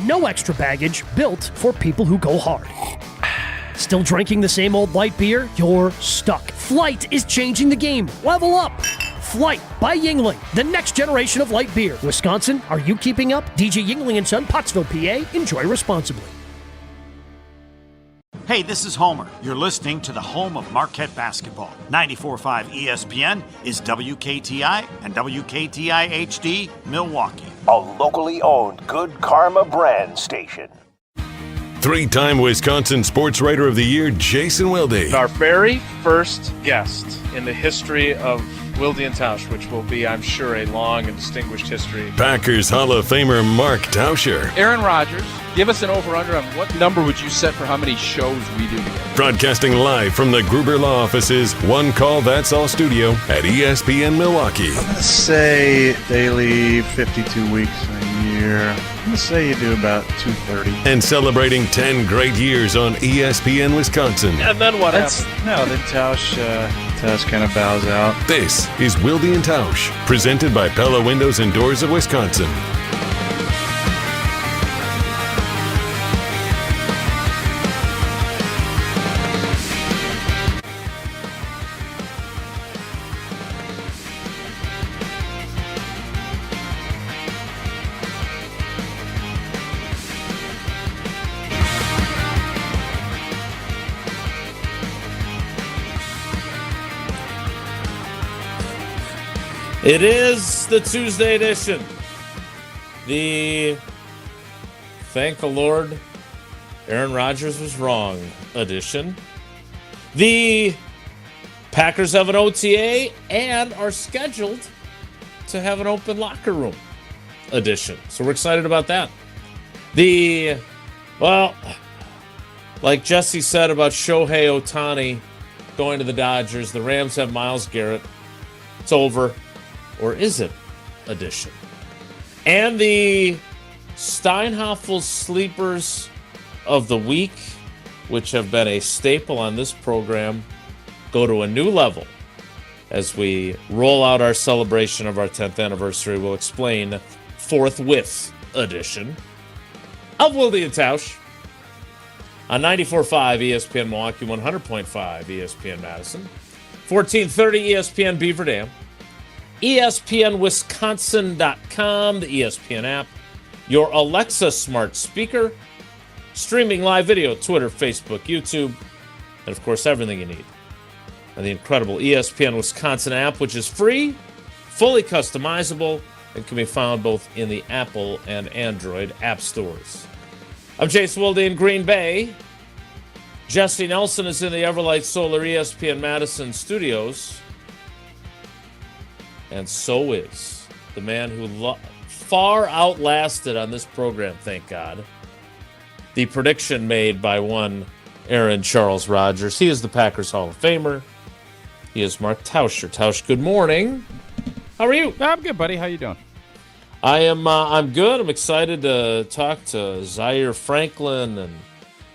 no extra baggage, built for people who go hard. Still drinking the same old light beer? You're stuck. Flight is changing the game. Level up. Flight by Yuengling, the next generation of light beer. Wisconsin, are you keeping up? DJ Yuengling & Son, Pottsville, PA. Enjoy responsibly. Hey, this is Homer. You're listening to the home of Marquette basketball. 94.5 ESPN is WKTI and WKTI HD, Milwaukee. A locally owned Good Karma brand station. Three-time Wisconsin Sports Writer of the Year, Jason Wilde. Our very first guest in the history of Wilde and Tausch, which will be, I'm sure, a long and distinguished history. Packers Hall of Famer Mark Tauscher. Aaron Rodgers, give us an over-under on what number would you set for how many shows we do together? Broadcasting live from the Gruber Law Offices, One Call That's All studio at ESPN Milwaukee. I'm going to say daily 52 weeks a year. I'm going to say you do about 230. And celebrating 10 great years on ESPN Wisconsin. And then what happens? No, then Tausch kind of bows out. This is Wilde and Tausch, presented by Pella Windows and Doors of Wisconsin. It is the Tuesday edition. The thank the Lord Aaron Rodgers was wrong edition. The Packers have an OTA and are scheduled to have an open locker room edition. So we're excited about that. Like Jesse said about Shohei Ohtani going to the Dodgers, the Rams have Myles Garrett. It's over. Or is it edition? And the Steinhoffel Sleepers of the Week, which have been a staple on this program, go to a new level as we roll out our celebration of our 10th anniversary. We'll explain forthwith edition of Wilde and Tausch on 94.5 ESPN Milwaukee, 100.5 ESPN Madison, 1430 ESPN Beaver Dam, ESPNWisconsin.com, the ESPN app, your Alexa smart speaker, streaming live video, Twitter, Facebook, YouTube, and of course everything you need. And the incredible ESPN Wisconsin app, which is free, fully customizable, and can be found both in the Apple and Android app stores. I'm Jason Wilde in Green Bay. Jesse Nelson is in the Everlight Solar ESPN Madison studios. And so is the man who far outlasted on this program, thank God, the prediction made by one Aaron Charles Rodgers. He is the Packers Hall of Famer. He is Mark Tauscher. Tausch, good morning. How are you? I'm good, buddy. How you doing? I'm good. I'm excited to talk to Zaire Franklin and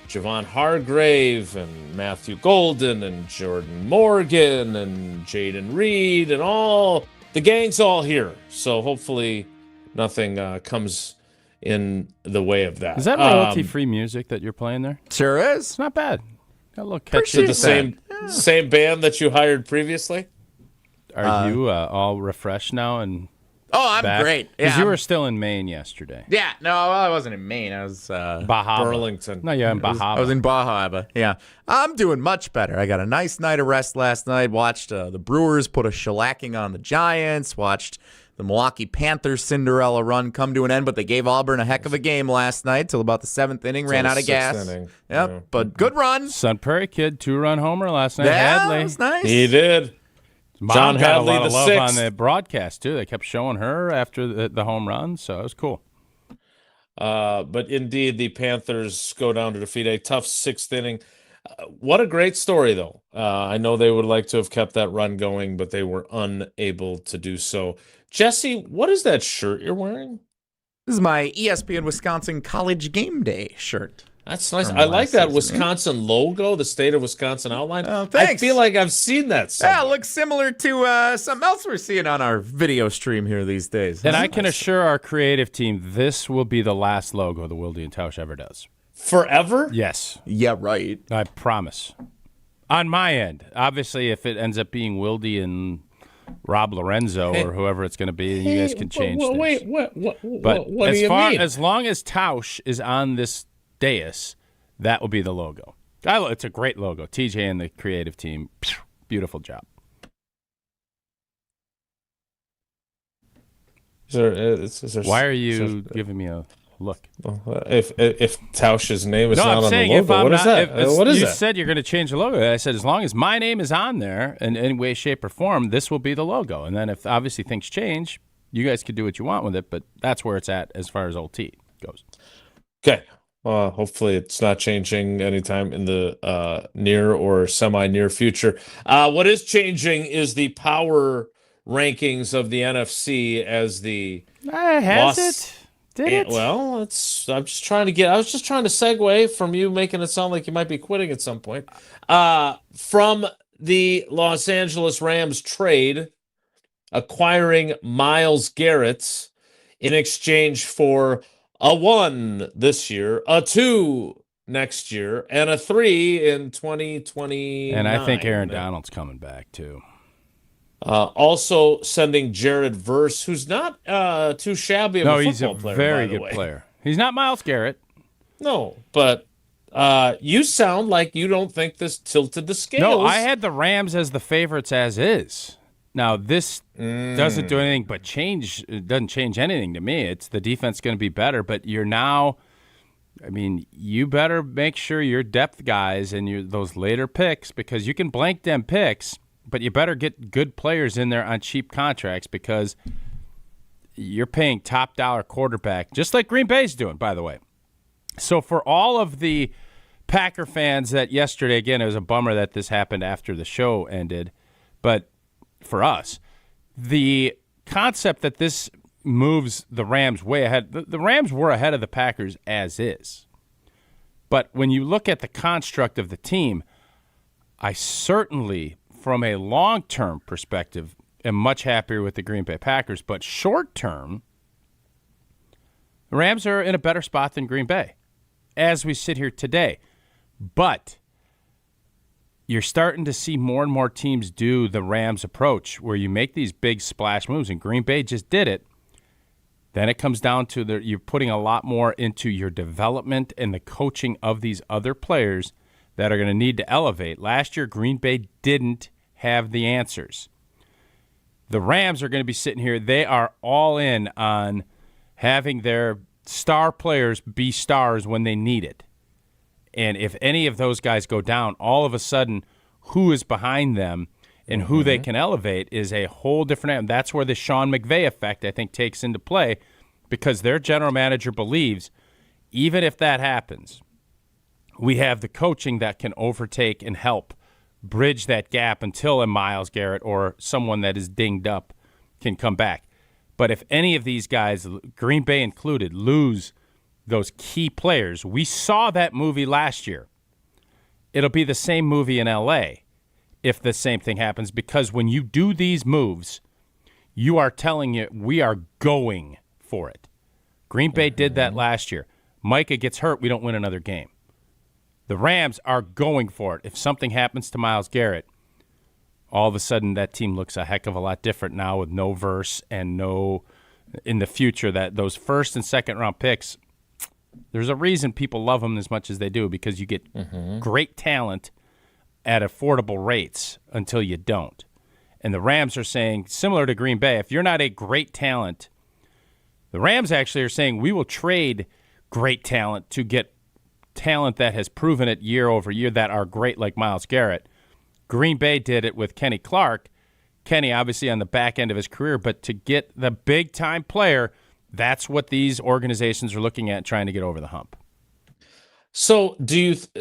Javon Hargrave and Matthew Golden and Jordan Morgan and Jaden Reed and all the gang's all here. So hopefully nothing comes in the way of that. Is that royalty-free music that you're playing there? Sure is. It's not bad. Got a little catchy. Is it the same band that you hired previously? Are you all refreshed now and I'm back? great. Because you were still in Maine yesterday. Yeah, no, well, I wasn't in Maine. I was Bahama. Burlington. No, you're in Bahama. I was in Bahama. Yeah, I'm doing much better. I got a nice night of rest last night. Watched the Brewers put a shellacking on the Giants. Watched the Milwaukee Panthers Cinderella run come to an end, but they gave Auburn a heck of a game last night till about the 7th inning. Ran out of gas. Yep, yeah. But good run. Sun Prairie kid, 2-run homer last night. Yeah, Hadley. that was nice. He did. Mom John got Hadley, a lot of the love sixth. on the broadcast, too. They kept showing her after the home run, so it was cool. But indeed, the Panthers go down to defeat a tough 6th inning. What a great story, though. I know they would like to have kept that run going, but they were unable to do so. Jesse, what is that shirt you're wearing? This is my ESPN Wisconsin College Game Day shirt. That's nice. From I like last that season, Wisconsin logo, the state of Wisconsin outline. Oh, I thanks. feel like I've seen that somewhere. Yeah, it looks similar to something else we're seeing on our video stream here these days. And I can assure our creative team this will be the last logo the Wilde and Tausch ever does. Forever? Yes. Yeah, right. I promise. On my end. Obviously, if it ends up being Wilde and Rob Lorenzo or whoever it's going to be, you guys can change things. Wait, what But do you mean? as long as Tausch is on this dais, that will be the logo. It's a great logo. TJ and the creative team, beautiful job. Why are you giving me a look? If Tausch's name is not on the logo, if I'm what is not, that? What is you that? said you're going to change the logo. I said as long as my name is on there in any way, shape, or form, this will be the logo. And then if obviously things change, you guys could do what you want with it, but that's where it's at as far as Old T goes. Okay. Hopefully it's not changing anytime in the near or semi-near future. What is changing is the power rankings of the NFC as the has it? Did it? Well, I was just trying to segue from you making it sound like you might be quitting at some point. From the Los Angeles Rams trade, acquiring Myles Garrett in exchange for a 1 this year, a 2 next year, and a 3 in 2029. And I think Aaron Donald's coming back, too. Also sending Jared Verse, who's not too shabby of a football player. No, he's a very good player. He's not Myles Garrett. No, but you sound like you don't think this tilted the scales. No, I had the Rams as the favorites as is. Now, this doesn't do anything but change. It doesn't change anything to me. It's the defense going to be better, but you're now – I mean, you better make sure your depth guys and those later picks, because you can blank them picks, but you better get good players in there on cheap contracts because you're paying top-dollar quarterback, just like Green Bay's doing, by the way. So for all of the Packer fans that yesterday – again, it was a bummer that this happened after the show ended, but – for us, the concept that this moves the Rams way ahead, the Rams were ahead of the Packers as is. But when you look at the construct of the team, I certainly, from a long-term perspective, am much happier with the Green Bay Packers. But short-term, the Rams are in a better spot than Green Bay as we sit here today. But you're starting to see more and more teams do the Rams approach where you make these big splash moves, and Green Bay just did it. Then it comes down to you're putting a lot more into your development and the coaching of these other players that are going to need to elevate. Last year, Green Bay didn't have the answers. The Rams are going to be sitting here. They are all in on having their star players be stars when they need it. And if any of those guys go down, all of a sudden, who is behind them and who they can elevate is a whole different. And that's where the Sean McVay effect, I think, takes into play, because their general manager believes even if that happens, we have the coaching that can overtake and help bridge that gap until a Myles Garrett or someone that is dinged up can come back. But if any of these guys, Green Bay included, lose those key players, we saw that movie last year. It'll be the same movie in L.A. if the same thing happens, because when you do these moves, you are telling it we are going for it. Green Bay did that last year. Micah gets hurt, we don't win another game. The Rams are going for it. If something happens to Myles Garrett, all of a sudden that team looks a heck of a lot different now with no Verse and no, in the future, that those first and second round picks, there's a reason people love them as much as they do, because you get great talent at affordable rates until you don't. And the Rams are saying, similar to Green Bay, if you're not a great talent, the Rams actually are saying we will trade great talent to get talent that has proven it year over year that are great, like Myles Garrett. Green Bay did it with Kenny Clark. Kenny obviously on the back end of his career, but to get the big-time player, that's what these organizations are looking at, trying to get over the hump. So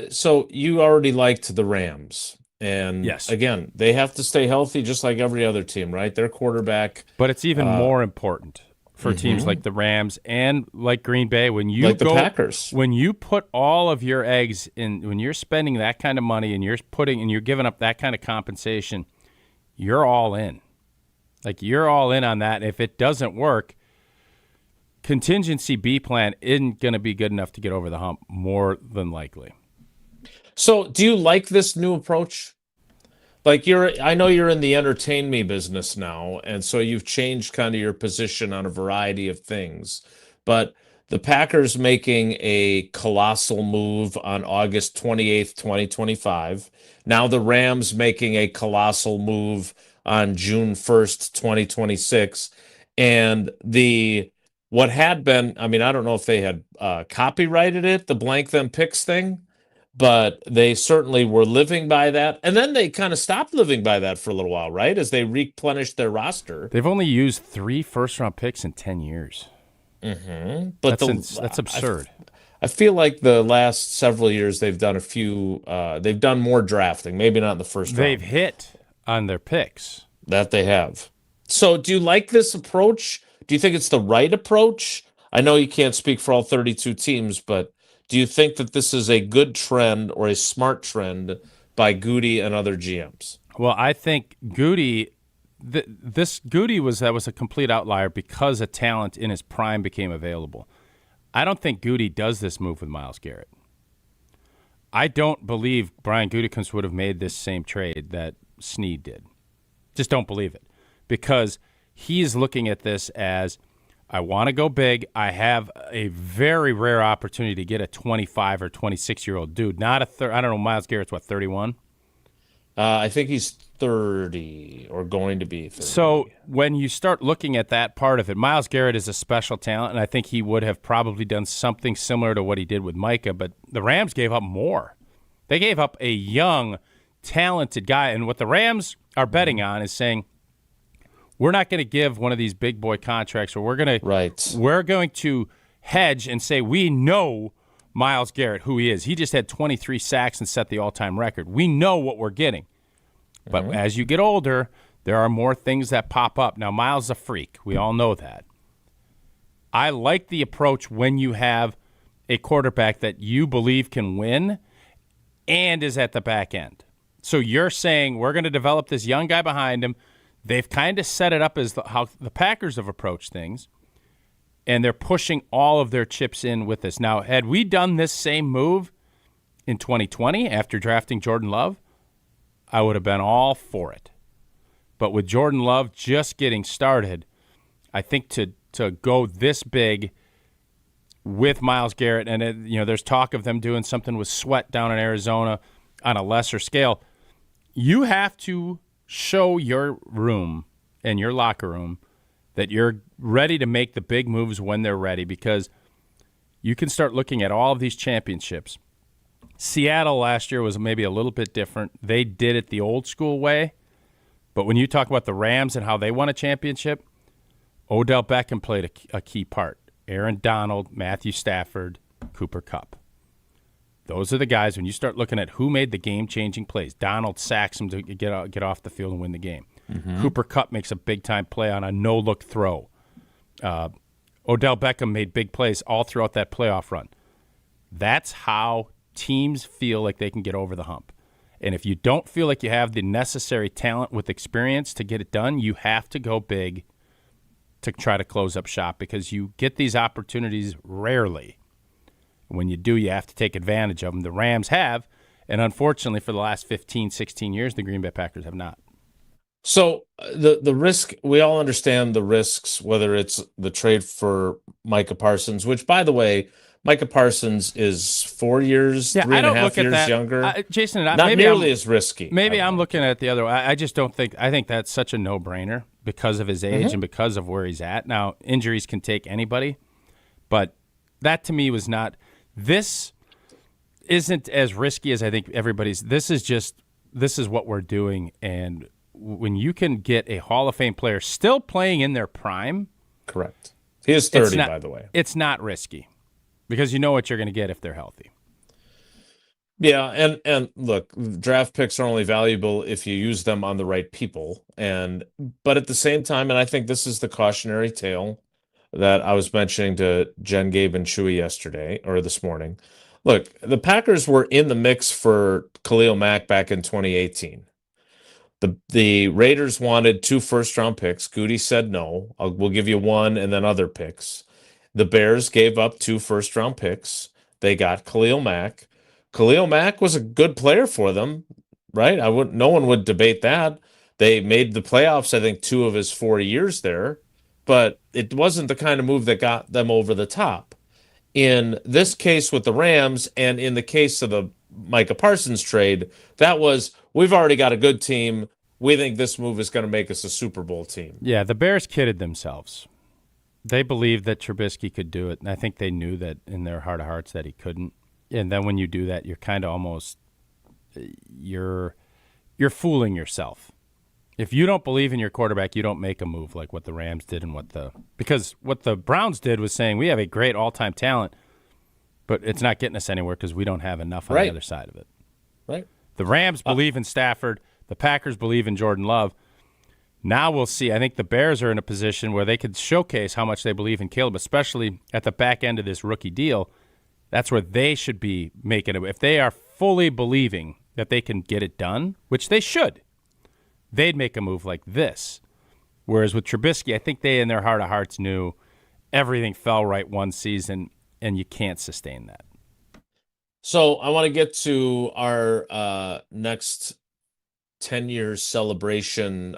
so you already liked the Rams, and yes, again, they have to stay healthy just like every other team, right? Their quarterback, but it's even more important for teams like the Rams and like Green Bay. When you like the Packers, when you put all of your eggs in, when you're spending that kind of money and you're giving up that kind of compensation, you're all in. Like, you're all in on that. If it doesn't work, contingency B plan isn't going to be good enough to get over the hump, more than likely. So, do you like this new approach? Like, I know you're in the entertain me business now, and so you've changed kind of your position on a variety of things. But the Packers making a colossal move on August 28th, 2025. Now the Rams making a colossal move on June 1st, 2026. And what had been, I mean, I don't know if they had copyrighted it, the blank them picks thing, but they certainly were living by that. And then they kind of stopped living by that for a little while, right? As they replenished their roster. They've only used 3 first-round picks in 10 years. Mm-hmm. But that's absurd. I feel like the last several years they've done they've done more drafting, maybe not in the first round. They've hit on their picks. That they have. So do you like this approach? Do you think it's the right approach? I know you can't speak for all 32 teams, but do you think that this is a good trend or a smart trend by Goody and other GMs? Well, I think Goody, was a complete outlier because a talent in his prime became available. I don't think Goody does this move with Myles Garrett. I don't believe Brian Gutekunst would have made this same trade that Snead did. Just don't believe it, because he's looking at this as, I want to go big. I have a very rare opportunity to get a 25 or 26-year-old dude, not I don't know, Myles Garrett's what, 31? I think he's 30 or going to be 30. So when you start looking at that part of it, Myles Garrett is a special talent, and I think he would have probably done something similar to what he did with Micah, but the Rams gave up more. They gave up a young, talented guy, and what the Rams are betting on is saying, we're not going to give one of these big boy contracts, or we're going to hedge and say we know Myles Garrett, who he is. He just had 23 sacks and set the all-time record. We know what we're getting. But as you get older, there are more things that pop up. Now, Myles is a freak. We all know that. I like the approach when you have a quarterback that you believe can win and is at the back end. So you're saying we're going to develop this young guy behind him. They've kind of set it up as how the Packers have approached things, and they're pushing all of their chips in with this. Now, had we done this same move in 2020 after drafting Jordan Love, I would have been all for it. But with Jordan Love just getting started, I think to go this big with Myles Garrett, and there's talk of them doing something with Sweat down in Arizona on a lesser scale, you have to show your room and your locker room that you're ready to make the big moves when they're ready, because you can start looking at all of these championships. Seattle last year was maybe a little bit different. They did it the old school way. But when you talk about the Rams and how they won a championship, Odell Beckham played a key part. Aaron Donald, Matthew Stafford, Cooper Kupp. Those are the guys, when you start looking at who made the game-changing plays. Donald sacks him to get off the field and win the game. Mm-hmm. Cooper Kupp makes a big-time play on a no-look throw. Odell Beckham made big plays all throughout that playoff run. That's how teams feel like they can get over the hump. And if you don't feel like you have the necessary talent with experience to get it done, you have to go big to try to close up shop, because you get these opportunities rarely. When you do, you have to take advantage of them. The Rams have, and unfortunately for the last 15, 16 years, the Green Bay Packers have not. So the risk, we all understand the risks, whether it's the trade for Micah Parsons, which, by the way, Micah Parsons is 4 years, 3.5 years younger. Jason, not nearly as risky. Maybe I'm looking at it the other way. I just don't think – I think that's such a no-brainer because of his age and because of where he's at. Now, injuries can take anybody, but that to me was not – this isn't as risky as I think everybody's – this is what we're doing, and when you can get a Hall of Fame player still playing in their prime – correct. He is 30, by the way. It's not risky. Because you know what you're going to get if they're healthy. Yeah, and look, draft picks are only valuable if you use them on the right people. But at the same time, and I think this is the cautionary tale, that I was mentioning to Jen, Gabe, and Chewy yesterday or this morning. Look, the Packers were in the mix for Khalil Mack back in 2018. The Raiders wanted 2 first-round picks. Goody said no. We'll give you 1 and then other picks. The Bears gave up 2 first-round picks. They got Khalil Mack. Khalil Mack was a good player for them, right? No one would debate that. They made the playoffs, I think, 2 of his 4 years there, but it wasn't the kind of move that got them over the top. In this case with the Rams and in the case of the Micah Parsons trade, that was, we've already got a good team. We think this move is going to make us a Super Bowl team. Yeah, the Bears kidded themselves. They believed that Trubisky could do it, and I think they knew that in their heart of hearts that he couldn't. And then when you do that, you're kind of almost you're fooling yourself. If you don't believe in your quarterback, you don't make a move like what the Rams did and because what the Browns did was saying we have a great all-time talent, but it's not getting us anywhere because we don't have enough on the other side of it. Right. The Rams believe in Stafford. The Packers believe in Jordan Love. Now we'll see. I think the Bears are in a position where they could showcase how much they believe in Caleb, especially at the back end of this rookie deal. That's where they should be making it. If they are fully believing that they can get it done, which they should, they'd make a move like this. Whereas with Trubisky, I think they in their heart of hearts knew everything fell right one season, and you can't sustain that. So I want to get to our next 10 years celebration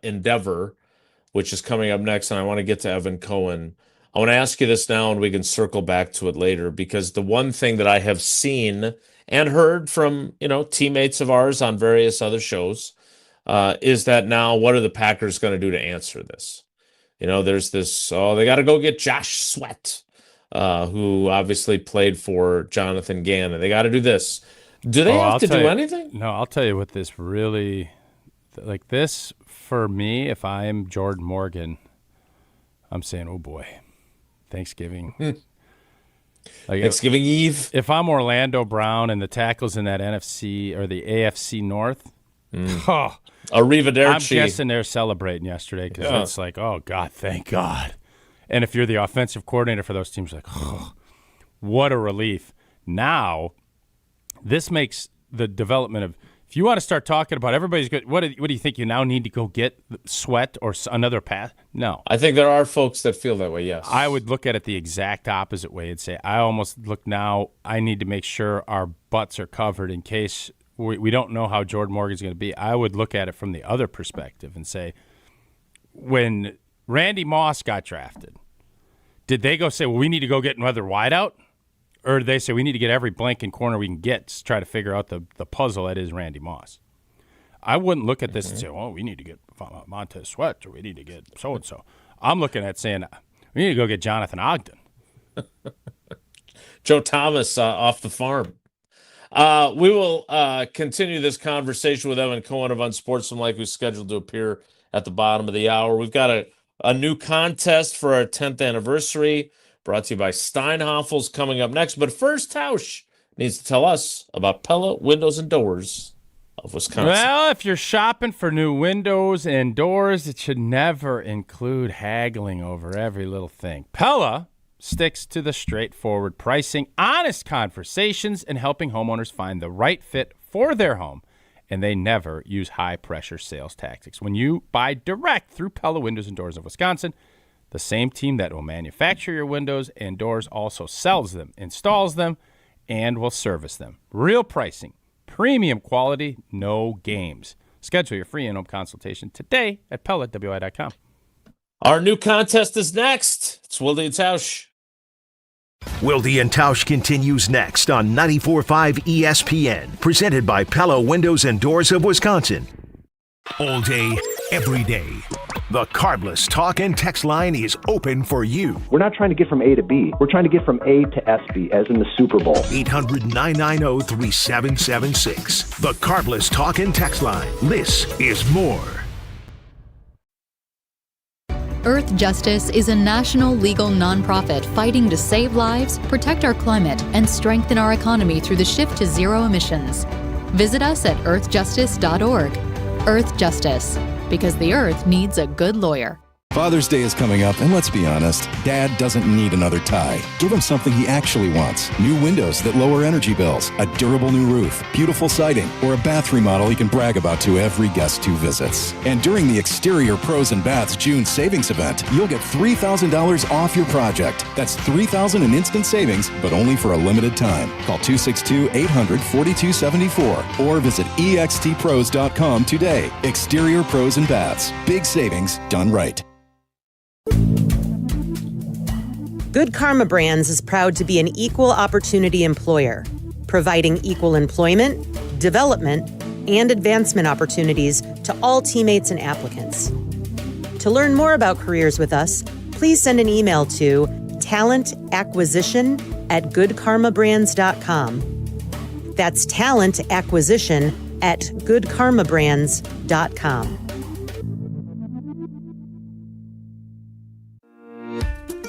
endeavor, which is coming up next, and I want to get to Evan Cohen. I want to ask you this now, and we can circle back to it later, because the one thing that I have seen and heard from teammates of ours on various other shows is that now what are the Packers going to do to answer this? There's this, they got to go get Josh Sweat, who obviously played for Jonathan Gannon. They got to do this. Do they have to do anything? No, I'll tell you what this really, like this for me, if I'm Jordan Morgan, I'm saying, oh boy, Thanksgiving. Thanksgiving Eve. If I'm Orlando Brown and the tackles in that NFC or the AFC North, Arrivederci. I'm guessing they're celebrating yesterday because it's like, oh God, thank God. And if you're the offensive coordinator for those teams, like, oh, what a relief. Now, this makes the development of, if you want to start talking about everybody's good, what do you think you now need to go get Sweat or another pass? No. I think there are folks that feel that way, yes. I would look at it the exact opposite way and say, I almost look now, I need to make sure our butts are covered in case we don't know how Jordan Morgan's going to be. I would look at it from the other perspective and say, when Randy Moss got drafted, did they go say, well, we need to go get another wideout? Or did they say we need to get every blank in corner we can get to try to figure out the puzzle that is Randy Moss? I wouldn't look at this and say, well, we need to get Montez Sweat or we need to get so-and-so. I'm looking at saying we need to go get Jonathan Ogden. Joe Thomas off the farm. We will continue this conversation with Evan Cohen of Unsportsmanlike, who's scheduled to appear at the bottom of the hour. We've got a new contest for our 10th anniversary, brought to you by Steinhoffel's, coming up next. But first, Tausch needs to tell us about Pella Windows and Doors of Wisconsin. Well, if you're shopping for new windows and doors, it should never include haggling over every little thing. Pella sticks to the straightforward pricing, honest conversations, and helping homeowners find the right fit for their home. And they never use high-pressure sales tactics. When you buy direct through Pella Windows and Doors of Wisconsin, the same team that will manufacture your windows and doors also sells them, installs them, and will service them. Real pricing, premium quality, no games. Schedule your free in-home consultation today at PellaWI.com. Our new contest is next. It's Wilde and Tausch. Wilde and Tausch continues next on 94.5 ESPN, presented by Pella Windows and Doors of Wisconsin. All day, every day. The Carbless talk and text line is open for you. We're not trying to get from A to B. We're trying to get from A to SB, as in the Super Bowl. 800-990-3776. The Carbless talk and text line. This is more. Earth Justice is a national legal nonprofit fighting to save lives, protect our climate, and strengthen our economy through the shift to zero emissions. Visit us at earthjustice.org. Earth Justice, because the earth needs a good lawyer. Father's Day is coming up, and let's be honest, Dad doesn't need another tie. Give him something he actually wants. New windows that lower energy bills, a durable new roof, beautiful siding, or a bath remodel he can brag about to every guest who visits. And during the Exterior Pros and Baths June savings event, you'll get $3,000 off your project. That's $3,000 in instant savings, but only for a limited time. Call 262-800-4274 or visit extpros.com today. Exterior Pros and Baths. Big savings done right. Good Karma Brands is proud to be an equal opportunity employer, providing equal employment, development, and advancement opportunities to all teammates and applicants. To learn more about careers with us, please send an email to talentacquisition@goodkarmabrands.com. That's talentacquisition@goodkarmabrands.com.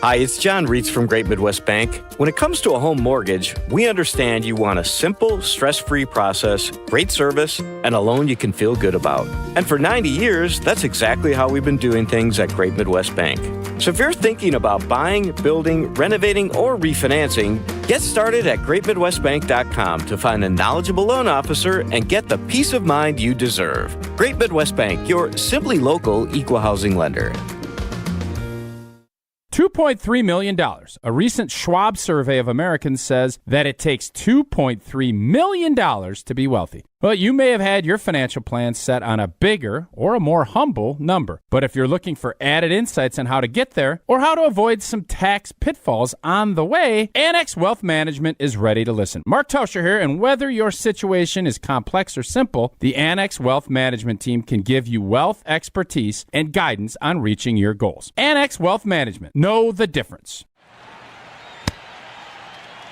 Hi, it's John Reitz from Great Midwest Bank. When it comes to a home mortgage, we understand you want a simple, stress-free process, great service, and a loan you can feel good about. And for 90 years, that's exactly how we've been doing things at Great Midwest Bank. So if you're thinking about buying, building, renovating, or refinancing, get started at greatmidwestbank.com to find a knowledgeable loan officer and get the peace of mind you deserve. Great Midwest Bank, your simply local equal housing lender. $2.3 million. A recent Schwab survey of Americans says that it takes $2.3 million to be wealthy. Well, you may have had your financial plan set on a bigger or a more humble number. But if you're looking for added insights on how to get there or how to avoid some tax pitfalls on the way, Annex Wealth Management is ready to listen. Mark Tauscher here, and whether your situation is complex or simple, the Annex Wealth Management team can give you wealth expertise and guidance on reaching your goals. Annex Wealth Management. Know the difference.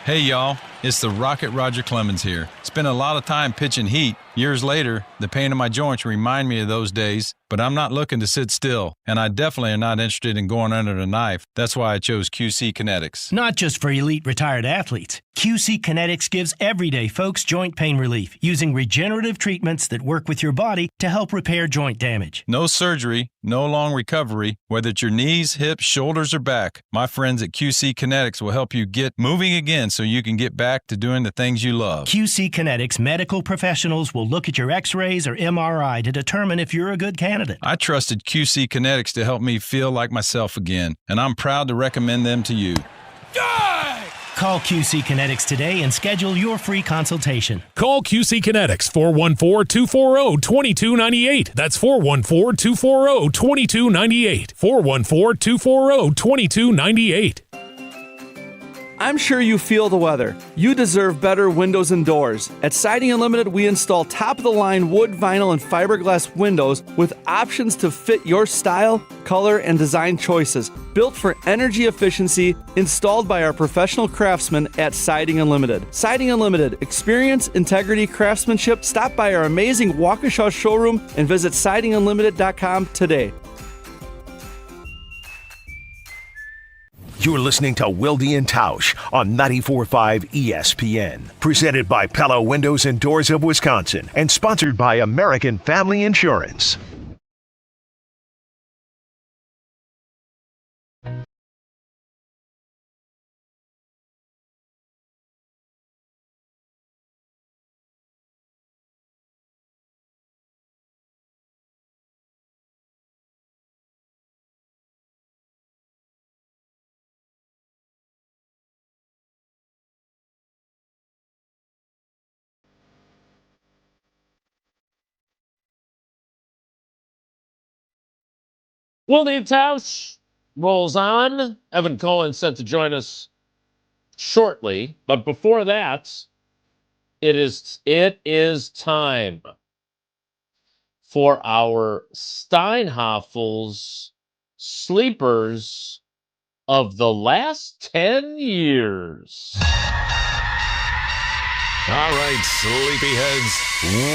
Hey, y'all. It's the Rocket Roger Clemens here. Spent a lot of time pitching heat. Years later, the pain in my joints remind me of those days, but I'm not looking to sit still, and I definitely am not interested in going under the knife. That's why I chose QC Kinetics. Not just for elite retired athletes. QC Kinetics gives everyday folks joint pain relief using regenerative treatments that work with your body to help repair joint damage. No surgery, no long recovery, whether it's your knees, hips, shoulders, or back. My friends at QC Kinetics will help you get moving again so you can get back to doing the things you love. QC Kinetics medical professionals will look at your x-rays or MRI to determine if you're a good candidate. I trusted QC Kinetics to help me feel like myself again, and I'm proud to recommend them to you. Call QC Kinetics today and schedule your free consultation. Call QC Kinetics, 414-240-2298. That's 414-240-2298. 414-240-2298. I'm sure you feel the weather. You deserve better windows and doors. At Siding Unlimited, we install top-of-the-line wood, vinyl, and fiberglass windows with options to fit your style, color, and design choices. Built for energy efficiency, installed by our professional craftsmen at Siding Unlimited. Siding Unlimited, experience, integrity, craftsmanship. Stop by our amazing Waukesha showroom and visit sidingunlimited.com today. You're listening to Wilde and Tausch on 94.5 ESPN. Presented by Pella Windows and Doors of Wisconsin and sponsored by American Family Insurance. Wilde and Tausch rolls on. Evan Cohen set to join us shortly, but before that, it is time for our Steinhoffel's Sleepers of the last 10 years. All right, sleepyheads,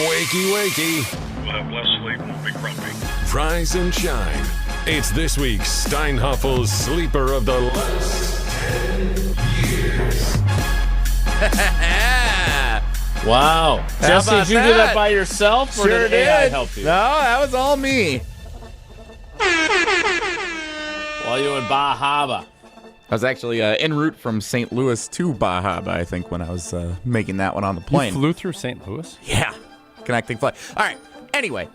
wakey, wakey. We'll have less sleep and we'll be grumpy. Rise and shine. It's this week's Steinhoffel's Sleeper of the last 10 years. Wow. Jesse, did you do that by yourself, or Sure did AI help you? No, that was all me. While you in Bahama. I was actually en route from St. Louis to Bahama, I think, when I was making that one on the plane. You flew through St. Louis? Yeah. Connecting flight. All right. Anyway.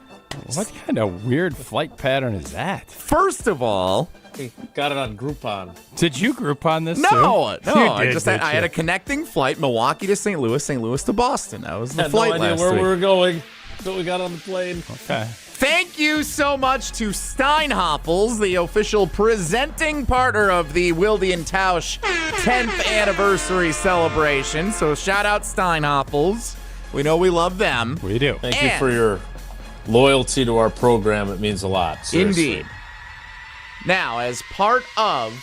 What kind of weird flight pattern is that? First of all... He got it on Groupon. Did you Groupon this No. too? I had a connecting flight, Milwaukee to St. Louis to Boston. That was the flight no idea last where week. we were going, but we got on the plane. Okay. Thank you so much to Steinhoffels, the official presenting partner of the Wilde and Tausch 10th anniversary celebration. So shout out Steinhoffels. We know we love them. We do. Thank you for your loyalty to our program. It means a lot. Seriously. Indeed. Now, as part of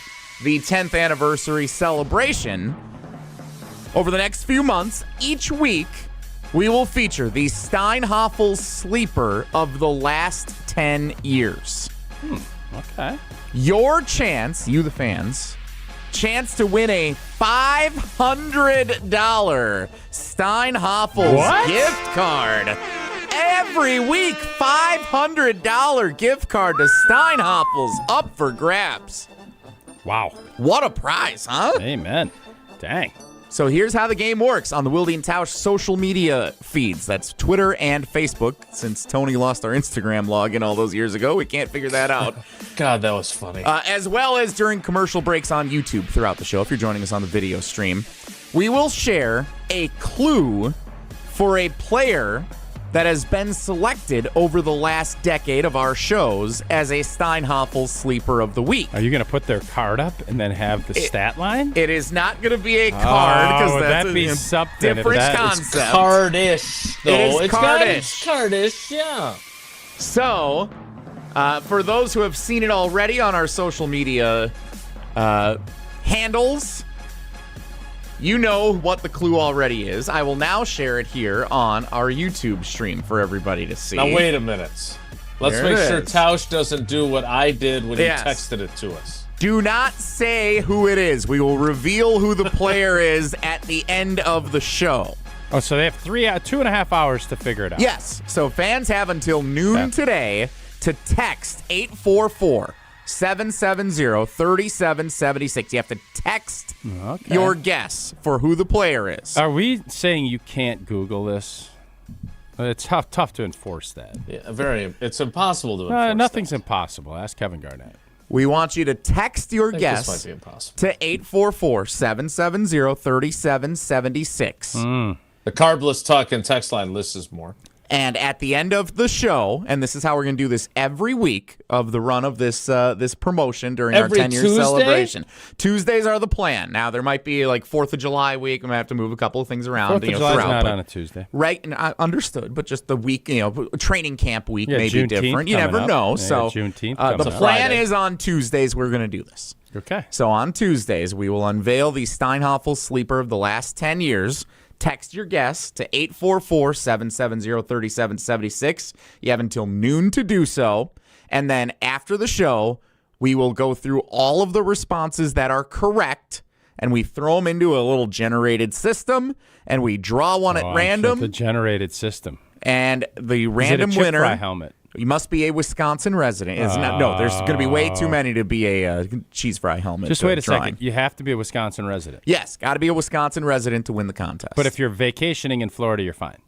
the 10th anniversary celebration, over the next few months, each week, we will feature the Steinhoffels sleeper of the last 10 years. Okay. Your chance, you the fans, chance to win a $500 Steinhoffels gift card. Every week, $500 gift card to Steinhoffels up for grabs. Wow. What a prize, huh? Amen. Dang. So here's how the game works on the Wilde and Tausch social media feeds. That's Twitter and Facebook. Since Tony lost our Instagram login all those years ago, we can't figure that out. God, that was funny. As well as during commercial breaks on YouTube throughout the show, if you're joining us on the video stream. We will share a clue for a player that has been selected over the last decade of our shows as a Steinhoffels sleeper of the week. Are you going to put their card up and then have the stat line? It is not going to be a card because that's that'd be something. different concept. It's cardish, though. It is cardish. Cardish, yeah. So, for those who have seen it already on our social media handles, you know what the clue already is. I will now share it here on our YouTube stream for everybody to see. Now, wait a minute. Let's There make it sure is. Tausch doesn't do what I did when Yes. he texted it to us. Do not say who it is. We will reveal who the player is at the end of the show. Oh, so they have 2.5 hours to figure it out. Yes. So fans have until noon today to text 844-770-3776. You have to text your guess for who the player is. Are we saying you can't Google this? It's tough to enforce that. Yeah, it's impossible to enforce. Nothing's impossible. Ask Kevin Garnett. We want you to text your I think guess this might be impossible. to 844-770-3776. The carbless talk and text line lists is more. And at the end of the show, and this is how we're going to do this every week of the run of this this promotion during Every our 10-year Tuesday? celebration. Tuesdays are the plan. Now, there might be like 4th of July week. We might have to move a couple of things around. 4th of July's throughout, not but- on a Tuesday. Right, and I understood, but just the week, training camp week Yeah, may be Juneteenth different. You coming never up. know. Yeah, So Juneteenth the coming up. plan Friday. is on Tuesdays we're going to do this. Okay. So on Tuesdays, we will unveil the Steinhoffels sleeper of the last 10 years. Text your guess to 844-770-3776. You have until noon to do so. And then after the show, we will go through all of the responses that are correct, and we throw them into a little generated system, and we draw one at random. The generated system. And the random Is it a chip winner. fry helmet? You must be a Wisconsin resident. No, there's going to be way too many to be a cheese fry helmet. Just wait a drawing. second. You have to be a Wisconsin resident. Yes, got to be a Wisconsin resident to win the contest. But if you're vacationing in Florida, you're fine.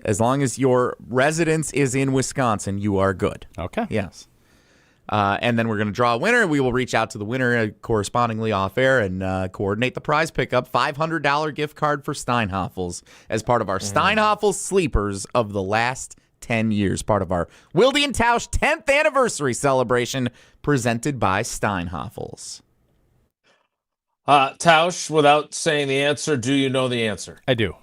As long as your residence is in Wisconsin, you are good. Okay. Yes. And then we're going to draw a winner. We will reach out to the winner correspondingly off air and coordinate the prize pickup. $500 gift card for Steinhoffels as part of our Steinhoffels sleepers of the last 10 years, part of our Wilde and Tausch 10th anniversary celebration presented by Steinhoffels. Tausch, without saying the answer, do you know the answer? I do.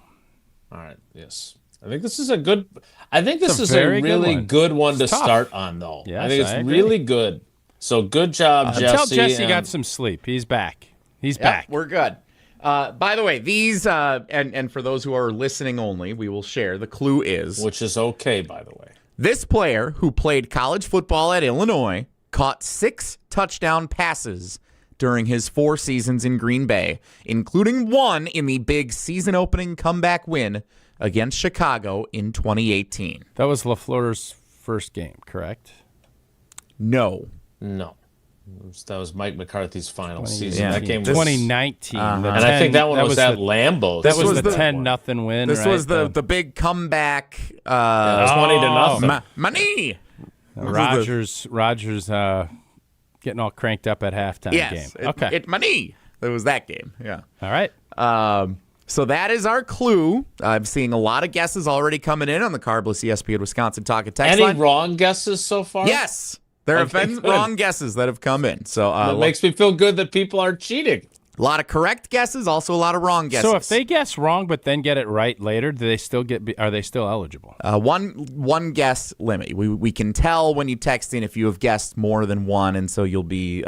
All right. Yes. I think this is a good. I think this is a very really good good one to It's tough. start on, though. Yes, I think it's I agree. really good. So good job, Jesse. Tell Jesse and- got some sleep. He's back. He's Yep, back. We're good. By the way, these, and for those who are listening only, we will share. The clue is... Which is okay, by the way. This player, who played college football at Illinois, caught 6 touchdown passes during his 4 seasons in Green Bay, including one in the big season-opening comeback win against Chicago in 2018. That was LaFleur's first game, correct? No. That was Mike McCarthy's final season. Yeah. That game was 2019. and I think that one was at Lambeau. That was the 10-0 win. This right? was the big comeback. 20-0. Money. Rodgers getting all cranked up at halftime game. Okay. It money. It was that game. Yeah. All right. So that is our clue. I'm seeing a lot of guesses already coming in on the carbless ESPN Wisconsin Talk and Text line. Any wrong guesses so far? Yes. There have been wrong guesses that have come in. So it makes me feel good that people are cheating. A lot of correct guesses, also a lot of wrong guesses. So if they guess wrong but then get it right later, do they still are they still eligible? One guess limit. We can tell when you text in if you have guessed more than one, and so you'll be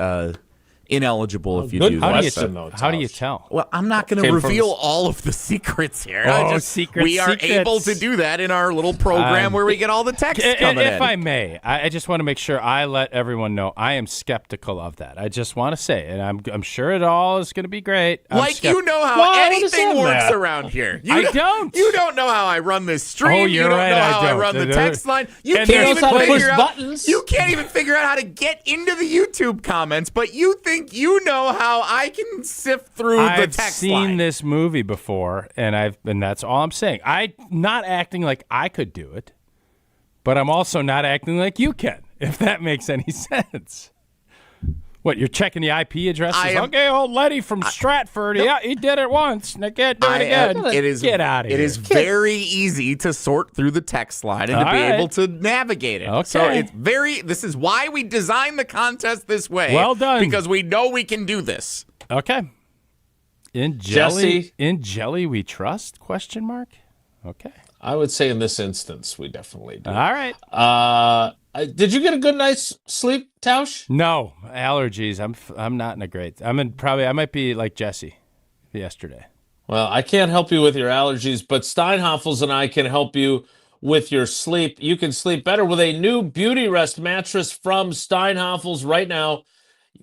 ineligible if you do that. How do you tell? Well, I'm not going to reveal all of the secrets here. We are able to do that in our little program where we get all the texts coming in. If I may, I just want to make sure I let everyone know I am skeptical of that. I just want to say, and I'm sure it all is going to be great. You know how anything works around here. I don't. You don't know how I run this stream. You're you don't right, know I how I don't. run the text line. You can't even figure out how to get into the YouTube comments, but you think you know how I can sift through the text line. I've seen this movie before, and that's all I'm saying. I'm not acting like I could do it, but I'm also not acting like you can, if that makes any sense. What, you're checking the IP addresses? Okay, old Letty from Stratford. Yeah, he did it once, and I can't do it again. Get out of here. It is very easy to sort through the text line and to be able to navigate it. Okay. So this is why we designed the contest this way. Well done. Because we know we can do this. Okay. In jelly we trust? ? Okay. I would say in this instance we definitely do. All right. Did you get a good night's sleep, Tausch? No, allergies. I'm not in a great. I might be like Jesse yesterday. Well, I can't help you with your allergies, but Steinhoffels and I can help you with your sleep. You can sleep better with a new Beauty Rest mattress from Steinhoffels right now.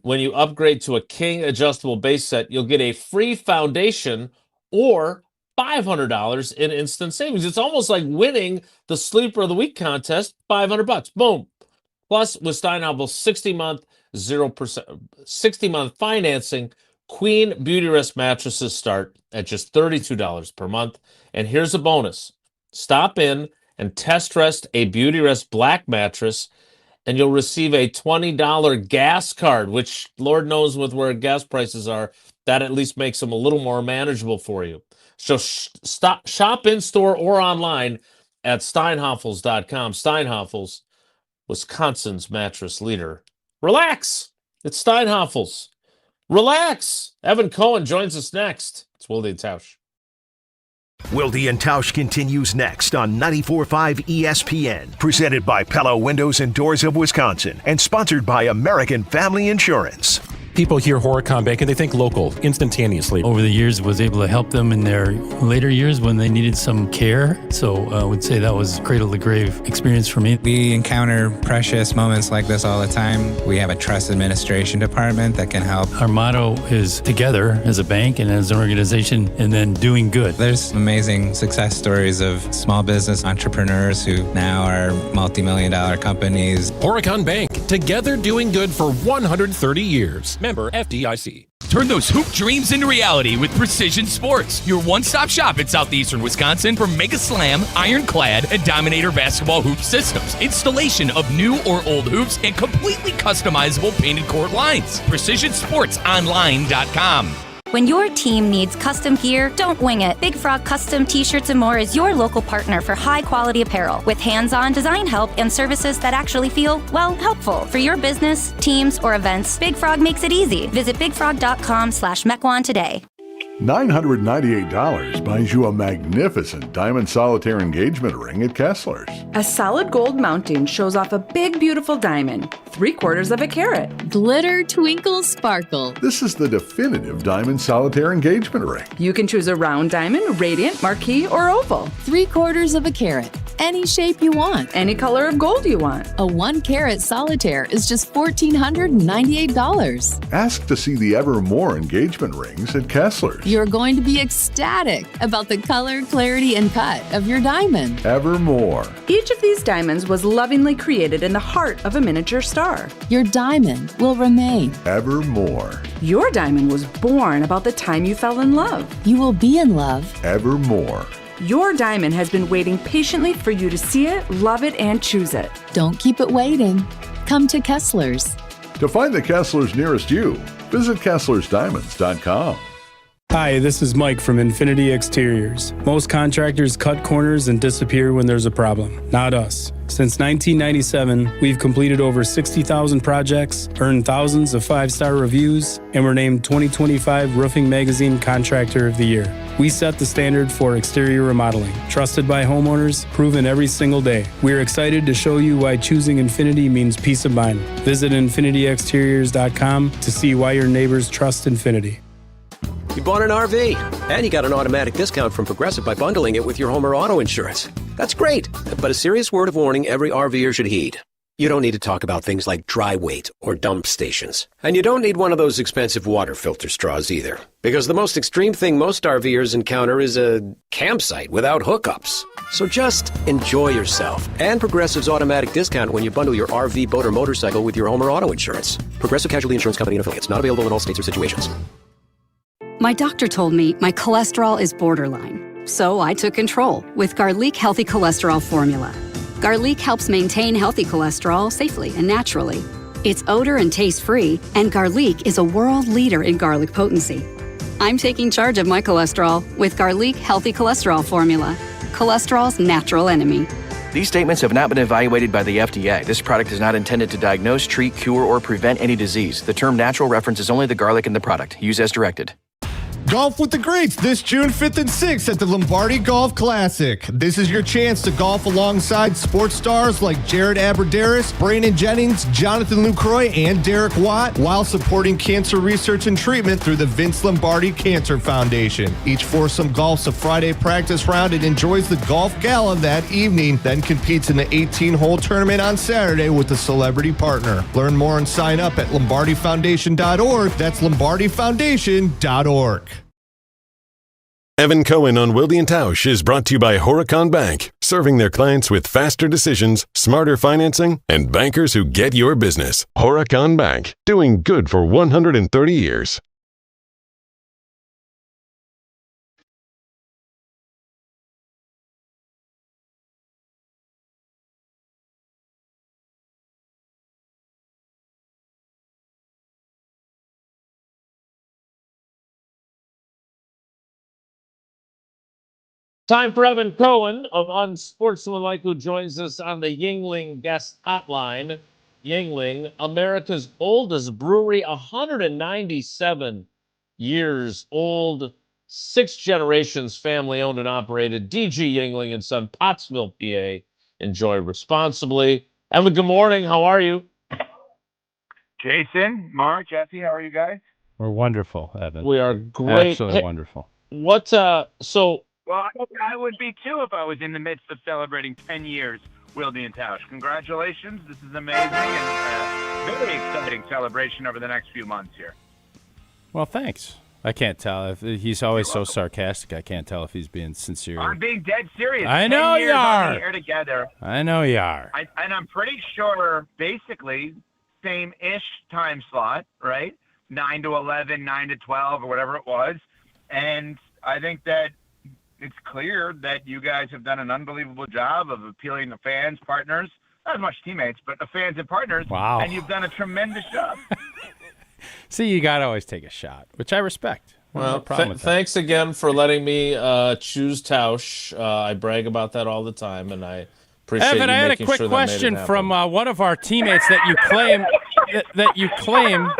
When you upgrade to a king adjustable base set, you'll get a free foundation or $500 in instant savings. It's almost like winning the Sleeper of the Week contest, $500. Boom. Plus, with Steinhoffels 60-month, 60-month financing, Queen Beauty Rest mattresses start at just $32 per month. And here's a bonus. Stop in and test rest a Beauty Rest Black mattress, and you'll receive a $20 gas card, which Lord knows with where gas prices are, that at least makes them a little more manageable for you. So shop in-store or online at steinhoffels.com. Steinhoffels, Wisconsin's mattress leader. Relax. It's Steinhoffels. Relax. Evan Cohen joins us next. It's Wilde and Tausch. Wilde and Tausch continues next on 94.5 ESPN. Presented by Pella Windows and Doors of Wisconsin and sponsored by American Family Insurance. People hear Horicon Bank and they think local instantaneously. Over the years, was able to help them in their later years when they needed some care. So I would say that was cradle to grave experience for me. We encounter precious moments like this all the time. We have a trust administration department that can help. Our motto is together as a bank and as an organization, and then doing good. There's amazing success stories of small business entrepreneurs who now are multi-million-dollar companies. Horicon Bank, together doing good for 130 years. Member FDIC. Turn those hoop dreams into reality with Precision Sports, your one-stop shop in southeastern Wisconsin for Mega Slam, Ironclad, and Dominator basketball hoop systems. Installation of new or old hoops and completely customizable painted court lines. PrecisionSportsOnline.com. When your team needs custom gear, don't wing it. Big Frog Custom T-Shirts and More is your local partner for high-quality apparel with hands-on design help and services that actually feel, well, helpful. For your business, teams, or events, Big Frog makes it easy. Visit bigfrog.com/Mequon today. $998 buys you a magnificent diamond solitaire engagement ring at Kessler's. A solid gold mounting shows off a big, beautiful diamond, 3/4 carat. Glitter, twinkle, sparkle. This is the definitive diamond solitaire engagement ring. You can choose a round diamond, radiant, marquise, or oval. 3/4 carat. any shape you want. Any color of gold you want. A 1-carat solitaire is just $1,498. Ask to see the Evermore engagement rings at Kessler's. You're going to be ecstatic about the color, clarity, and cut of your diamond. Evermore. Each of these diamonds was lovingly created in the heart of a miniature star. Your diamond will remain. Evermore. Your diamond was born about the time you fell in love. You will be in love. Evermore. Your diamond has been waiting patiently for you to see it, love it, and choose it. Don't keep it waiting. Come to Kessler's. To find the Kessler's nearest you, visit KesslersDiamonds.com. Hi, this is Mike from Infinity Exteriors. Most contractors cut corners and disappear when there's a problem. Not us. Since 1997, we've completed over 60,000 projects, earned thousands of 5-star reviews, and were named 2025 Roofing Magazine Contractor of the Year. We set the standard for exterior remodeling. Trusted by homeowners, proven every single day. We're excited to show you why choosing Infinity means peace of mind. Visit infinityexteriors.com to see why your neighbors trust Infinity. You bought an RV, and you got an automatic discount from Progressive by bundling it with your home or auto insurance. That's great, but a serious word of warning every RVer should heed. You don't need to talk about things like dry weight or dump stations. And you don't need one of those expensive water filter straws either, because the most extreme thing most RVers encounter is a campsite without hookups. So just enjoy yourself and Progressive's automatic discount when you bundle your RV, boat, or motorcycle with your home or auto insurance. Progressive Casualty Insurance Company and Affiliates. Not available in all states or situations. My doctor told me my cholesterol is borderline, so I took control with Garlic Healthy Cholesterol Formula. Garlic helps maintain healthy cholesterol safely and naturally. It's odor and taste-free, and Garlic is a world leader in garlic potency. I'm taking charge of my cholesterol with Garlic Healthy Cholesterol Formula, cholesterol's natural enemy. These statements have not been evaluated by the FDA. This product is not intended to diagnose, treat, cure, or prevent any disease. The term natural references only the garlic in the product. Use as directed. Golf with the Greats this June 5th and 6th at the Lombardi Golf Classic. This is your chance to golf alongside sports stars like Jared Abbrederis, Brandon Jennings, Jonathan Lucroy, and Derek Watt, while supporting cancer research and treatment through the Vince Lombardi Cancer Foundation. Each foursome golfs a Friday practice round and enjoys the golf gala that evening, then competes in the 18-hole tournament on Saturday with a celebrity partner. Learn more and sign up at lombardifoundation.org. That's lombardifoundation.org. Evan Cohen on Wilde and Tausch is brought to you by Horicon Bank, serving their clients with faster decisions, smarter financing, and bankers who get your business. Horicon Bank, doing good for 130 years. Time for Evan Cohen of Unsportsmanlike, who joins us on the Yuengling guest hotline. Yuengling, America's oldest brewery, 197 years old, 6 generations, family owned and operated. DG Yuengling and Son, Pottsville, PA. Enjoy responsibly. Evan, good morning. How are you? Jason, Mark, Jesse, how are you guys? We're wonderful, Evan. We are great. Absolutely wonderful. Well, I would be too if I was in the midst of celebrating 10 years, Wilde and Tausch. Congratulations. This is amazing and a very exciting celebration over the next few months here. Well, thanks. I can't tell. If he's always so sarcastic, I can't tell if he's being sincere. I'm being dead serious. I know 10 years you are. On the air together. I know you are. And I'm pretty sure, basically, same-ish time slot, right? 9 to 11, 9 to 12, or whatever it was. And I think that it's clear that you guys have done an unbelievable job of appealing to fans, partners, not as much teammates, but the fans and partners. Wow. And you've done a tremendous job. See, you got to always take a shot, which I respect. Well, no problem with that. Thanks again for letting me choose Tausch. I brag about that all the time, and I appreciate Evan, you I had a making quick sure question that made it from one of our teammates that you claim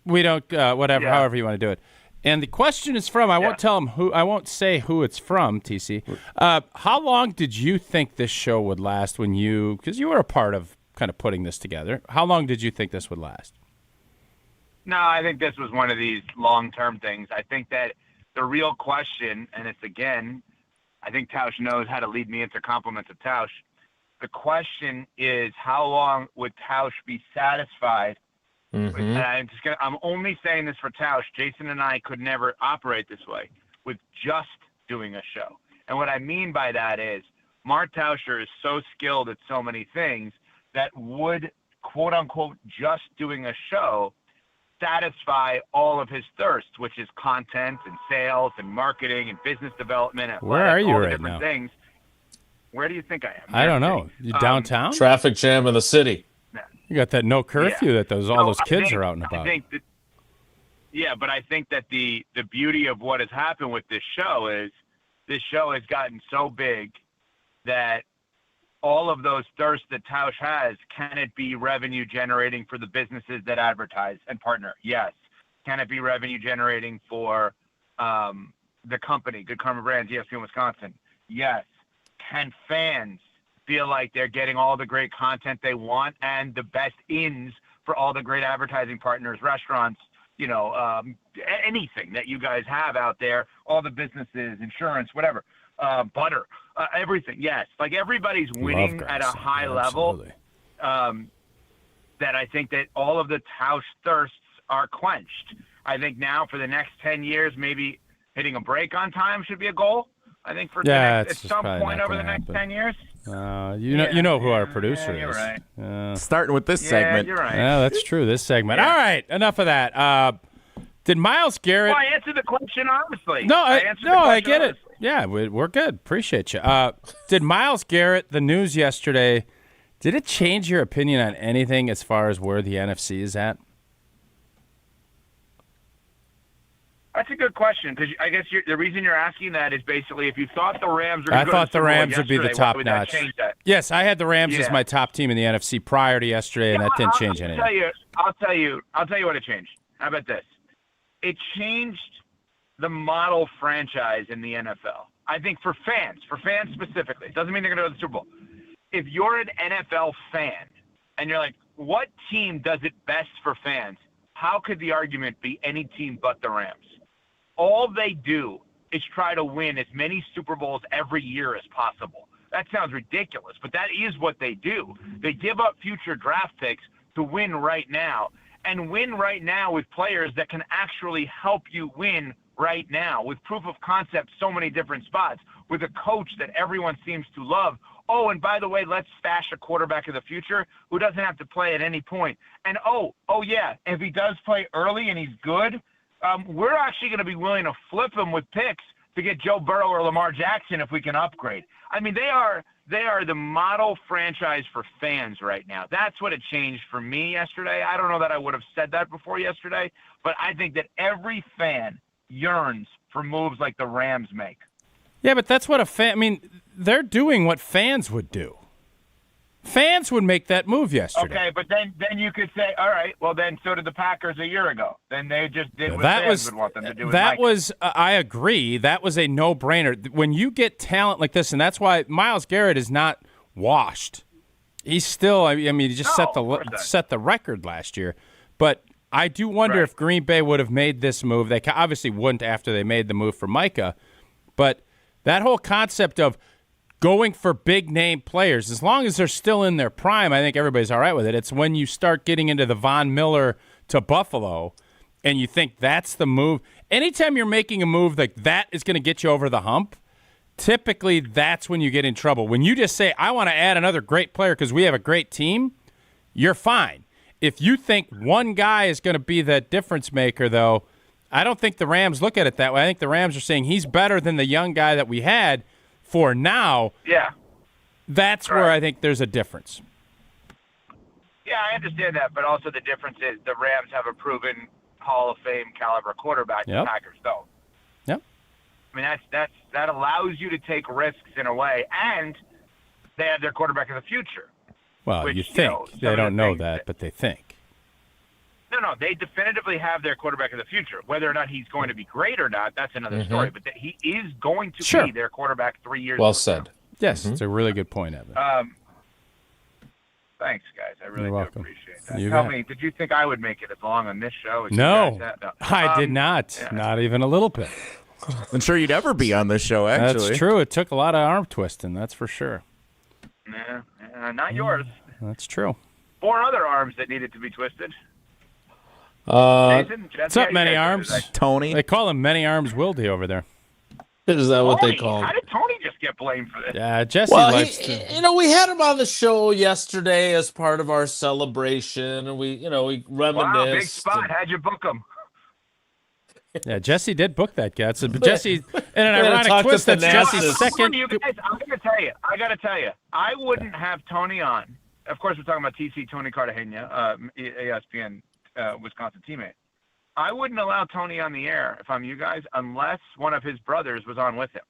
we don't however you want to do it. And the question is from, I won't say who it's from, TC. How long did you think this show would last because you were a part of kind of putting this together. How long did you think this would last? No, I think this was one of these long-term things. I think that the real question, and it's again, I think Tausch knows how to lead me into compliments of Tausch. The question is, how long would Tausch be satisfied? Mm-hmm. And I'm only saying this for Tausch. Jason and I could never operate this way with just doing a show. And what I mean by that is Mark Tauscher is so skilled at so many things that would, quote unquote, just doing a show satisfy all of his thirst, which is content and sales and marketing and business development. And where are you all the right different now? Things. Where do you think I am? I don't know. You downtown? Traffic jam in the city. You got that no curfew that all those kids are out and about. But I think that the beauty of what has happened with this show is this show has gotten so big that all of those thirsts that Tausch has, can it be revenue generating for the businesses that advertise and partner? Yes. Can it be revenue generating for the company, Good Karma Brands, ESPN Wisconsin? Yes. Can fans feel like they're getting all the great content they want and the best ins for all the great advertising partners, restaurants, anything that you guys have out there, all the businesses, insurance, whatever, butter, everything. Yes. Like everybody's winning at a high level. That I think that all of the Tausch thirsts are quenched. I think now for the next 10 years, maybe hitting a break on time should be a goal. I think at some point over the next 10 years. You know who our producer is. You're right. Starting with this segment. You're right. Yeah, that's true. This segment. All right, enough of that. Did Myles Garrett? Well, I answered the question honestly. I get it. Yeah, we're good. Appreciate you. Did Myles Garrett, the news yesterday, did it change your opinion on anything as far as where the NFC is at? That's a good question, because I guess the reason you're asking that is basically if you thought the Rams were going to go to thought the Rams would be the top would notch. That change that? Yes, I had the Rams as my top team in the NFC prior to yesterday, and that didn't change anything. I'll tell you what it changed. How about this? It changed the model franchise in the NFL. I think for fans specifically, it doesn't mean they're going to go to the Super Bowl. If you're an NFL fan and you're like, what team does it best for fans? How could the argument be any team but the Rams? All they do is try to win as many Super Bowls every year as possible. That sounds ridiculous, but that is what they do. They give up future draft picks to win right now, and win right now with players that can actually help you win right now, with proof of concept, so many different spots, with a coach that everyone seems to love. Oh, and by the way, let's stash a quarterback of the future who doesn't have to play at any point. And yeah, if he does play early and he's good, we're actually going to be willing to flip him with picks to get Joe Burrow or Lamar Jackson if we can upgrade. I mean, they are the model franchise for fans right now. That's what it changed for me yesterday. I don't know that I would have said that before yesterday, but I think that every fan yearns for moves like the Rams make. Yeah, but that's what they're doing what fans would do. Fans would make that move yesterday. Okay, but then you could say, all right, well then so did the Packers a year ago. Then they just did what fans would want them to do. I agree. That was a no-brainer. When you get talent like this, and that's why Myles Garrett is not washed. He's still, he just set the record last year. But I do wonder if Green Bay would have made this move. They obviously wouldn't after they made the move for Micah. But that whole concept of going for big-name players, as long as they're still in their prime, I think everybody's all right with it. It's when you start getting into the Von Miller to Buffalo and you think that's the move. Anytime you're making a move like that is going to get you over the hump, typically that's when you get in trouble. When you just say, I want to add another great player because we have a great team, you're fine. If you think one guy is going to be the difference maker, though, I don't think the Rams look at it that way. I think the Rams are saying he's better than the young guy that we had for now. Yeah. That's where I think there's a difference. Yeah, I understand that, but also the difference is the Rams have a proven Hall of Fame caliber quarterback. The Packers don't. Yep. I mean, that allows you to take risks in a way, and they have their quarterback of the future. Well, you think. They don't know that, but they think. No, they definitively have their quarterback of the future. Whether or not he's going to be great or not, that's another story. But he is going to be their quarterback 3 years Well from said. now. Yes, it's a really good point, Evan. Thanks, guys. I really You're do welcome. appreciate that. You Tell bet. me, did you think I would make it as long on this show as you No, guys had? I did not. Yeah. Not even a little bit. I'm sure you'd ever be on this show, actually. That's true. It took a lot of arm twisting, that's for sure. Nah, not yours. That's true. 4 other arms that needed to be twisted. What's Jesse, up, Many Arms? Tony. They call him Many Arms Wilde over there. Is that what they Tony, call him? How did Tony just get blamed for this? Yeah, Jesse likes to... we had him on the show yesterday as part of our celebration, and we reminisced. Wow, big spot. How'd you book him? Yeah, Jesse did book that guy. So, Jesse, in an ironic twist, that's Jesse's second. You guys, I'm going to tell you. I got to tell you. I wouldn't have Tony on. Of course, we're talking about TC, Tony Cartagena, ESPN Wisconsin teammate. I wouldn't allow Tony on the air if I'm you guys unless one of his brothers was on with him.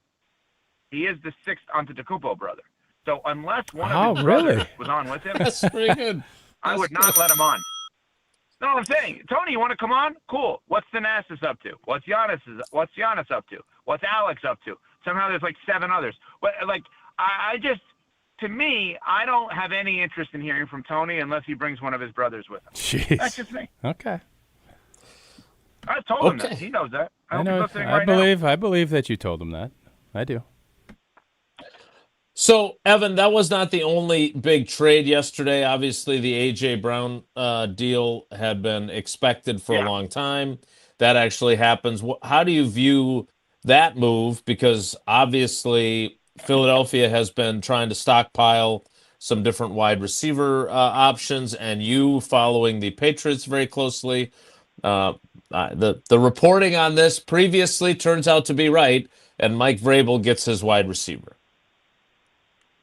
He is the 6th Antetokounmpo brother. So unless one of his brothers was on with him, that's pretty good. I would not let him on. No, I'm saying, Tony, you want to come on? Cool. What's Thanasis up to? What's Giannis up to? What's Alex up to? Somehow there's like 7 others. I just, to me, I don't have any interest in hearing from Tony unless he brings one of his brothers with him. Jeez. That's just me. Okay. I told him that. He knows that. I know. I believe that you told him that. I do. So, Evan, that was not the only big trade yesterday. Obviously, the A.J. Brown deal had been expected for a long time. That actually happens. How do you view that move? Because obviously, Philadelphia has been trying to stockpile some different wide receiver options, and you following the Patriots very closely. The reporting on this previously turns out to be right, and Mike Vrabel gets his wide receiver.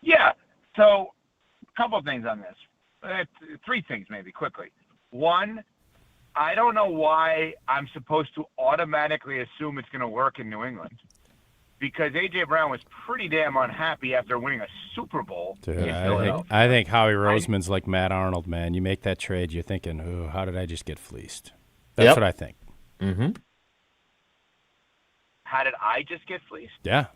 Yeah. So, a couple of things on this. 3 things, maybe, quickly. 1, I don't know why I'm supposed to automatically assume it's going to work in New England, because A.J. Brown was pretty damn unhappy after winning a Super Bowl. Dude, I think Howie Roseman's like Matt Arnold, man. You make that trade, you're thinking, "Oh, how did I just get fleeced?" That's what I think. Mm-hmm. How did I just get fleeced? Yeah.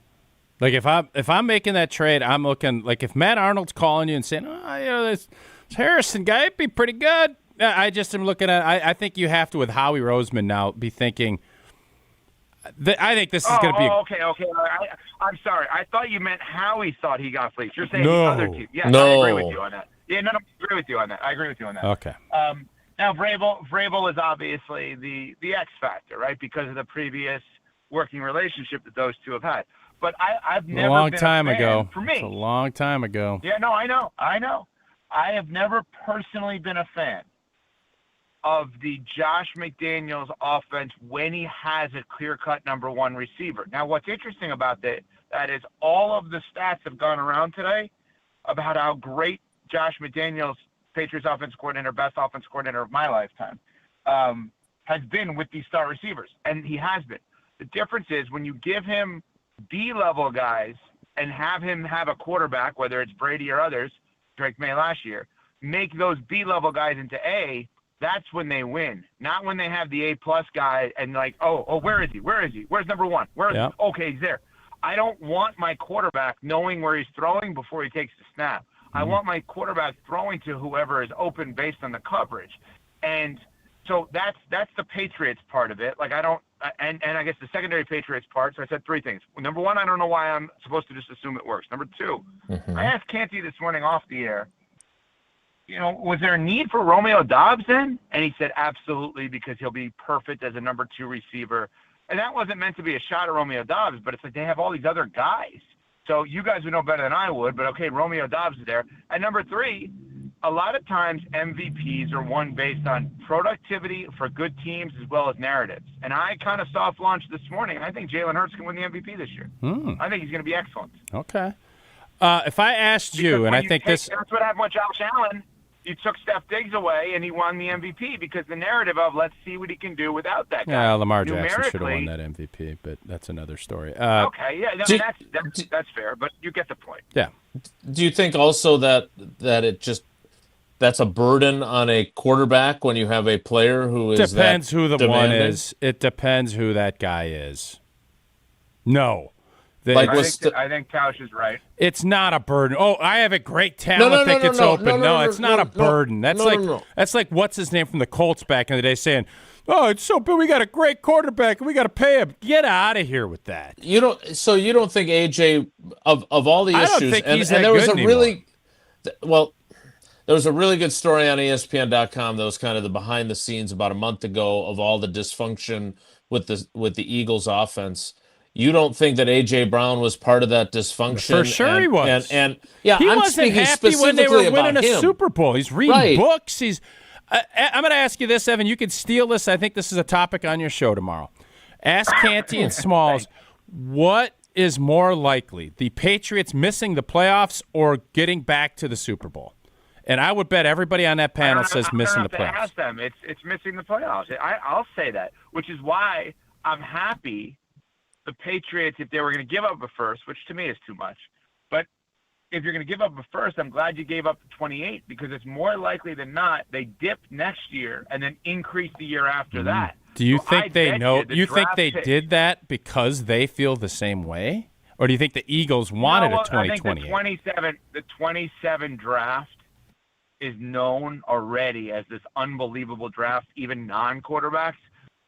Like if I'm making that trade, I'm looking like if Matt Arnold's calling you and saying, this Harrison guy would be pretty good. I just am looking at. I think you have to with Howie Roseman now be thinking. I think this is going to be. Okay. I'm sorry. I thought you meant Howie thought he got fleeced. You're saying No. the other team. Yes, No. I agree with you on that. Yeah, no, I agree with you on that. Okay. Now Vrabel is obviously the X factor, right? Because of the previous working relationship that those two have had. But I've never a long been time a fan, ago. For me, It's a long time ago. Yeah, no, I know. I have never personally been a fan of the Josh McDaniels offense when he has a clear-cut number 1 receiver. Now, what's interesting about that is all of the stats have gone around today about how great Josh McDaniels, Patriots offense coordinator, best offense coordinator of my lifetime, has been with these star receivers, and he has been. The difference is when you give him B-level guys and have him have a quarterback, whether it's Brady or others, Drake May last year, make those B-level guys into A, that's when they win. Not when they have the A-plus guy and like, oh, where is he? Where's number 1? Okay, he's there. I don't want my quarterback knowing where he's throwing before he takes the snap. I want my quarterback throwing to whoever is open based on the coverage. And so that's the Patriots part of it. Like I don't and I guess the secondary Patriots part. So I said 3 things. Number 1, I don't know why I'm supposed to just assume it works. Number 2, I asked Canty this morning off the air, was there a need for Romeo Doubs then? And he said absolutely, because he'll be perfect as a number 2 receiver. And that wasn't meant to be a shot at Romeo Doubs, but it's like they have all these other guys. So you guys would know better than I would, but okay, Romeo Doubs is there. And number 3, a lot of times MVPs are won based on productivity for good teams as well as narratives. And I kind of soft launched this morning. I think Jalen Hurts can win the MVP this year. I think he's going to be excellent. Okay. If I asked you, and I think that's what happened with Josh Allen. You took Steph Diggs away, and he won the MVP because the narrative of let's see what he can do without that guy. Yeah, Lamar Jackson should have won that MVP, but that's another story. Okay, yeah, that's fair, but you get the point. Yeah. Do you think also that it just that's a burden on a quarterback when you have a player who is depends who the demanding? one is. It depends who that guy is. No. I think Tausch is right. It's not a burden. Oh, I have a great talent that gets open. No, it's not a burden. That's like what's his name from the Colts back in the day saying, Oh, it's so big. We got a great quarterback, and we got to pay him. Get out of here with that. You don't think AJ of all the issues? I don't think he's that there was good there was a really good story on ESPN.com that was kind of the behind the scenes about a month ago of all the dysfunction with the Eagles offense. You don't think that AJ Brown was part of that dysfunction? For sure he was. And yeah, he I'm wasn't speaking happy when they were specifically winning about a him. Super Bowl. He's reading Right. books. I'm going to ask you this, Evan. You can steal this. I think this is a topic on your show tomorrow. Ask Canty and Smalls, what is more likely, the Patriots missing the playoffs or getting back to the Super Bowl? And I would bet everybody on that panel says missing the playoffs. Ask them. It's missing the playoffs. I'll say that, which is why I'm happy the Patriots, if they were going to give up a first, which to me is too much, but if you're going to give up a first, I'm glad you gave up the 28 because it's more likely than not they dip next year and then increase the year after that. Do you So think I they bet know? the You think draft they pick- did that because they feel the same way, or do you think the Eagles wanted a I think 2028? the 27 draft is known already as this unbelievable draft, even non-quarterbacks.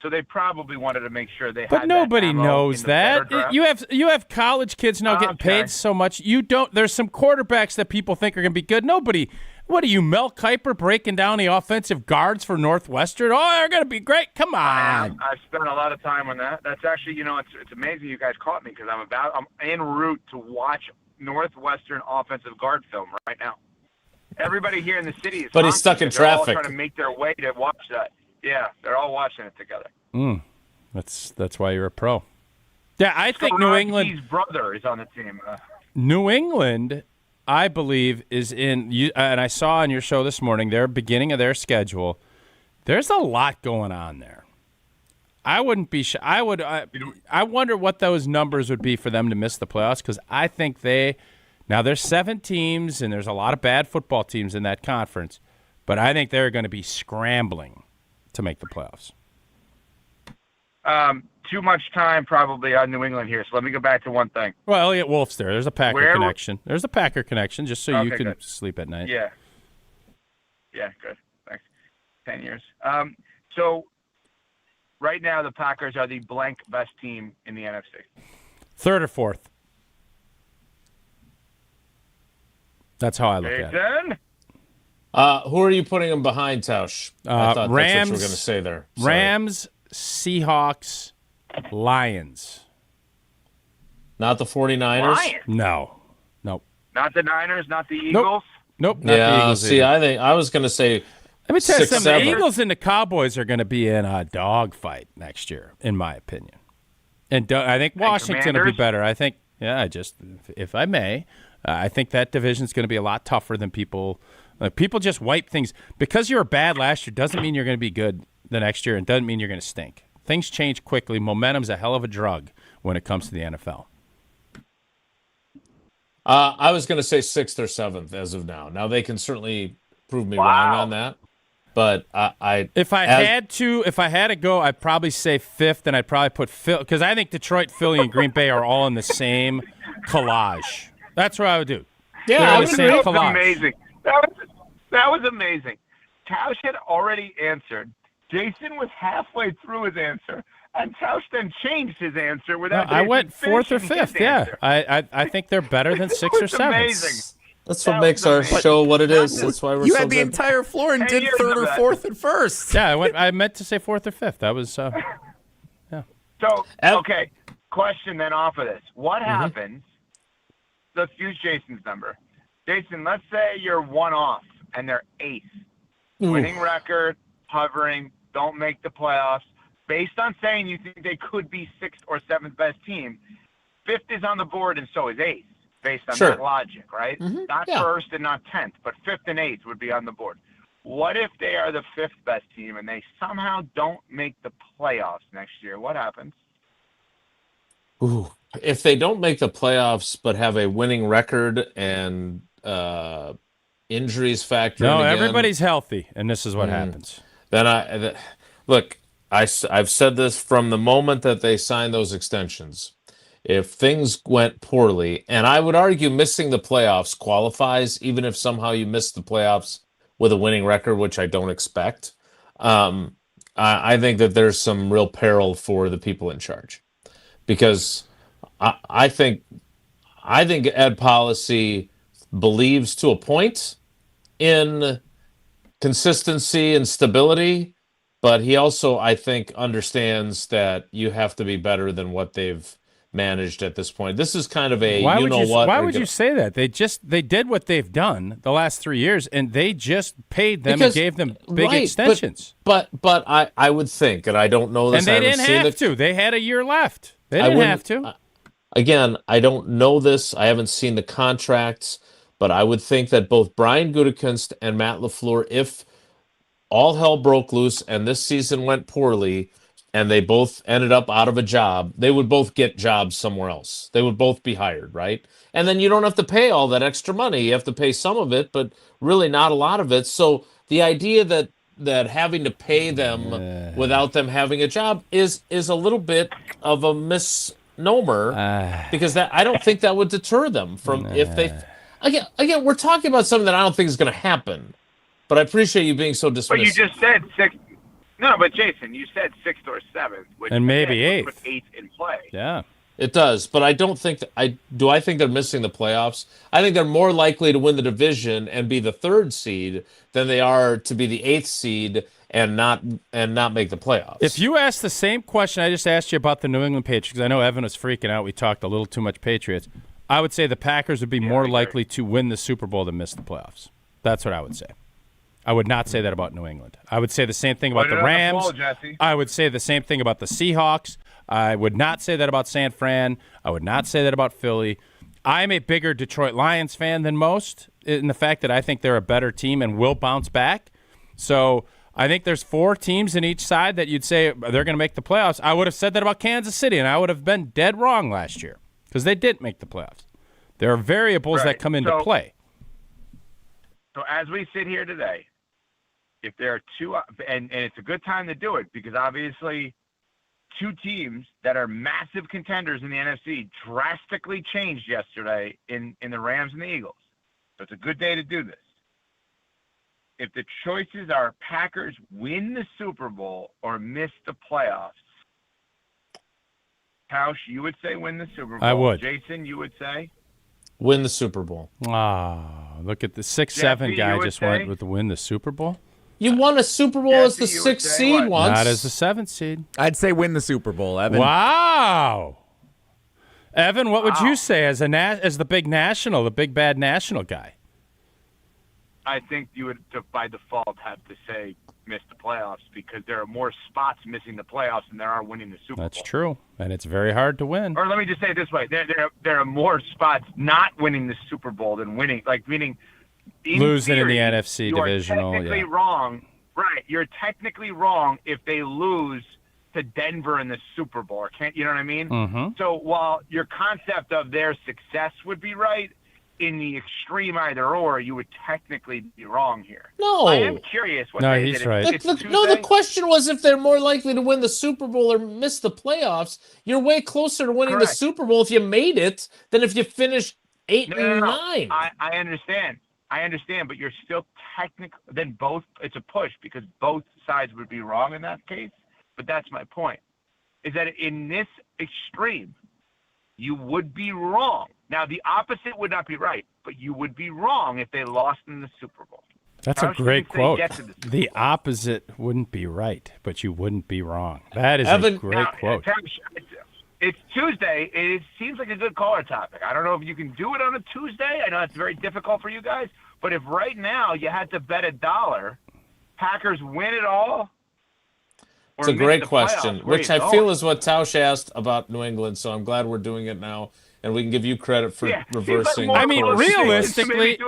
So they probably wanted to make sure they had. But nobody that ammo knows in the better that. draft. You have college kids now getting Okay. paid so much. You don't. There's some quarterbacks that people think are going to be good. Nobody. What are you, Mel Kiper, breaking down the offensive guards for Northwestern? Oh, they're going to be great. Come on. I've spent a lot of time on that. That's actually, it's amazing you guys caught me because I'm en route to watch Northwestern offensive guard film right now. Everybody here in the city is. But he's stuck in they're all traffic. trying to make their way to watch that. Yeah, they're all watching it together. That's why you're a pro. Yeah, I think New England. His brother is on the team. New England, I believe, is in. And I saw on your show this morning their beginning of their schedule. There's a lot going on there. I wouldn't be. I would. I wonder what those numbers would be for them to miss the playoffs because I think they. Now there's 7 teams and there's a lot of bad football teams in that conference, but I think they're going to be scrambling to make the playoffs. Too much time probably on New England here, so let me go back to one thing. Well, Elliot Wolf's there. There's a Packer connection. There's a Packer connection, just so you Okay, can good. sleep at night. Yeah. Yeah, good. Thanks. 10 years. So right now the Packers are the blank best team in the NFC. 3rd or 4th. That's how I look at it. Jason? Who are you putting them behind, Tausch? I thought Rams. that's what you were going to say there. Sorry. Rams, Seahawks, Lions. Not the 49ers? Lions? No. Nope. Not the Niners, not the Eagles? Nope. Not the Eagles see, either. I think I was going to say Let me tell you 6, something. 7. The Eagles and the Cowboys are going to be in a dogfight next year, in my opinion. And I think Washington's going to be Commanders? better. I think, if I may, I think that division's going to be a lot tougher than people. People just wipe things. Because you were bad last year doesn't mean you're going to be good the next year and doesn't mean you're going to stink. Things change quickly. Momentum's a hell of a drug when it comes to the NFL. I was going to say 6th or 7th as of now. Now, they can certainly prove me wrong on that. But if I had to go, I'd probably say 5th, and I'd probably put Phil because I think Detroit, Philly, and Green Bay are all in the same collage. That's what I would do. Yeah, They're in the same that was collage. amazing. That was amazing. Tausch had already answered. Jason was halfway through his answer, and Tausch then changed his answer without. I went Jason 4th or finishing his 5th. Yeah, answer. I think they're better than 6 or was 7. amazing. That's what makes our show what it is. That's why we're You so had the good. entire floor and 10 did years 3rd of or that. 4th and 1st. Yeah, I meant to say 4th or 5th. That was yeah. So, okay, question then off of this. What happens, let's use Jason's number. Jason, let's say you're 1 off and they're 8th. Winning record, hovering, don't make the playoffs. Based on saying you think they could be 6th or 7th best team, 5th is on the board and so is 8th, based on that logic, right? Not 1st and not 10th, but 5th and 8th would be on the board. What if they are the 5th best team and they somehow don't make the playoffs next year? What happens? Ooh. If they don't make the playoffs but have a winning record and injuries factor in again, everybody's healthy, and this is what happens. Then look, I've said this from the moment that they signed those extensions. If things went poorly, and I would argue missing the playoffs qualifies, even if somehow you miss the playoffs with a winning record, which I don't expect. I think that there's some real peril for the people in charge, because I think Ed Policy believes to a point in consistency and stability, but he also, I think, understands that you have to be better than what they've managed at this point. This is kind of a Why would you say that? They did what they've done the last 3 years, and they just paid them and gave them big extensions. But I would think, and I don't know this. And they didn't have to. They had a year left. They didn't have to. Again, I don't know this. I haven't seen the contracts, but I would think that both Brian Gutekunst and Matt LaFleur, if all hell broke loose and this season went poorly, and they both ended up out of a job, they would both get jobs somewhere else. They would both be hired, right? And then you don't have to pay all that extra money. You have to pay some of it, but really not a lot of it. So the idea that having to pay them without them having a job is a little bit of a misnomer, because I don't think that would deter them from if they... Again, we're talking about something that I don't think is going to happen, but I appreciate you being so dismissive. But you just said 6. No, but Jason, you said 6th or 7th, which and maybe 8th. Put 8th in play. Yeah, it does. But I don't think I think they're missing the playoffs. I think they're more likely to win the division and be the 3rd seed than they are to be the 8th seed and not make the playoffs. If you ask the same question I just asked you about the New England Patriots, because I know Evan was freaking out, we talked a little too much Patriots, I would say the Packers would be more likely to win the Super Bowl than miss the playoffs. That's what I would say. I would not say that about New England. I would say the same thing about the Rams. I would say the same thing about the Seahawks. I would not say that about San Fran. I would not say that about Philly. I'm a bigger Detroit Lions fan than most in the fact that I think they're a better team and will bounce back. So I think there's 4 teams in each side that you'd say they're going to make the playoffs. I would have said that about Kansas City, and I would have been dead wrong last year because they didn't make the playoffs. There are variables that come into play. So as we sit here today, if there are 2, and it's a good time to do it because obviously 2 teams that are massive contenders in the NFC drastically changed yesterday in the Rams and the Eagles. So it's a good day to do this. If the choices are Packers win the Super Bowl or miss the playoffs, Tausch, you would say win the Super Bowl. I would. Jason, you would say? Win the Super Bowl. Look at the 6-7 guy just went with the win the Super Bowl. You won a Super Bowl as the 6th seed once. Not as the 7th seed. I'd say win the Super Bowl, Evan. Wow. Evan, what would you say as the big national, the big bad national guy? I think you would, by default, have to say miss the playoffs because there are more spots missing the playoffs than there are winning the Super Bowl. That's true, and it's very hard to win. Or let me just say it this way: there are more spots not winning the Super Bowl than winning, meaning losing theory, in the NFC divisional. You're technically wrong, right? You're technically wrong if they lose to Denver in the Super Bowl. You know what I mean? Mm-hmm. So while your concept of their success would be right, in the extreme either or, you would technically be wrong here. No. I am curious. He's right. The question was if they're more likely to win the Super Bowl or miss the playoffs. You're way closer to winning the Super Bowl if you made it than if you finished 8 and 9. I understand. But you're still technically then both. It's a push because both sides would be wrong in that case. But that's my point. Is that in this extreme, you would be wrong. Now, the opposite would not be right, but you would be wrong if they lost in the Super Bowl. That's a great quote. The opposite wouldn't be right, but you wouldn't be wrong. That is a great quote. It's Tuesday. It seems like a good caller topic. I don't know if you can do it on a Tuesday. I know it's very difficult for you guys. But if right now you had to bet $1, Packers win it all? It's a great question, which I feel is what Tausch asked about New England, so I'm glad we're doing it now, and we can give you credit for reversing. I mean, realistically,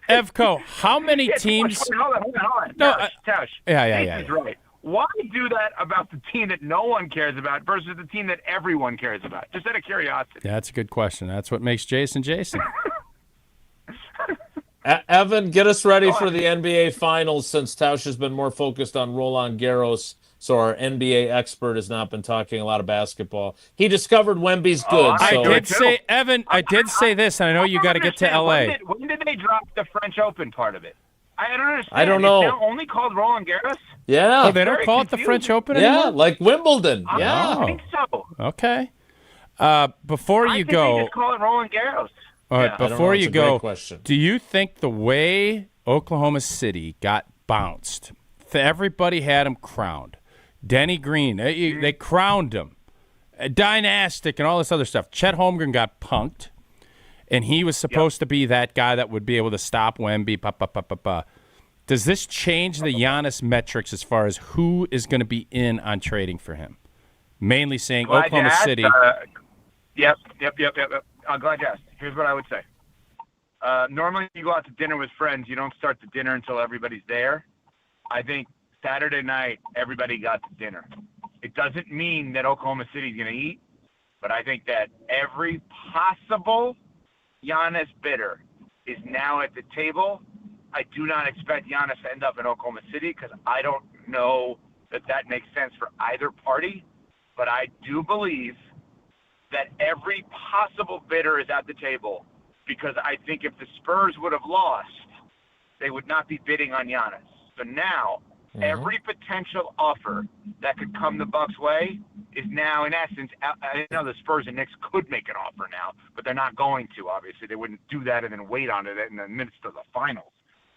Evco, how many teams? Hold on. No, Tausch. Yeah. He's right. Why do that about the team that no one cares about versus the team that everyone cares about? Just out of curiosity. Yeah, that's a good question. That's what makes Jason. Evan, get us ready for the NBA Finals since Tausch has been more focused on Roland Garros, so our NBA expert has not been talking a lot of basketball. He discovered Wemby's good. I did say, Evan, I did say this, and I know you got to get to L.A. When did they drop the French Open part of it? I don't understand. I don't know. It's now only called Roland Garros? Yeah. Oh, they don't call it the French Open anymore? Yeah, like Wimbledon. I don't think so. Okay. Before you go, they just call it Roland Garros. all right, before you go, question. do you think the way Oklahoma City got bounced, everybody had him crowned? Denny Green, they crowned him. Dynastic and all this other stuff. Chet Holmgren got punked, and he was supposed to be that guy that would be able to stop Wemby. Does this change the Giannis metrics as far as who is going to be in on trading for him? Mainly saying Oklahoma City. Yep. I'm glad you asked. Here's what I would say. Normally, you go out to dinner with friends. You don't start the dinner until everybody's there. I think Saturday night, everybody got to dinner. It doesn't mean that Oklahoma City's going to eat, but I think that every possible Giannis bidder is now at the table. I do not expect Giannis to end up in Oklahoma City because I don't know that makes sense for either party. But I do believe that every possible bidder is at the table because I think if the Spurs would have lost, they would not be bidding on Giannis. So now, every potential offer that could come the Bucks' way is now, in essence, I know the Spurs and Knicks could make an offer now, but they're not going to, obviously. They wouldn't do that and then wait on it in the midst of the finals.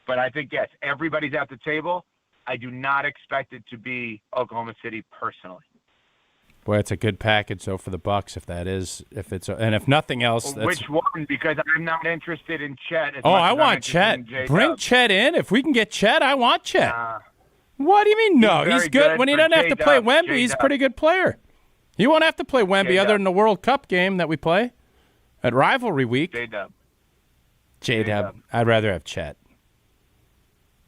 But I think, yes, everybody's at the table. I do not expect it to be Oklahoma City personally. Boy, it's a good package, though, for the Bucks, and if nothing else. Which one? Because I'm not interested in Chet. I want Chet. Bring Chet in. If we can get Chet, I want Chet. What do you mean, no? He's good. When he doesn't have to play Wemby, he's a pretty good player. He won't have to play Wemby other than the World Cup game that we play at Rivalry Week. J-Dub. I'd rather have Chet.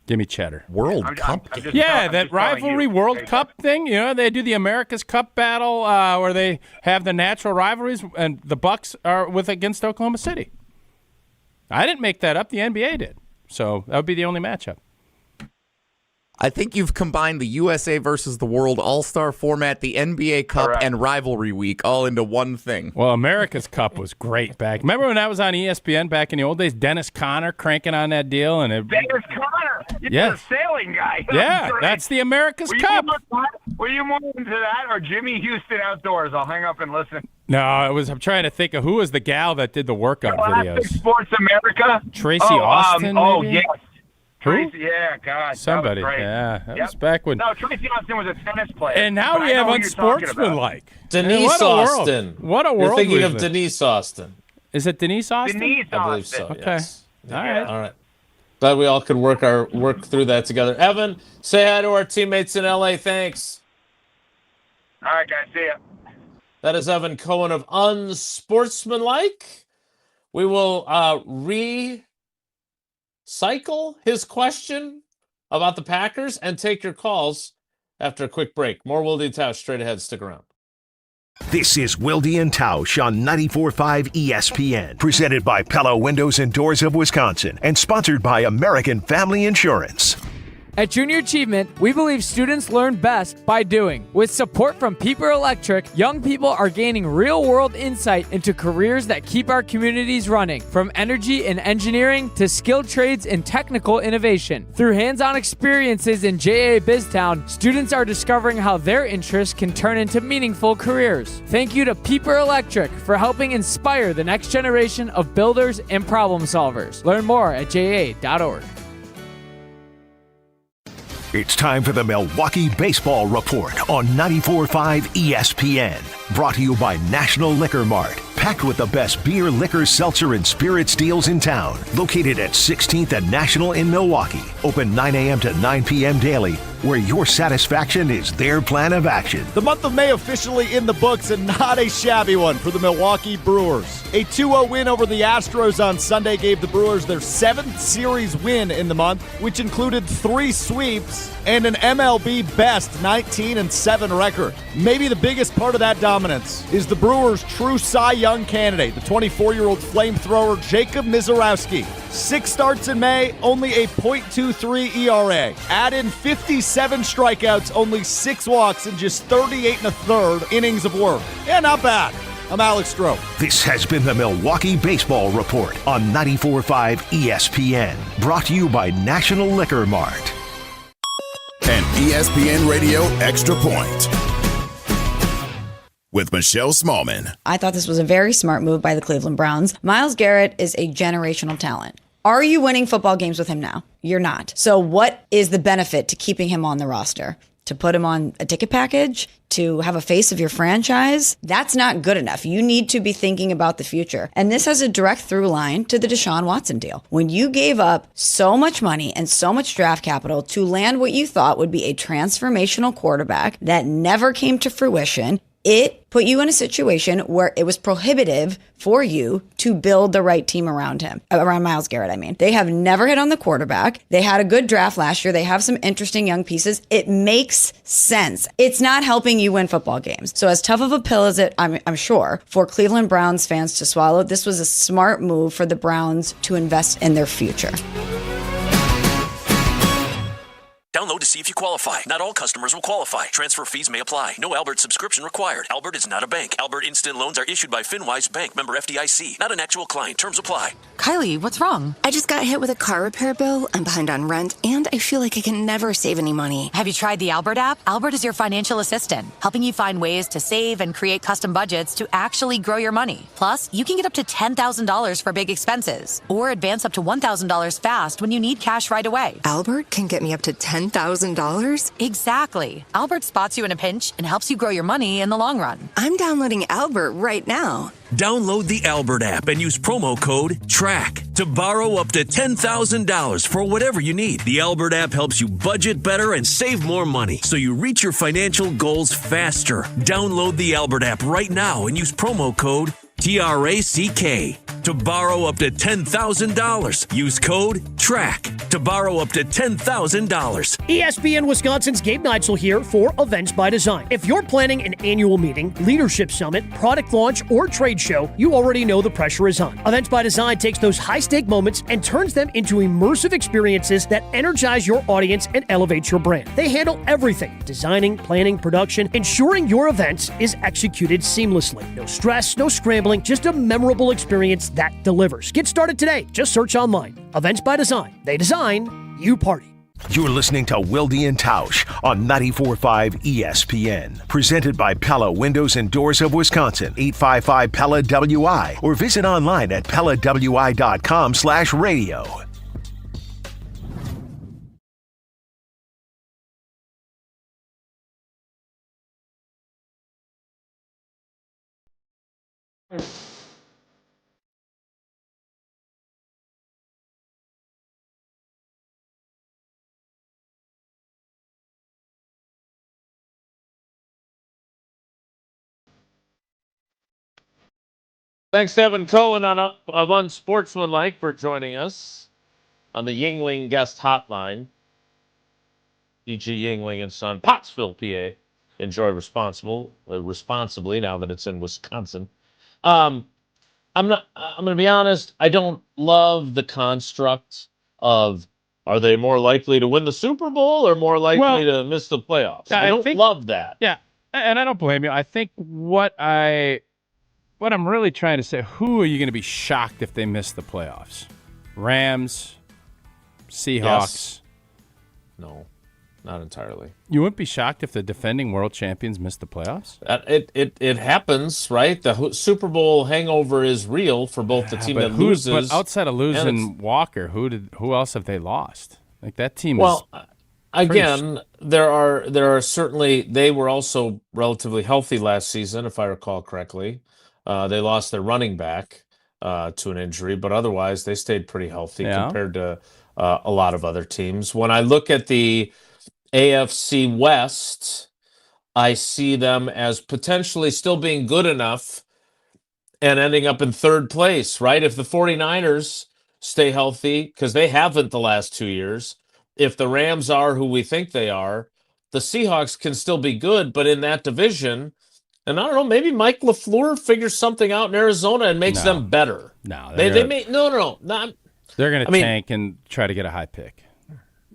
Give me Cheddar. World Cup? That Rivalry World Cup thing. You know, they do the America's Cup battle where they have the natural rivalries, and the Bucks are against Oklahoma City. I didn't make that up. The NBA did. So that would be the only matchup. I think you've combined the USA versus the World All-Star format, the NBA Cup, and Rivalry Week all into one thing. Well, America's Cup was great back. Remember when that was on ESPN back in the old days? Dennis Conner cranking on that deal. Dennis Conner? Yes. The sailing guy. Yeah, that's the America's Cup. Were you more into that or Jimmy Houston Outdoors? I'll hang up and listen. No, I'm trying to think of who was the gal that did the workout videos. Sports America? Tracy Austin, maybe? Yes. Who? Tracy, yeah, God. Somebody, that was great. yeah. That was back when. No, Tracy Austin was a tennis player. And now we have Unsportsmanlike. Denise Austin. What a world. You're thinking of Denise Austin. Is it Denise Austin? Denise Austin. I believe so, Okay. yes. All right. All right. Glad we all could work through that together. Evan, say hi to our teammates in LA. Thanks. All right, guys. See ya. That is Evan Cohen of Unsportsmanlike. We will recycle his question about the Packers and take your calls after a quick break. More Wilde and Tausch straight ahead. Stick around. This is Wilde and Tausch on 94.5 ESPN, presented by Pella Windows and Doors of Wisconsin, and sponsored by American Family Insurance. At Junior Achievement, we believe students learn best by doing. With support from Pieper Electric, young people are gaining real-world insight into careers that keep our communities running, from energy and engineering to skilled trades and technical innovation. Through hands-on experiences in JA BizTown, students are discovering how their interests can turn into meaningful careers. Thank you to Pieper Electric for helping inspire the next generation of builders and problem solvers. Learn more at ja.org. It's time for the Milwaukee Baseball Report on 94.5 ESPN. Brought to you by National Liquor Mart. Packed with the best beer, liquor, seltzer, and spirits deals in town. Located at 16th and National in Milwaukee. Open 9 a.m. to 9 p.m. daily, where your satisfaction is their plan of action. The month of May officially in the books, and not a shabby one for the Milwaukee Brewers. A 2-0 win over the Astros on Sunday gave the Brewers their 7th series win in the month, which included 3 sweeps and an MLB best 19-7 record. Maybe the biggest part of that dominance is the Brewers' true Cy Young candidate, the 24-year-old flamethrower Jacob Misiorowski. 6 starts in May, only a .23 ERA. Add in 57 strikeouts, only 6 walks, in just 38 1/3 innings of work. Yeah, not bad. I'm Alex Stroh. This has been the Milwaukee Baseball Report on 94.5 ESPN. Brought to you by National Liquor Mart. An ESPN Radio Extra Point with Michelle Smallman. I thought this was a very smart move by the Cleveland Browns. Myles Garrett is a generational talent. Are you winning football games with him now? You're not. So what is the benefit to keeping him on the roster? To put him on a ticket package? To have a face of your franchise? That's not good enough. You need to be thinking about the future. And this has a direct through line to the Deshaun Watson deal. When you gave up so much money and so much draft capital to land what you thought would be a transformational quarterback that never came to fruition, it put you in a situation where it was prohibitive for you to build the right team around him, around Myles Garrett, I mean. They have never hit on the quarterback. They had a good draft last year. They have some interesting young pieces. It makes sense. It's not helping you win football games. So as tough of a pill as it, I'm sure, for Cleveland Browns fans to swallow, this was a smart move for the Browns to invest in their future. Download to see if you qualify. Not all customers will qualify. Transfer fees may apply. No Albert subscription required. Albert is not a bank. Albert Instant Loans are issued by FinWise Bank, member FDIC. Not an actual client. Terms apply. Kylie, what's wrong? I just got hit with a car repair bill. I'm behind on rent, and I feel like I can never save any money. Have you tried the Albert app? Albert is your financial assistant, helping you find ways to save and create custom budgets to actually grow your money. Plus, you can get up to $10,000 for big expenses, or advance up to $1,000 fast when you need cash right away. Albert can get me up to $10,000? Exactly. Albert spots you in a pinch and helps you grow your money in the long run. I'm downloading Albert right now. Download the Albert app and use promo code TRACK to borrow up to $10,000 for whatever you need. The Albert app helps you budget better and save more money so you reach your financial goals faster. Download the Albert app right now and use promo code TRACK to borrow up to $10,000. Use code TRACK to borrow up to $10,000. ESPN Wisconsin's Gabe Neitzel here for Events by Design. If you're planning an annual meeting, leadership summit, product launch, or trade show, you already know the pressure is on. Events by Design takes those high-stake moments and turns them into immersive experiences that energize your audience and elevate your brand. They handle everything: designing, planning, production, ensuring your event is executed seamlessly. No stress, no scrambling, just a memorable experience that delivers. Get started today. Just search online. Events by Design. They design, you party. You're listening to Wilde and Tausch on 94.5 ESPN. Presented by Pella Windows and Doors of Wisconsin. 855 Pella WI or visit online at PellaWI.com/radio. Thanks to Evan Cohen of Unsportsmanlike for joining us on the Yingling Guest Hotline. D.G. Yingling and Son, Pottsville, PA. Enjoy responsibly now that it's in Wisconsin. I'm going to be honest, I don't love the construct of, are they more likely to win the Super Bowl or more likely to miss the playoffs? I don't love that. Yeah, and I don't blame you. I think what I'm really trying to say, who are you going to be shocked if they miss the playoffs? Rams, Seahawks. Yes. No, not entirely. You wouldn't be shocked if the defending world champions missed the playoffs? It happens, right? The Super Bowl hangover is real for both the team that loses. But outside of losing Walker, who else have they lost? Like that team again, there are certainly, they were also relatively healthy last season, if I recall correctly. They lost their running back to an injury, but otherwise they stayed pretty healthy compared to a lot of other teams. When I look at the AFC West, I see them as potentially still being good enough and ending up in third place, right? If the 49ers stay healthy, because they haven't the last 2 years, if the Rams are who we think they are, the Seahawks can still be good, but in that division, and I don't know, maybe Mike LaFleur figures something out in Arizona and makes them better. No, They're going to tank and try to get a high pick.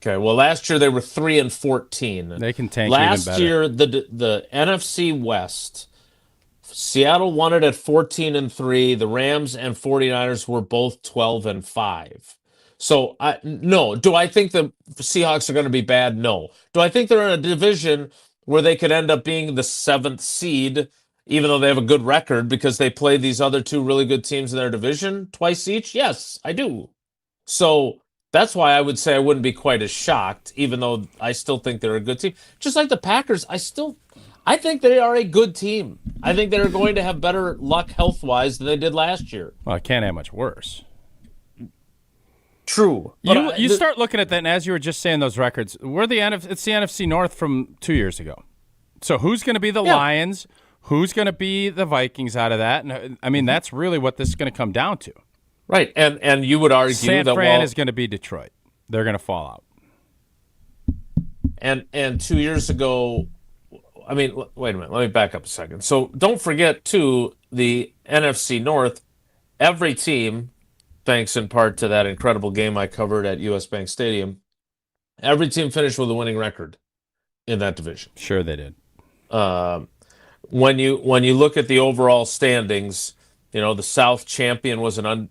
Okay, well, last year they were 3-14. They can tank last even better. Year, the NFC West, Seattle won it at 14-3. The Rams and 49ers were both 12-5. So, no. Do I think the Seahawks are going to be bad? No. Do I think they're in a division where they could end up being the 7th seed, even though they have a good record because they play these other two really good teams in their division twice each? Yes, I do. So that's why I would say I wouldn't be quite as shocked, even though I still think they're a good team. Just like the Packers, I think they are a good team. I think they're going to have better luck health-wise than they did last year. Well, it can't have much worse. True. You start looking at that, and as you were just saying those records, it's the NFC North from 2 years ago. So who's going to be the Lions? Who's going to be the Vikings out of that? And I mean, that's really what this is going to come down to. Right, and you would argue San that Fran is going to be Detroit. They're going to fall out. And 2 years ago, I mean, wait a minute. Let me back up a second. So don't forget, too, the NFC North, every team, thanks in part to that incredible game I covered at US Bank Stadium, every team finished with a winning record in that division. Sure they did. When you look at the overall standings, the South champion was an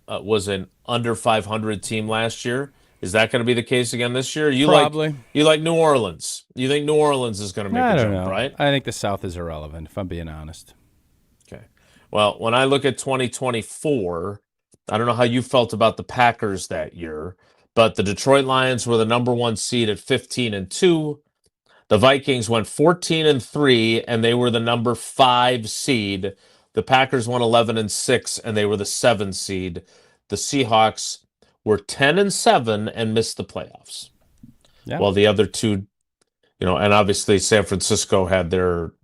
under 500 team last year. Is that going to be the case again this year? Probably. You like New Orleans. You think New Orleans is going to make a jump, right? I think the South is irrelevant, if I'm being honest. Okay. Well, when I look at 2024, I don't know how you felt about the Packers that year, but the Detroit Lions were the number 1 seed at 15-2. The Vikings went 14-3, and they were the number 5 seed. The Packers won 11-6, and they were the 7 seed. The Seahawks were 10-7 and missed the playoffs. Yeah. While the other two, and obviously San Francisco had their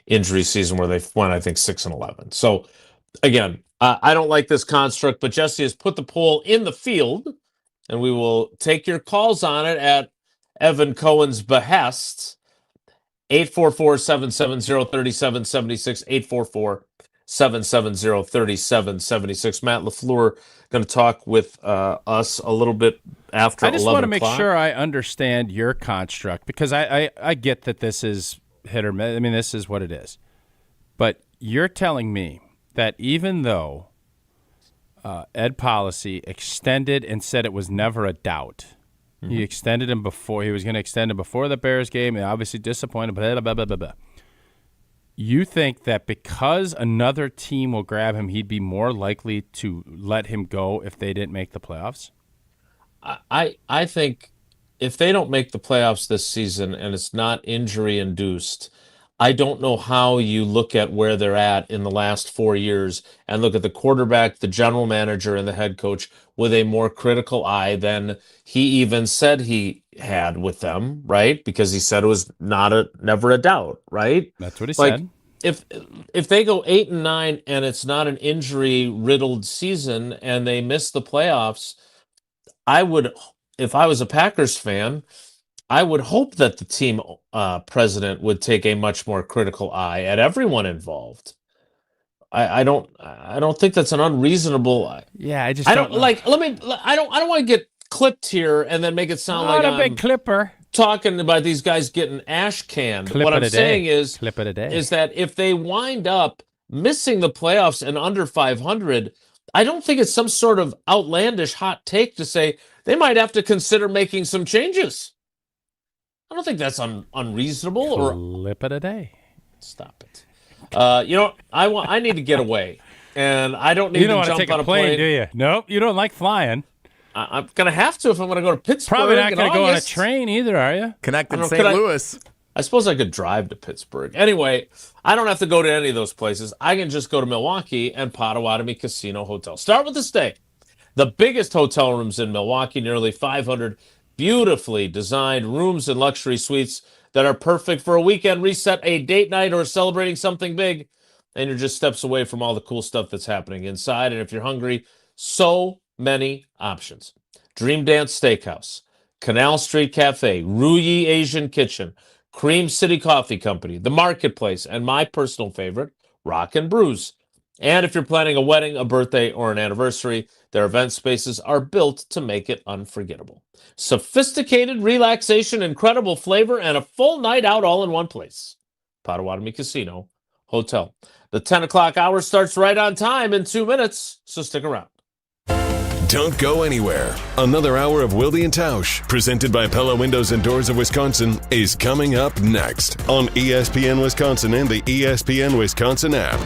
injury season where they went, I think, 6-11. So, again, I don't like this construct, but Jesse has put the poll in the field, and we will take your calls on it at Evan Cohen's behest. 844-770-3776, 844-770-3776. Matt LaFleur going to talk with us a little bit after 11 o'clock. I just want to make sure I understand your construct, because I get that this is hit or miss. I mean, this is what it is. But you're telling me that even though Ed Policy extended and said it was never a doubt, he extended him before, he was going to extend him before the Bears game, and obviously disappointed, blah, blah, blah, blah, blah. You think that because another team will grab him, he'd be more likely to let him go if they didn't make the playoffs? I think if they don't make the playoffs this season and it's not injury-induced, I don't know how you look at where they're at in the last 4 years and look at the quarterback, the general manager, and the head coach with a more critical eye than he even said he had with them, right? Because he said it was never a doubt, right? That's what he said. If they go 8-9 and it's not an injury-riddled season and they miss the playoffs, if I was a Packers fan, I would hope that the team president would take a much more critical eye at everyone involved. I don't think that's an unreasonable. Yeah, I don't like. I don't want to get clipped here and then make it sound like I'm a big clipper talking about these guys getting ash canned. What I'm saying is that if they wind up missing the playoffs and under 500, I don't think it's some sort of outlandish hot take to say they might have to consider making some changes. I don't think that's unreasonable. Clip it a day. Stop it. I need to get away, and I don't need to jump on a plane, do you? Nope, you don't like flying. I'm gonna have to if I'm gonna go to Pittsburgh. Probably not gonna go on a train either, are you? Connect in St. Louis. I suppose I could drive to Pittsburgh. Anyway, I don't have to go to any of those places. I can just go to Milwaukee and Potawatomi Casino Hotel. Start with the stay. The biggest hotel rooms in Milwaukee, nearly 500 beautifully designed rooms and luxury suites that are perfect for a weekend reset, a date night, or celebrating something big. And you're just steps away from all the cool stuff that's happening inside. And if you're hungry, so many options. Dream Dance Steakhouse, Canal Street Cafe, Ruyi Asian Kitchen, Cream City Coffee Company, The Marketplace, and my personal favorite, Rock and Brews. And if you're planning a wedding, a birthday, or an anniversary, their event spaces are built to make it unforgettable. Sophisticated relaxation, incredible flavor, and a full night out all in one place. Potawatomi Casino Hotel. The 10 o'clock hour starts right on time in 2 minutes, so stick around. Don't go anywhere. Another hour of Wilde and Tausch, presented by Pella Windows and Doors of Wisconsin, is coming up next on ESPN Wisconsin and the ESPN Wisconsin app.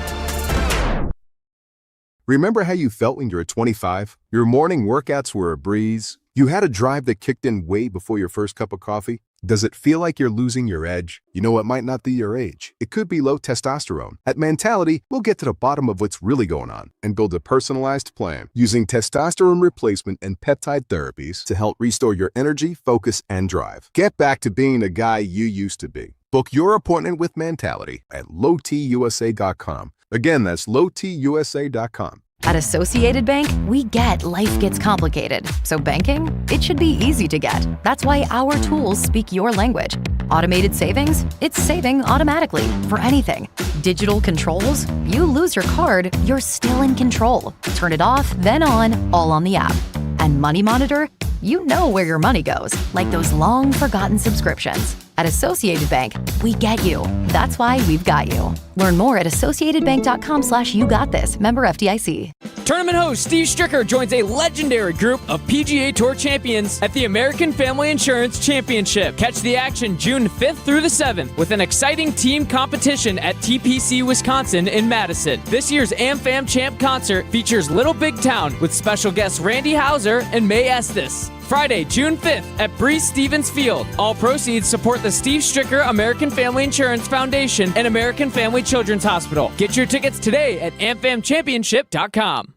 Remember how you felt when you were 25? Your morning workouts were a breeze. You had a drive that kicked in way before your first cup of coffee. Does it feel like you're losing your edge? You know, it might not be your age. It could be low testosterone. At Mentality, we'll get to the bottom of what's really going on and build a personalized plan using testosterone replacement and peptide therapies to help restore your energy, focus, and drive. Get back to being the guy you used to be. Book your appointment with Mentality at lowtusa.com. Again, that's lowtusa.com. At Associated Bank, we get life gets complicated. So banking, it should be easy to get. That's why our tools speak your language. Automated savings, it's saving automatically for anything. Digital controls, you lose your card, you're still in control. Turn it off, then on, all on the app. And Money Monitor, you know where your money goes, like those long forgotten subscriptions. At Associated Bank, we get you. That's why we've got you. Learn more at associatedbank.com/YouGotThis. Member FDIC. Tournament host Steve Stricker joins a legendary group of PGA Tour champions at the American Family Insurance Championship. Catch the action June 5th through the 7th with an exciting team competition at TPC Wisconsin in Madison. This year's AmFam Champ concert features Little Big Town with special guests Randy Houser and May Estes. Friday, June 5th at Breeze Stevens Field. All proceeds support the Steve Stricker American Family Insurance Foundation and American Family Children's Hospital. Get your tickets today at amfamchampionship.com.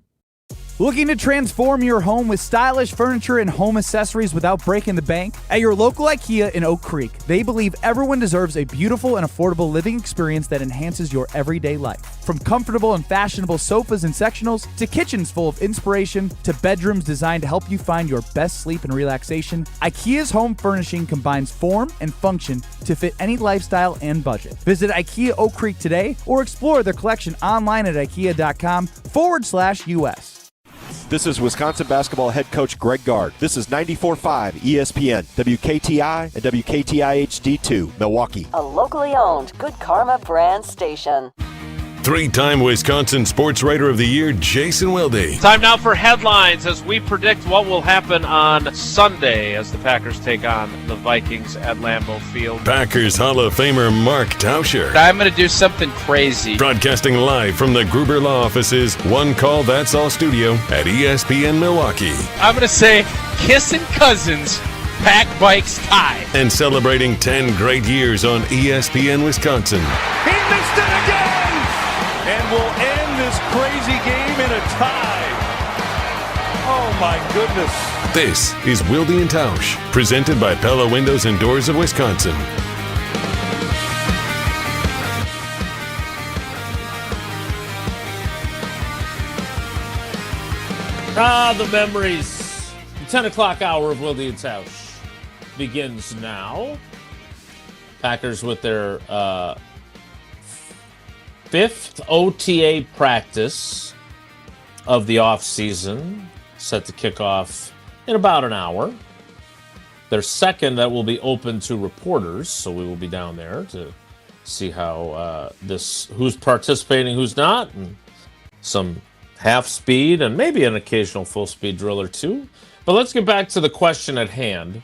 Looking to transform your home with stylish furniture and home accessories without breaking the bank? At your local IKEA in Oak Creek, they believe everyone deserves a beautiful and affordable living experience that enhances your everyday life. From comfortable and fashionable sofas and sectionals, to kitchens full of inspiration, to bedrooms designed to help you find your best sleep and relaxation, IKEA's home furnishing combines form and function to fit any lifestyle and budget. Visit IKEA Oak Creek today or explore their collection online at ikea.com/US. This is Wisconsin basketball head coach Greg Gard. This is 94.5 ESPN, WKTI, and WKTI HD2, Milwaukee. A locally owned Good Karma brand station. Three-time Wisconsin Sports Writer of the Year, Jason Wilde. Time now for headlines as we predict what will happen on Sunday as the Packers take on the Vikings at Lambeau Field. Packers Hall of Famer Mark Tauscher. I'm going to do something crazy. Broadcasting live from the Gruber Law Office's One Call That's All studio at ESPN Milwaukee. I'm going to say Kissing Cousins, Pack Bikes tie. And celebrating 10 great years on ESPN Wisconsin. He missed it again! And we'll end this crazy game in a tie. Oh, my goodness. This is Wilde and Tausch, presented by Pella Windows and Doors of Wisconsin. The memories. The 10 o'clock hour of Wilde and Tausch begins now. Packers with their fifth OTA practice of the offseason, set to kick off in about an hour. Their second that will be open to reporters, so we will be down there to see how who's participating, who's not, and some half speed and maybe an occasional full speed drill or two. But let's get back to the question at hand.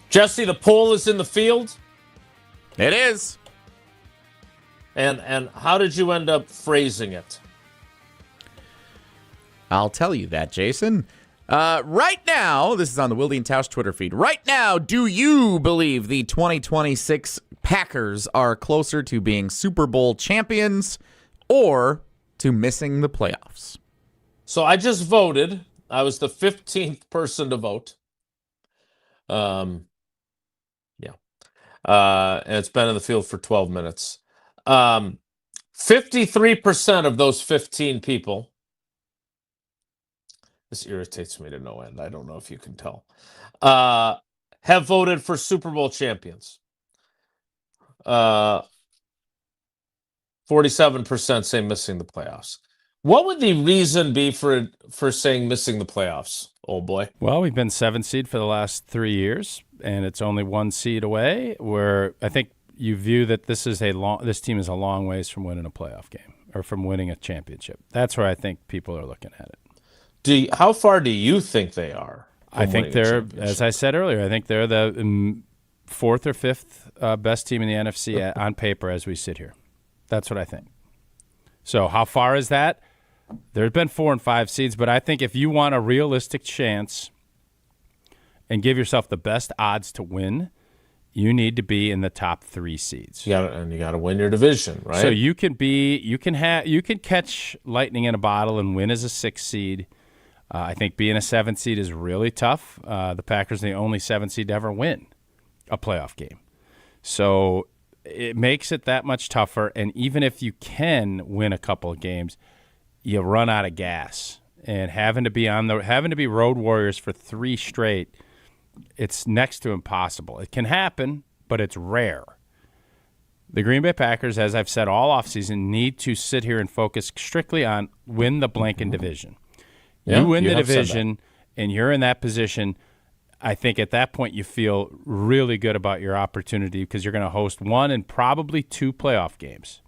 Jesse, the poll is in the field. It is. And how did you end up phrasing it? I'll tell you that, Jason. Right now, this is on the Wilde and Tausch Twitter feed. Right now, do you believe the 2026 Packers are closer to being Super Bowl champions or to missing the playoffs? So I just voted. I was the 15th person to vote. And it's been in the field for 12 minutes. 53% of those 15 people, this irritates me to no end, I don't know if you can tell, have voted for Super Bowl champions. 47% say missing the playoffs. What would the reason be for saying missing the playoffs, old boy? Well, we've been 7th seed for the last 3 years, and it's only 1 seed away, where I think you view that this team is a long ways from winning a playoff game or from winning a championship. That's where I think people are looking at it. How far do you think they are? I think they're, as I said earlier, I think they're the fourth or fifth best team in the NFC on paper as we sit here. That's what I think. So how far is that? There's been 4 and 5 seeds, but I think if you want a realistic chance and give yourself the best odds to win, you need to be in the top 3 seeds. You got to win your division, right? So you can catch lightning in a bottle and win as a 6 seed. I think being a 7 seed is really tough. The Packers are the only 7 seed to ever win a playoff game. So it makes it that much tougher. And even if you can win a couple of games, you run out of gas. And having to be road warriors for 3 straight, it's next to impossible. It can happen, but it's rare. The Green Bay Packers, as I've said all offseason, need to sit here and focus strictly on win the blanking division. Yeah, you win the division, and you're in that position. I think at that point you feel really good about your opportunity because you're going to host 1 and probably 2 playoff games,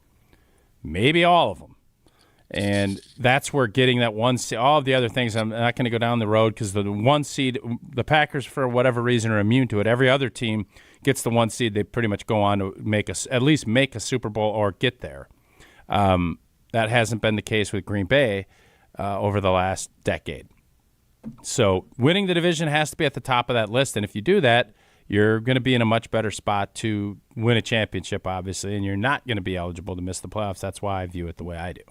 maybe all of them. And that's where getting that 1 seed, all of the other things, I'm not going to go down the road because the 1 seed, the Packers, for whatever reason, are immune to it. Every other team gets the 1 seed. They pretty much go on to at least make a Super Bowl or get there. That hasn't been the case with Green Bay over the last decade. So winning the division has to be at the top of that list. And if you do that, you're going to be in a much better spot to win a championship, obviously, and you're not going to be eligible to miss the playoffs. That's why I view it the way I do.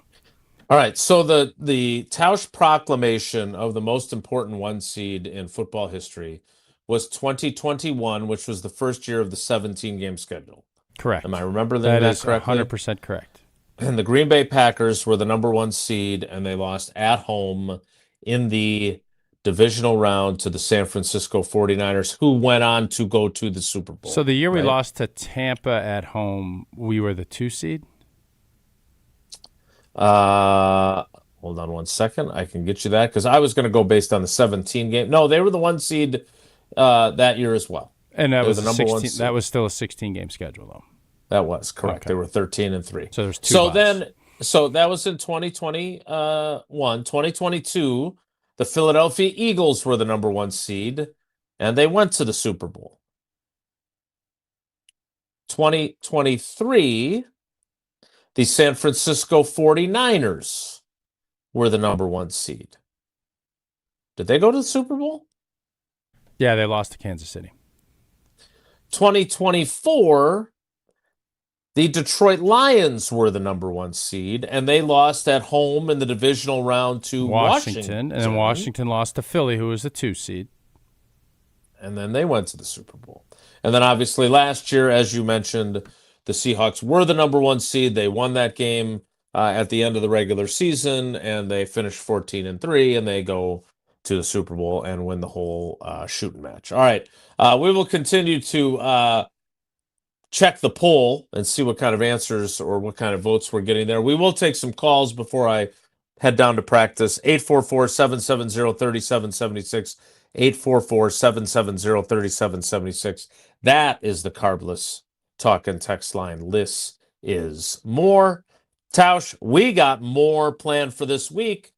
All right, so the Tausch proclamation of the most important 1 seed in football history was 2021, which was the first year of the 17-game schedule. Correct. Am I remembering that correctly? That is 100% correct. And the Green Bay Packers were the number 1 seed, and they lost at home in the divisional round to the San Francisco 49ers, who went on to go to the Super Bowl. So the year we lost to Tampa at home, we were the 2 seed? Hold on 1 second. I can get you that because I was going to go based on the 17 game. No, they were the 1 seed that year as well. And that was the number 1 seed. That was still a 16-game schedule, though. That was correct. Okay. They were 13-3. So there's 2 buys. So that was in 2021. 2022, the Philadelphia Eagles were the number 1 seed, and they went to the Super Bowl. 2023. The San Francisco 49ers were the number 1 seed. Did they go to the Super Bowl? Yeah, they lost to Kansas City. 2024, the Detroit Lions were the number 1 seed, and they lost at home in the divisional round to Washington. And then Washington lost to Philly, who was the 2 seed. And then they went to the Super Bowl. And then obviously last year, as you mentioned, the Seahawks were the number 1 seed. They won that game at the end of the regular season, and they finished 14-3, and they go to the Super Bowl and win the whole shooting match. All right, we will continue to check the poll and see what kind of answers or what kind of votes we're getting there. We will take some calls before I head down to practice. 844-770-3776, 844-770-3776. That is the Carbless Talk and text line. This is more. Tausch, we got more planned for this week.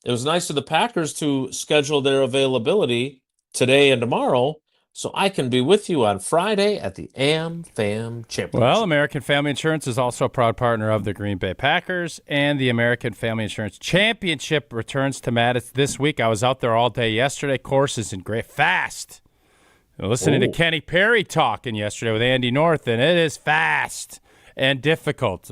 It was nice of the Packers to schedule their availability today and tomorrow so I can be with you on Friday at the AmFam Championship. Well, American Family Insurance is also a proud partner of the Green Bay Packers, and the American Family Insurance Championship returns to Madison this week. I was out there all day yesterday. Courses in great fast. Listening to Kenny Perry talking yesterday with Andy North, and it is fast and difficult.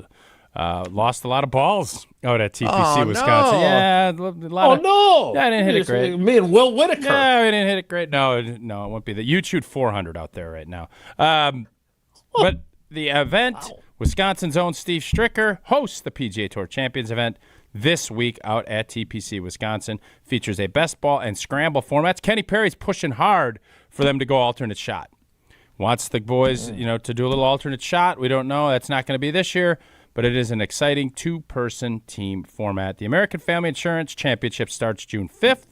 Lost a lot of balls out at TPC, Wisconsin. No. Yeah, a lot no! Yeah, I didn't hit it great. Me and Will Whitaker. Yeah, we didn't hit it great. No, it won't be that. You chewed 400 out there right now. But the event, Wisconsin's own Steve Stricker hosts the PGA Tour Champions event this week out at TPC, Wisconsin. Features a best ball and scramble formats. Kenny Perry's pushing hard for them to go alternate shot. Wants the boys, to do a little alternate shot. We don't know. That's not going to be this year, but it is an exciting 2-person team format. The American Family Insurance Championship starts June 5th,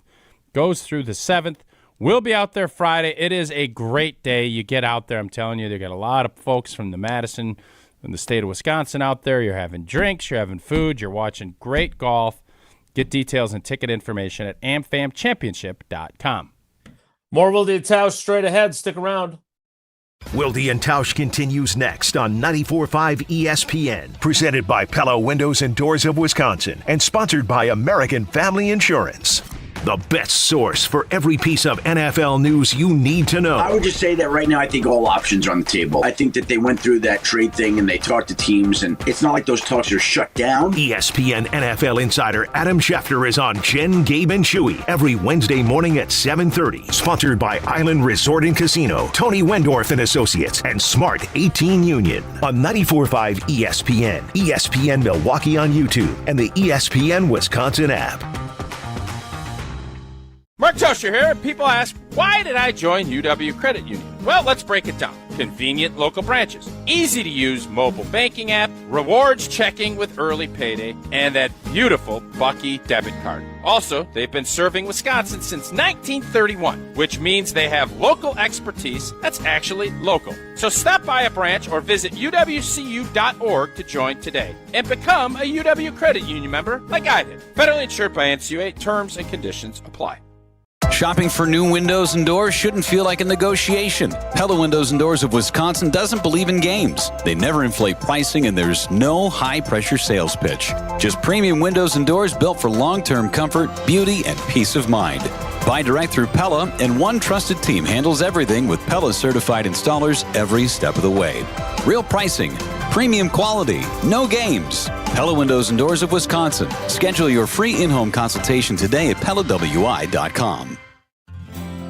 goes through the 7th. We'll be out there Friday. It is a great day. You get out there, I'm telling you, they got a lot of folks from the Madison and the state of Wisconsin out there. You're having drinks, you're having food, you're watching great golf. Get details and ticket information at amfamchampionship.com. More Wilde and Tausch straight ahead. Stick around. Wilde and Tausch continues next on 94.5 ESPN. Presented by Pella Windows and Doors of Wisconsin and sponsored by American Family Insurance. The best source for every piece of NFL news you need to know. I would just say that right now I think all options are on the table. I think that they went through that trade thing and they talked to teams, and it's not like those talks are shut down. ESPN NFL insider Adam Schefter is on Jen, Gabe, and Chewy every Wednesday morning at 7:30. Sponsored by Island Resort and Casino, Tony Wendorf and Associates, and Smart 18 Union. On 94.5 ESPN, ESPN Milwaukee on YouTube, and the ESPN Wisconsin app. Mark Tauscher here. People ask, why did I join UW Credit Union? Well, let's break it down. Convenient local branches, easy to use mobile banking app, rewards checking with early payday, and that beautiful Bucky debit card. Also, they've been serving Wisconsin since 1931, which means they have local expertise that's actually local. So stop by a branch or visit uwcu.org to join today and become a UW Credit Union member like I did. Federally insured by NCUA. Terms and conditions apply. Shopping for new windows and doors shouldn't feel like a negotiation. Pella Windows and Doors of Wisconsin doesn't believe in games. They never inflate pricing, and there's no high-pressure sales pitch. Just premium windows and doors built for long-term comfort, beauty, and peace of mind. Buy direct through Pella, and one trusted team handles everything with Pella-certified installers every step of the way. Real pricing, premium quality, no games. Pella Windows and Doors of Wisconsin. Schedule your free in-home consultation today at PellaWI.com.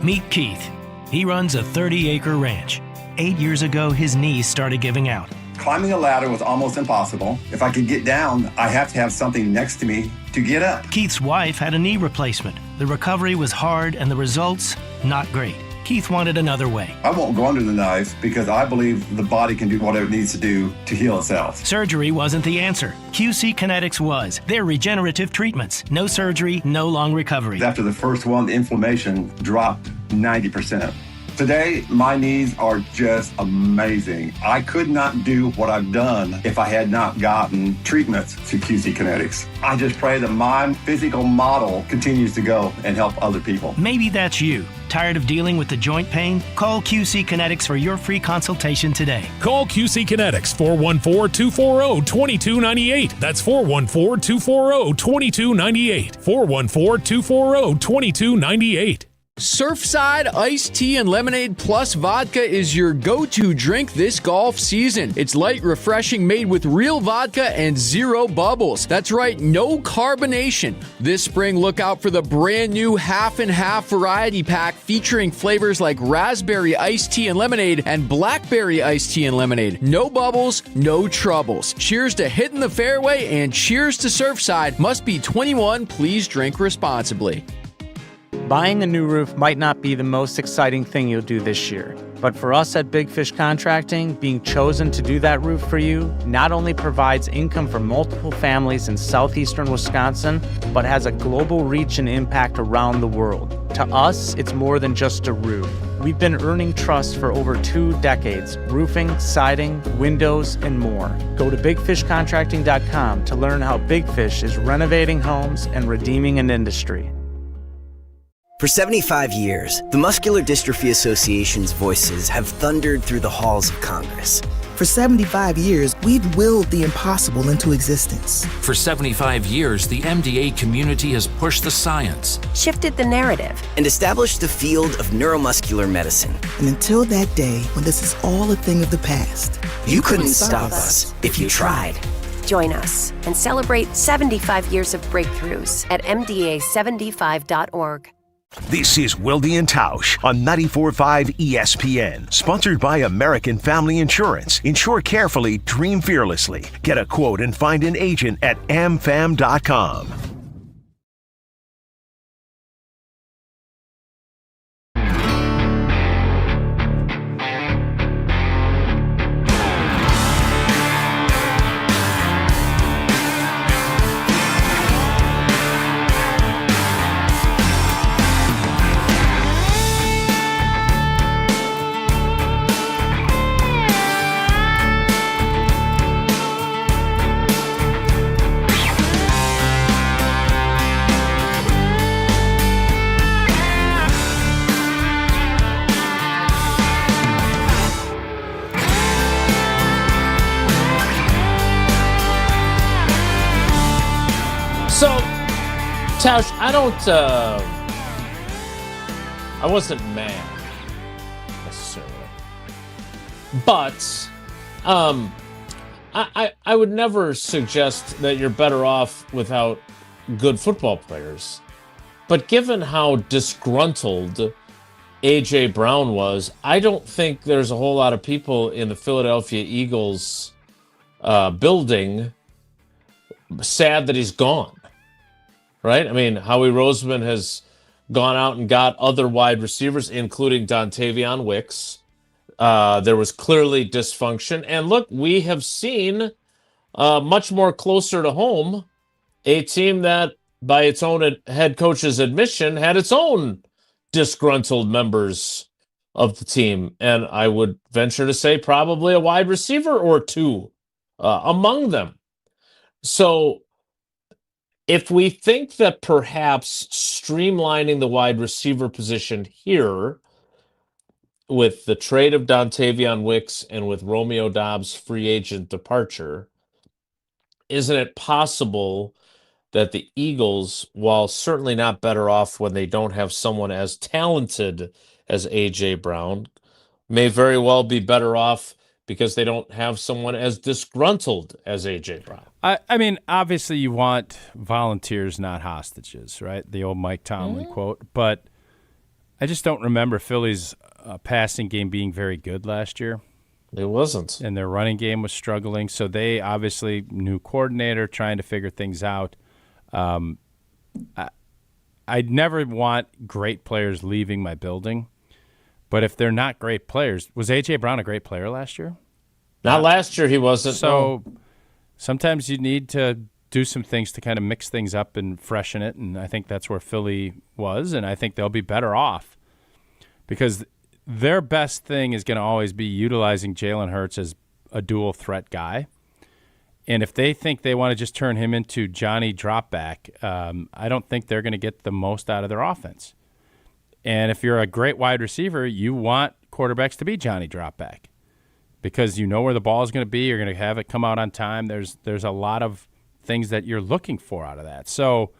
Meet Keith. He runs a 30-acre ranch. 8 years ago, his knees started giving out. Climbing a ladder was almost impossible. If I could get down, I have to have something next to me to get up. Keith's wife had a knee replacement. The recovery was hard and the results, not great. Keith wanted another way. I won't go under the knife because I believe the body can do whatever it needs to do to heal itself. Surgery wasn't the answer. QC Kinetics was. They're regenerative treatments. No surgery, no long recovery. After the first one, the inflammation dropped 90%. Today, my knees are just amazing. I could not do what I've done if I had not gotten treatments to QC Kinetics. I just pray that my physical model continues to go and help other people. Maybe that's you. Tired of dealing with the joint pain? Call QC Kinetics for your free consultation today. Call QC Kinetics, 414-240-2298. That's 414-240-2298. 414-240-2298. Surfside Iced Tea and Lemonade Plus Vodka is your go-to drink this golf season. It's light, refreshing, made with real vodka and zero bubbles. That's right, no carbonation. This spring, look out for the brand new half and half variety pack featuring flavors like raspberry iced tea and lemonade and blackberry iced tea and lemonade. No bubbles, no troubles. Cheers to hitting the fairway and cheers to Surfside. Must be 21. Please drink responsibly. Buying a new roof might not be the most exciting thing you'll do this year, but for us at Big Fish Contracting, being chosen to do that roof for you not only provides income for multiple families in southeastern Wisconsin, but has a global reach and impact around the world. To us, it's more than just a roof. We've been earning trust for over 2 decades, roofing, siding, windows, and more. Go to bigfishcontracting.com to learn how Big Fish is renovating homes and redeeming an industry. For 75 years, the Muscular Dystrophy Association's voices have thundered through the halls of Congress. For 75 years, we've willed the impossible into existence. For 75 years, the MDA community has pushed the science, shifted the narrative, and established the field of neuromuscular medicine. And until that day, when this is all a thing of the past, you couldn't stop us if you tried. Join us and celebrate 75 years of breakthroughs at MDA75.org. This is Wilde and Tausch on 94.5 ESPN. Sponsored by American Family Insurance. Insure carefully, dream fearlessly. Get a quote and find an agent at amfam.com. Tausch, I wasn't mad necessarily, but I would never suggest that you're better off without good football players. But given how disgruntled A.J. Brown was, I don't think there's a whole lot of people in the Philadelphia Eagles building sad that he's gone. Right? I mean, Howie Roseman has gone out and got other wide receivers, including Dontavion Wicks. There was clearly dysfunction. And look, we have seen much more closer to home a team that, by its own head coach's admission, had its own disgruntled members of the team. And I would venture to say probably a wide receiver or two among them. So if we think that perhaps streamlining the wide receiver position here with the trade of Dontavion Wicks and with Romeo Doubs' free agent departure, isn't it possible that the Eagles, while certainly not better off when they don't have someone as talented as A.J. Brown, may very well be better off because they don't have someone as disgruntled as A.J. Brown? I mean, obviously you want volunteers, not hostages, right? The old Mike Tomlin quote. But I just don't remember Philly's passing game being very good last year. It wasn't. And their running game was struggling. So they obviously, new coordinator, trying to figure things out. I'd never want great players leaving my building. But if they're not great players, was A.J. Brown a great player last year? Not last year, he wasn't. So sometimes you need to do some things to kind of mix things up and freshen it, and I think that's where Philly was, and I think they'll be better off because their best thing is going to always be utilizing Jalen Hurts as a dual threat guy. And if they think they want to just turn him into Johnny Dropback, I don't think they're going to get the most out of their offense. And if you're a great wide receiver, you want quarterbacks to be Johnny Dropback because you know where the ball is going to be. You're going to have it come out on time. There's a lot of things that you're looking for out of that. So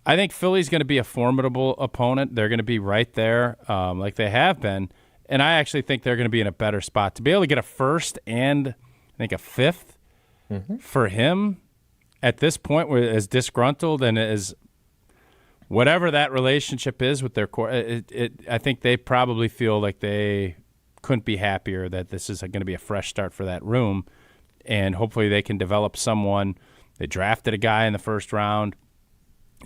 I think Philly's going to be a formidable opponent. They're going to be right there like they have been. And I actually think they're going to be in a better spot. To be able to get a first and I think a fifth for him at this point, as disgruntled and as whatever that relationship is with their core, I think they probably feel like they couldn't be happier that this is going to be a fresh start for that room, and hopefully they can develop someone. They drafted a guy in the first round.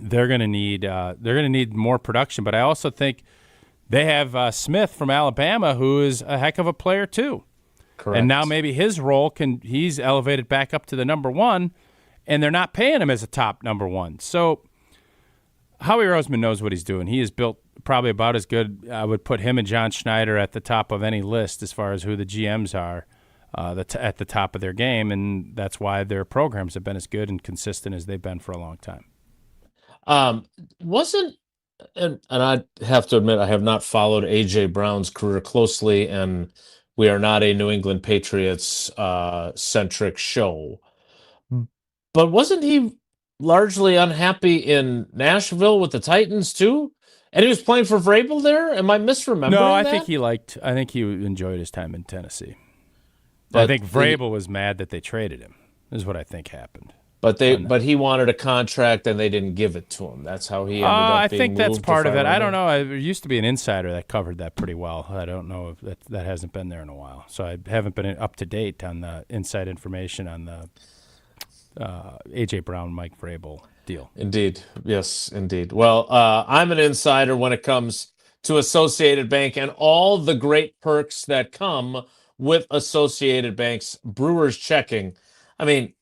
They're going to need more production, but I also think they have Smith from Alabama, who is a heck of a player too. Correct. And now maybe his role he's elevated back up to the number one, and they're not paying him as a top number one. So Howie Roseman knows what he's doing. He is built probably about as good. I would put him and John Schneider at the top of any list as far as who the GMs are at the top of their game, and that's why their programs have been as good and consistent as they've been for a long time. And I have to admit, I have not followed A.J. Brown's career closely, and we are not a New England Patriots centric show. But wasn't he largely unhappy in Nashville with the Titans too? And he was playing for Vrabel there? Am I misremembering No, I that? think he enjoyed his time in Tennessee. But I think Vrabel was mad that they traded him, is what I think happened. But he wanted a contract and they didn't give it to him. That's how he ended up I being think that's moved, part if of it. I don't remember. know. There used to be an insider that covered that pretty well. I don't know if that hasn't been there in a while. So I haven't been up to date on the inside information on the A.J. Brown, Mike Vrabel deal. Indeed. Yes, indeed. Well, I'm an insider when it comes to Associated Bank and all the great perks that come with Associated Bank's Brewers Checking. I mean,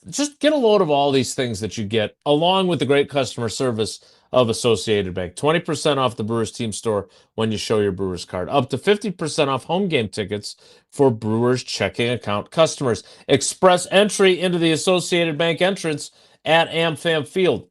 just get a load of all these things that you get, along with the great customer service of Associated Bank. 20% off the Brewers team store when you show your Brewers card. Up to 50% off home game tickets for Brewers checking account customers. Express entry into the Associated Bank entrance at AmFam Field.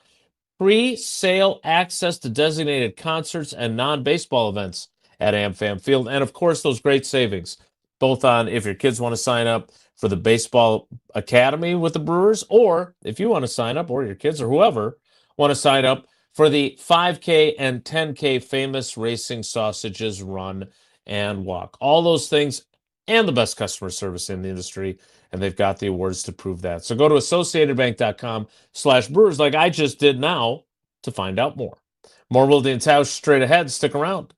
Pre-sale access to designated concerts and non-baseball events at AmFam Field. And, of course, those great savings, both on if your kids want to sign up for the baseball academy with the Brewers, or if you want to sign up, or your kids or whoever, want to sign up for the 5K and 10K famous racing sausages run and walk. All those things and the best customer service in the industry, and they've got the awards to prove that. So go to associatedbank.com/brewers like I just did now to find out more. More Wilde and Tausch straight ahead. Stick around.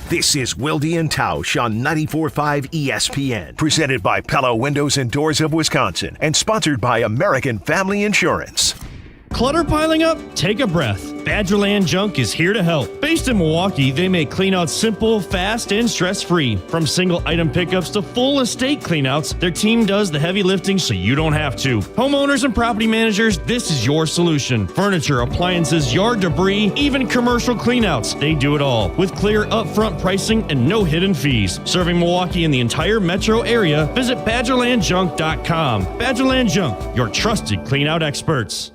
This is Wilde and Tausch on 94.5 ESPN, presented by Pella Windows and Doors of Wisconsin, and sponsored by American Family Insurance. Clutter piling up? Take a breath. Badgerland Junk is here to help. Based in Milwaukee, they make cleanouts simple, fast, and stress-free. From single-item pickups to full estate cleanouts, their team does the heavy lifting so you don't have to. Homeowners and property managers, this is your solution. Furniture, appliances, yard debris, even commercial cleanouts. They do it all with clear upfront pricing and no hidden fees. Serving Milwaukee and the entire metro area, visit BadgerlandJunk.com. Badgerland Junk, your trusted cleanout experts.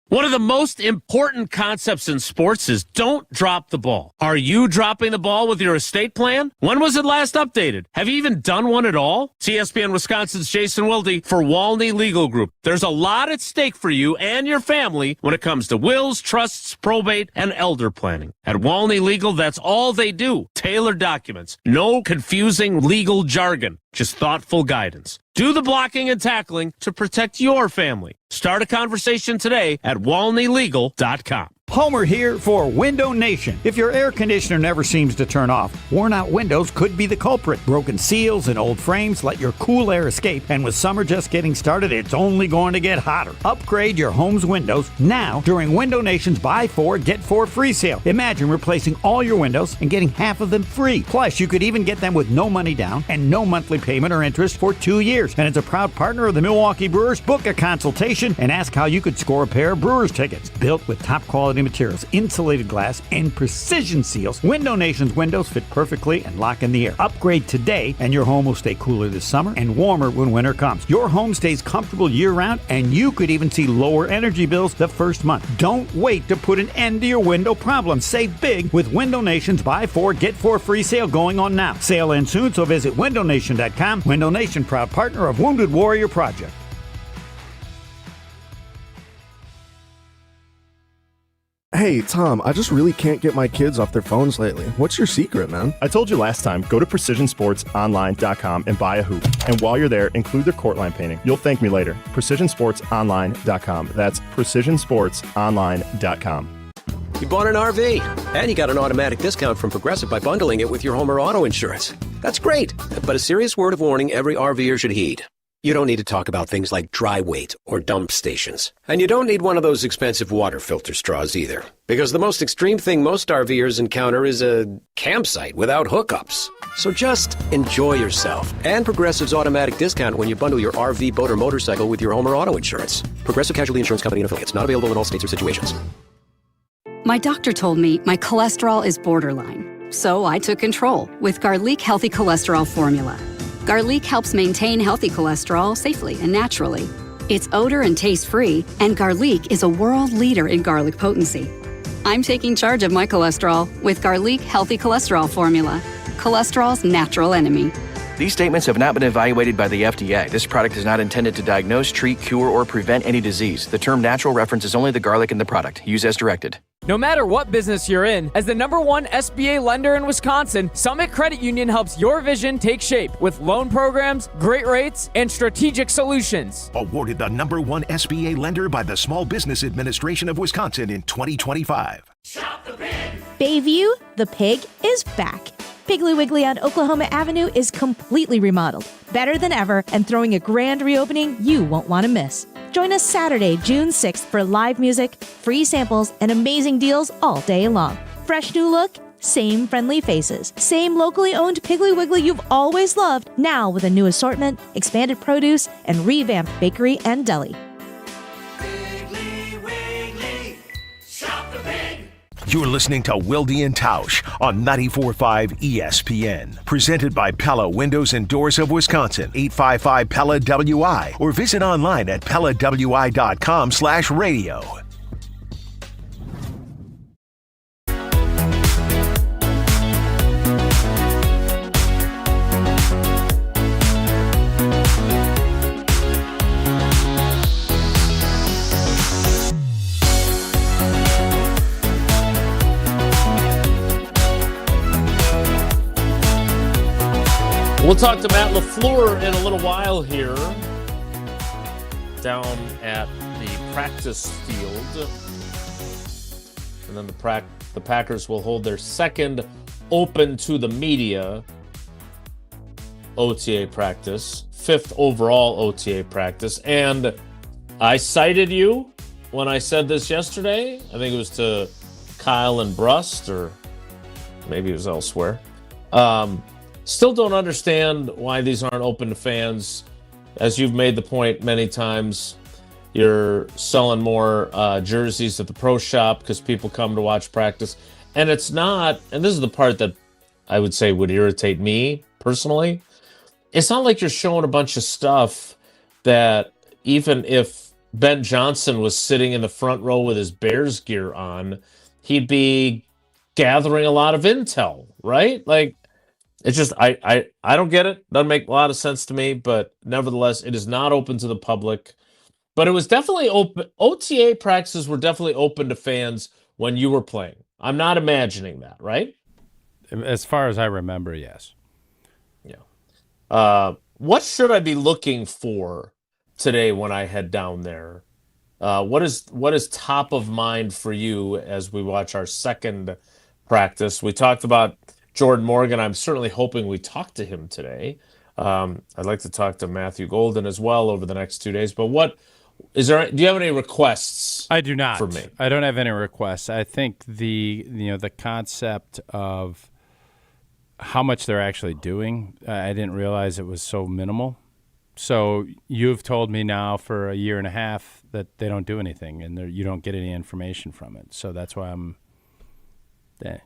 One of the most important concepts in sports is don't drop the ball. Are you dropping the ball with your estate plan? When was it last updated? Have you even done one at all? It's ESPN Wisconsin's Jason Wilde for Walney Legal Group. There's a lot at stake for you and your family when it comes to wills, trusts, probate, and elder planning. At Walney Legal, that's all they do. Tailored documents. No confusing legal jargon. Just thoughtful guidance. Do the blocking and tackling to protect your family. Start a conversation today at WalneyLegal.com. Homer here for Window Nation. If your air conditioner never seems to turn off, worn out windows could be the culprit. Broken seals and old frames let your cool air escape, and with summer just getting started, it's only going to get hotter. Upgrade your home's windows now during Window Nation's Buy 4, Get 4 free sale. Imagine replacing all your windows and getting half of them free. Plus, you could even get them with no money down and no monthly payment or interest for 2 years. And it's a proud partner of the Milwaukee Brewers. Book a consultation and ask how you could score a pair of Brewers tickets. Built with top quality materials, insulated glass, and precision seals, Window Nation's windows fit perfectly and lock in the air. Upgrade today and your home will stay cooler this summer and warmer when winter comes. Your home stays comfortable year-round, and you could even see lower energy bills the first month. Don't wait to put an end to your window problems. Save big with Window Nation's Buy 4, Get 4 free sale going on now. Sale ends soon, so visit WindowNation.com. Window Nation, proud partner of Wounded Warrior Project. Hey, Tom, I just really can't get my kids off their phones lately. What's your secret, man? I told you last time, go to PrecisionSportsOnline.com and buy a hoop. And while you're there, include their court line painting. You'll thank me later. PrecisionSportsOnline.com. That's PrecisionSportsOnline.com. You bought an RV, and you got an automatic discount from Progressive by bundling it with your home or auto insurance. That's great, but a serious word of warning every RVer should heed. You don't need to talk about things like dry weight or dump stations. And you don't need one of those expensive water filter straws either. Because the most extreme thing most RVers encounter is a campsite without hookups. So just enjoy yourself. And Progressive's automatic discount when you bundle your RV, boat, or motorcycle with your home or auto insurance. Progressive Casualty Insurance Company and Affiliates. Not available in all states or situations. My doctor told me my cholesterol is borderline. So I took control with Garlic Healthy Cholesterol Formula. Garlic helps maintain healthy cholesterol safely and naturally. It's odor and taste-free, and Garlic is a world leader in garlic potency. I'm taking charge of my cholesterol with Garlic Healthy Cholesterol Formula, cholesterol's natural enemy. These statements have not been evaluated by the FDA. This product is not intended to diagnose, treat, cure, or prevent any disease. The term natural references only the garlic in the product. Use as directed. No matter what business you're in, as the #1 SBA lender in Wisconsin, Summit Credit Union helps your vision take shape with loan programs, great rates, and strategic solutions. Awarded the #1 SBA lender by the Small Business Administration of Wisconsin in 2025. Shop the Pig! Bayview, the pig, is back. Piggly Wiggly on Oklahoma Avenue is completely remodeled, better than ever, and throwing a grand reopening you won't want to miss. Join us Saturday, June 6th for live music, free samples, and amazing deals all day long. Fresh new look, same friendly faces, same locally owned Piggly Wiggly you've always loved, now with a new assortment, expanded produce, and revamped bakery and deli. Piggly Wiggly, shop the pig! You're listening to Wilde and Tausch on 94.5 ESPN. Presented by Pella Windows and Doors of Wisconsin, 855-PELLA-WI, or visit online at PellaWI.com/radio. We'll talk to Matt LaFleur in a little while here down at the practice field. And then the Packers will hold their second open to the media OTA practice, 5th overall OTA practice. And I cited you when I said this yesterday. I think it was to Kyle and Brust, or maybe it was elsewhere. Still don't understand why these aren't open to fans. As you've made the point many times, you're selling more jerseys at the pro shop because people come to watch practice. And it's not, and this is the part that I would say would irritate me personally, it's not like you're showing a bunch of stuff that even if Ben Johnson was sitting in the front row with his Bears gear on, he'd be gathering a lot of intel, right? Like, it's just, I don't get it. Doesn't make a lot of sense to me, but nevertheless, it is not open to the public. But it was definitely open. OTA practices were definitely open to fans when you were playing. I'm not imagining that, right? As far as I remember, yes. Yeah. What should I be looking for today when I head down there? What is top of mind for you as we watch our second practice? We talked about Jordan Morgan. I'm certainly hoping we talk to him today. I'd like to talk to Matthew Golden as well over the next 2 days. But what is there? Do you have any requests? I do not. For me, I don't have any requests. I think the concept of how much they're actually doing, I didn't realize it was so minimal. So you've told me now for a year and a half that they don't do anything, and you don't get any information from it. So that's why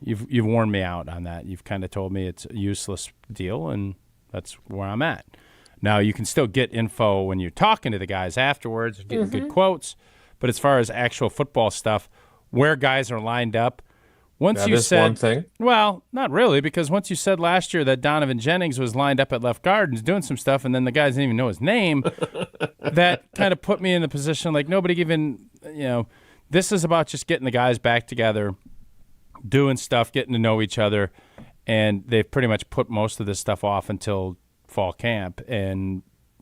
you've worn me out on that. You've kind of told me it's a useless deal, and that's where I'm at. Now, you can still get info when you're talking to the guys afterwards, getting good quotes, but as far as actual football stuff, where guys are lined up, once you said one thing. Well, not really, because once you said last year that Donovan Jennings was lined up at left guard and doing some stuff, and then the guys didn't even know his name, that kind of put me in the position like nobody even, this is about just getting the guys back together, doing stuff, getting to know each other, and they've pretty much put most of this stuff off until fall camp, and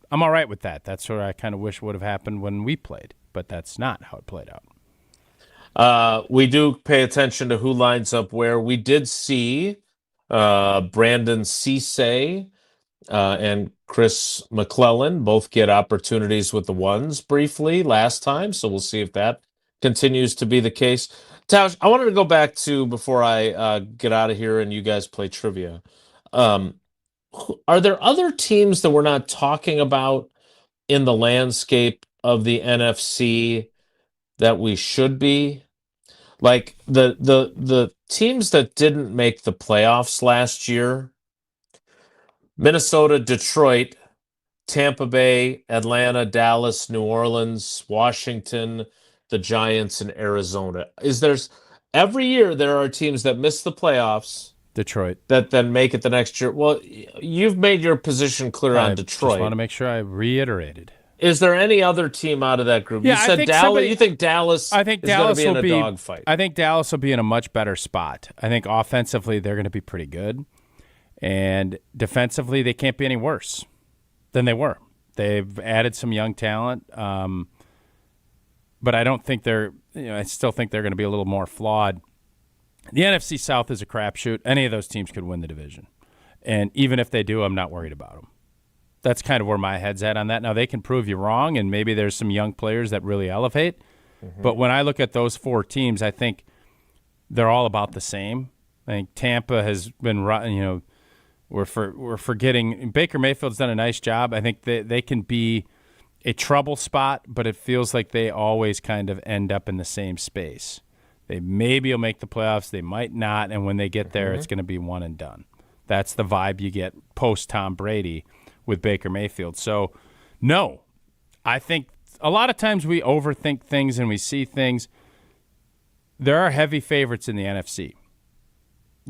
I'm all right with that. That's what I kind of wish would have happened when we played, but that's not how it played out. We do pay attention to who lines up where. We did see Brandon Cisse and Chris McClellan both get opportunities with the ones briefly last time, so we'll see if that continues to be the case. Tausch, I wanted to go back to, before I get out of here and you guys play trivia, are there other teams that we're not talking about in the landscape of the NFC that we should be? Like the teams that didn't make the playoffs last year: Minnesota, Detroit, Tampa Bay, Atlanta, Dallas, New Orleans, Washington, the Giants, and Arizona. Every year there are teams that miss the playoffs, Detroit, that then make it the next year. Well, you've made your position clear on Detroit. I just want to make sure I reiterated. Is there any other team out of that group? Yeah, you said Dallas. You think Dallas? I think is Dallas going to be in will a dogfight. I think Dallas will be in a much better spot. I think offensively they're going to be pretty good, and defensively they can't be any worse than they were. They've added some young talent, but I don't think they're. I still think they're going to be a little more flawed. The NFC South is a crapshoot. Any of those teams could win the division, and even if they do, I'm not worried about them. That's kind of where my head's at on that. Now, they can prove you wrong, and maybe there's some young players that really elevate. Mm-hmm. But when I look at those four teams, I think they're all about the same. I think Tampa has been, we're forgetting. Baker Mayfield's done a nice job. I think they can be a trouble spot, but it feels like they always kind of end up in the same space. They maybe will make the playoffs. They might not, and when they get there, it's going to be one and done. That's the vibe you get post-Tom Brady with Baker Mayfield. So, no, I think a lot of times we overthink things and we see things. There are heavy favorites in the NFC.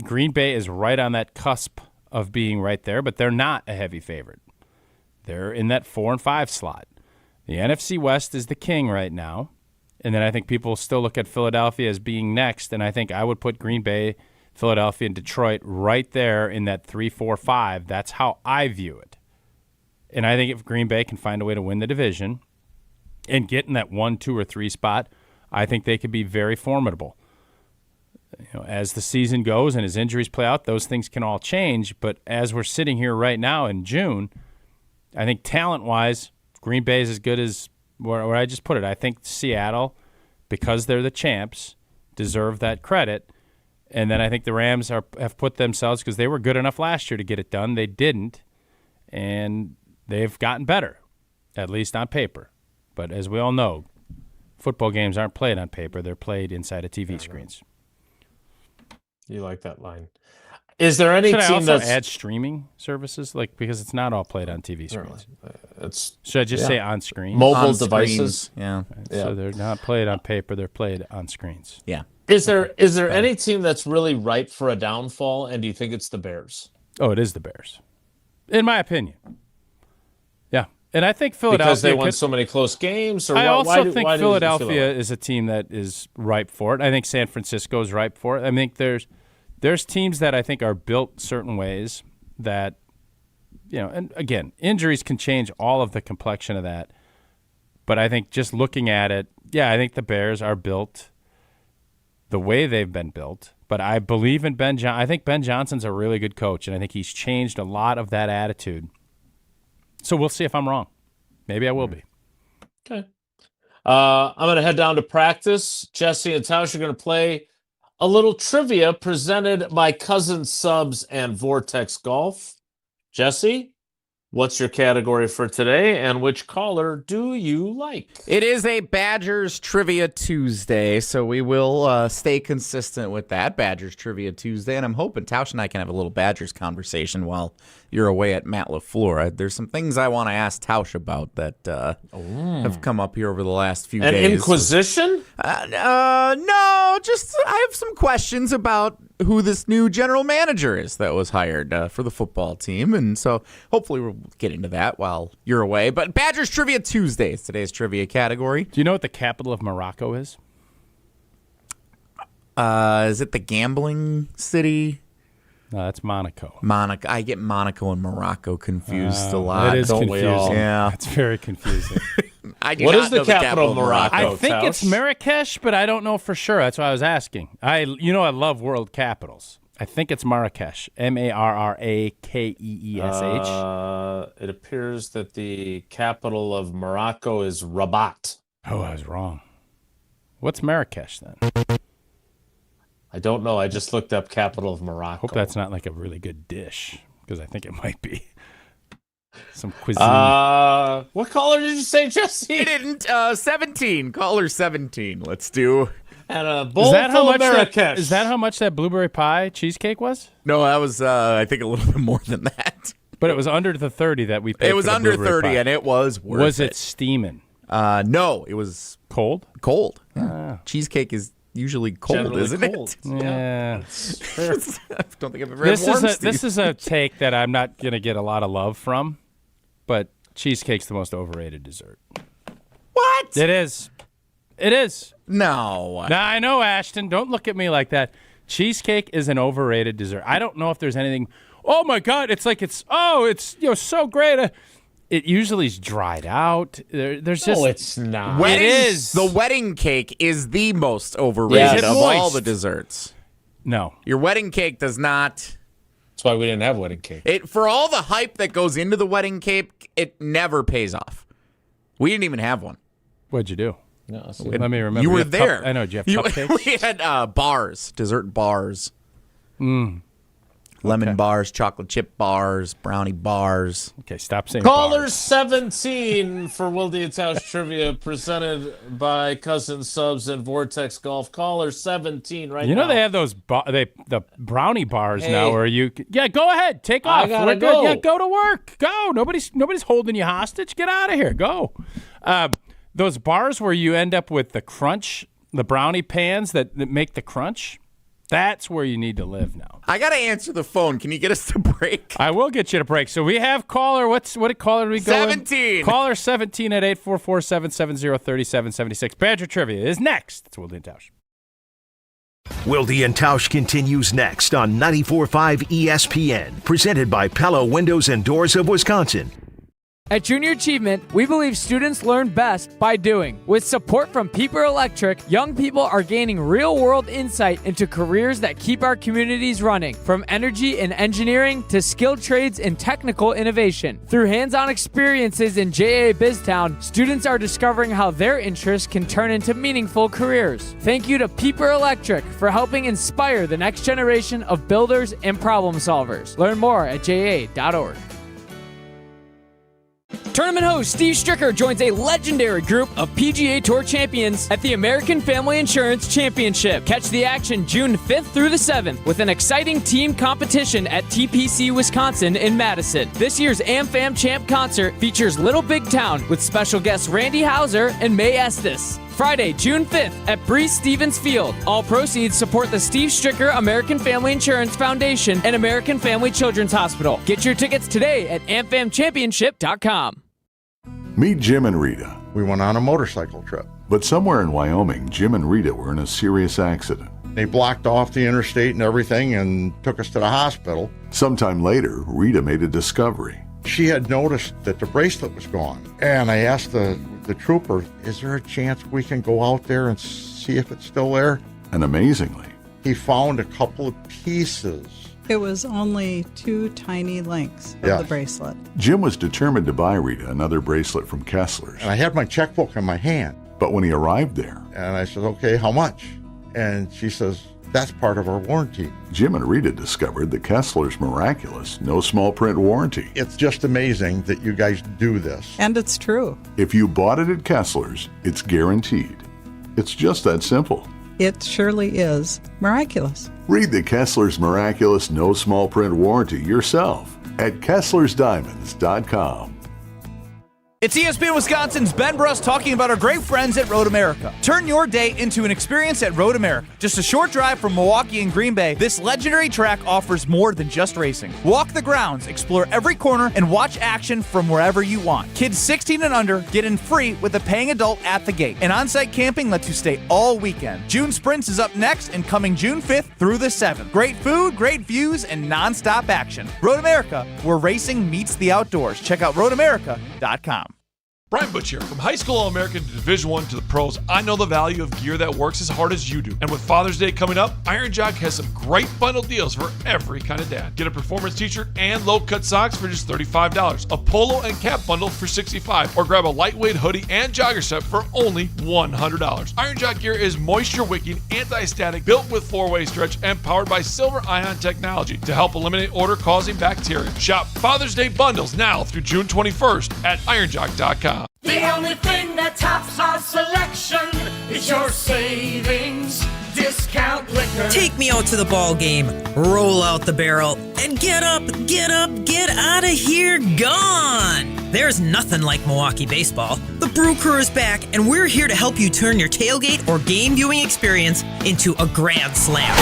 Green Bay is right on that cusp of being right there, but they're not a heavy favorite. They're in that 4 and 5 slot. The NFC West is the king right now, and then I think people still look at Philadelphia as being next, and I think I would put Green Bay Philadelphia and Detroit right there in that 3, 4, 5. That's how I view it. And I think if Green Bay can find a way to win the division and get in that 1, 2, or 3 spot, I think they could be very formidable. As the season goes and as injuries play out, those things can all change. But as we're sitting here right now in June, I think talent-wise, Green Bay is as good as where I just put it. I think Seattle, because they're the champs, deserve that credit. And then I think the Rams have put themselves, because they were good enough last year to get it done. They didn't, and they've gotten better, at least on paper. But as we all know, football games aren't played on paper. They're played inside of TV screens. You like that line. Is there any Should team I also that's add streaming services? Because it's not all played on TV screens. Should I just say on screen? Mobile On devices. screens, yeah. So they're not played on paper. They're played on screens. Yeah. Is there any team that's really ripe for a downfall, and do you think it's the Bears? Oh, it is the Bears, in my opinion. Yeah, and I think Philadelphia, because they won so many close games. Or I also think why Philadelphia is a team that is ripe for it. I think San Francisco is ripe for it. I think there's teams that I think are built certain ways that, and again, injuries can change all of the complexion of that. But I think just looking at it, I think the Bears are built the way they've been built. But I believe in Ben Johnson. I think Ben Johnson's a really good coach, and I think he's changed a lot of that attitude. So we'll see if I'm wrong. Maybe I will be. Okay. I'm going to head down to practice. Jesse and Tausch are going to play a little trivia presented by Cousin Subs and Vortex Golf. Jesse, what's your category for today, and which caller do you like? It is a Badgers Trivia Tuesday, so we will stay consistent with that, Badgers Trivia Tuesday, and I'm hoping Tausch and I can have a little Badgers conversation while you're away at Matt LaFleur. There's some things I want to ask Tausch about that have come up here over the last few days. An inquisition? No, just I have some questions about who this new general manager is that was hired for the football team, and so hopefully we'll get into that while you're away. But Badgers Trivia Tuesday is today's trivia category. Do you know what the capital of Morocco is? Is it the gambling city? No, that's Monaco. Monaco. I get Monaco and Morocco confused a lot. It is Don't confusing. we all? Yeah. It's very confusing. What is the capital of Morocco? I think Tausch? it's Marrakesh, but I don't know for sure. That's why I was asking. I love world capitals. I think it's Marrakesh. Marrakesh. It appears that the capital of Morocco is Rabat. Oh, I was wrong. What's Marrakesh then? I don't know. I just looked up capital of Morocco. Hope that's not like a really good dish, because I think it might be. Some cuisine. What caller did you say, Jesse? He didn't. 17. Caller 17. Let's do. And a bowl full of Marrakesh. Is that how much that blueberry pie cheesecake was? No, that was, I think, a little bit more than that. But it was under the 30 that we paid. It was for the under blueberry 30, pie. and it was worth it. Was it steaming? No, it was cold. Cold. Yeah. Cheesecake is usually cold, Generally isn't cold. it? Yeah. I don't think I've ever had warm This is a take that I'm not going to get a lot of love from, but cheesecake's the most overrated dessert. What? It is. It is. No. Now, I know, Ashton. Don't look at me like that. Cheesecake is an overrated dessert. I don't know if there's anything. Oh my God! It's so great. It usually is dried out. There's just. No, it's not. It is. The wedding cake is the most overrated of all the desserts. No, your wedding cake does not. That's why we didn't have wedding cake. For all the hype that goes into the wedding cake, it never pays off. We didn't even have one. What'd you do? No, let me remember. You were there. I know. Did you have cupcakes? We had bars, dessert bars. Lemon bars, chocolate chip bars, brownie bars. Okay, stop saying Caller bars. 17 for Wilde and Tausch Trivia, presented by Cousin Subs and Vortex Golf. Caller 17 right now. You know they have those the brownie bars Hey. now where you go ahead, take off. I gotta We're go. good. Yeah, go to work. Go. Nobody's holding you hostage. Get out of here. Go. Those bars where you end up with the crunch, the brownie pans that make the crunch. That's where you need to live now. I got to answer the phone. Can you get us to break? I will get you to break. So we have caller. What caller did we go 17. In? Caller 17 at 844-770-3776. Badger Trivia is next. It's Wilde and Tausch. Wilde and Tausch continues next on 94.5 ESPN, presented by Pella Windows and Doors of Wisconsin. At Junior Achievement, we believe students learn best by doing. With support from Pieper Electric, young people are gaining real-world insight into careers that keep our communities running, from energy and engineering to skilled trades and technical innovation. Through hands-on experiences in JA BizTown, students are discovering how their interests can turn into meaningful careers. Thank you to Pieper Electric for helping inspire the next generation of builders and problem solvers. Learn more at ja.org. Tournament host Steve Stricker joins a legendary group of PGA Tour champions at the American Family Insurance Championship. Catch the action June 5th through the 7th with an exciting team competition at TPC Wisconsin in Madison. This year's AmFam Champ concert features Little Big Town with special guests Randy Houser and May Estes. Friday, June 5th at Breeze Stevens Field. All proceeds support the Steve Stricker American Family Insurance Foundation and American Family Children's Hospital. Get your tickets today at amfamchampionship.com. Meet Jim and Rita. We went on a motorcycle trip. But somewhere in Wyoming, Jim and Rita were in a serious accident. They blocked off the interstate and everything and took us to the hospital. Sometime later, Rita made a discovery. She had noticed that the bracelet was gone. And I asked the trooper, is there a chance we can go out there and see if it's still there? And amazingly, he found a couple of pieces. It was only 2 tiny links of the bracelet. Jim was determined to buy Rita another bracelet from Kessler's. And I had my checkbook in my hand. But when he arrived there, and I said, okay, how much? And she says, that's part of our warranty. Jim and Rita discovered the Kessler's miraculous no small print warranty. It's just amazing that you guys do this. And it's true. If you bought it at Kessler's, it's guaranteed. It's just that simple. It surely is miraculous. Read the Kessler's miraculous no small print warranty yourself at KesslersDiamonds.com. It's ESPN Wisconsin's Ben Bruss talking about our great friends at Road America. Turn your day into an experience at Road America. Just a short drive from Milwaukee and Green Bay, this legendary track offers more than just racing. Walk the grounds, explore every corner, and watch action from wherever you want. Kids 16 and under get in free with a paying adult at the gate. And on-site camping lets you stay all weekend. June Sprints is up next and coming June 5th through the 7th. Great food, great views, and non-stop action. Road America, where racing meets the outdoors. Check out roadamerica.com. Brian Butch here. From high school All-American to Division I to the pros, I know the value of gear that works as hard as you do. And with Father's Day coming up, Iron Jock has some great bundle deals for every kind of dad. Get a performance t-shirt and low-cut socks for just $35, a polo and cap bundle for $65, or grab a lightweight hoodie and jogger set for only $100. Iron Jock gear is moisture-wicking, anti-static, built with 4-way stretch, and powered by silver ion technology to help eliminate odor-causing bacteria. Shop Father's Day bundles now through June 21st at ironjock.com. The only thing that tops our selection is your savings discount liquor. Take me out to the ball game, roll out the barrel, and get up, get out of here, gone. There's nothing like Milwaukee baseball. The Brew Crew is back, and we're here to help you turn your tailgate or game viewing experience into a grand slam.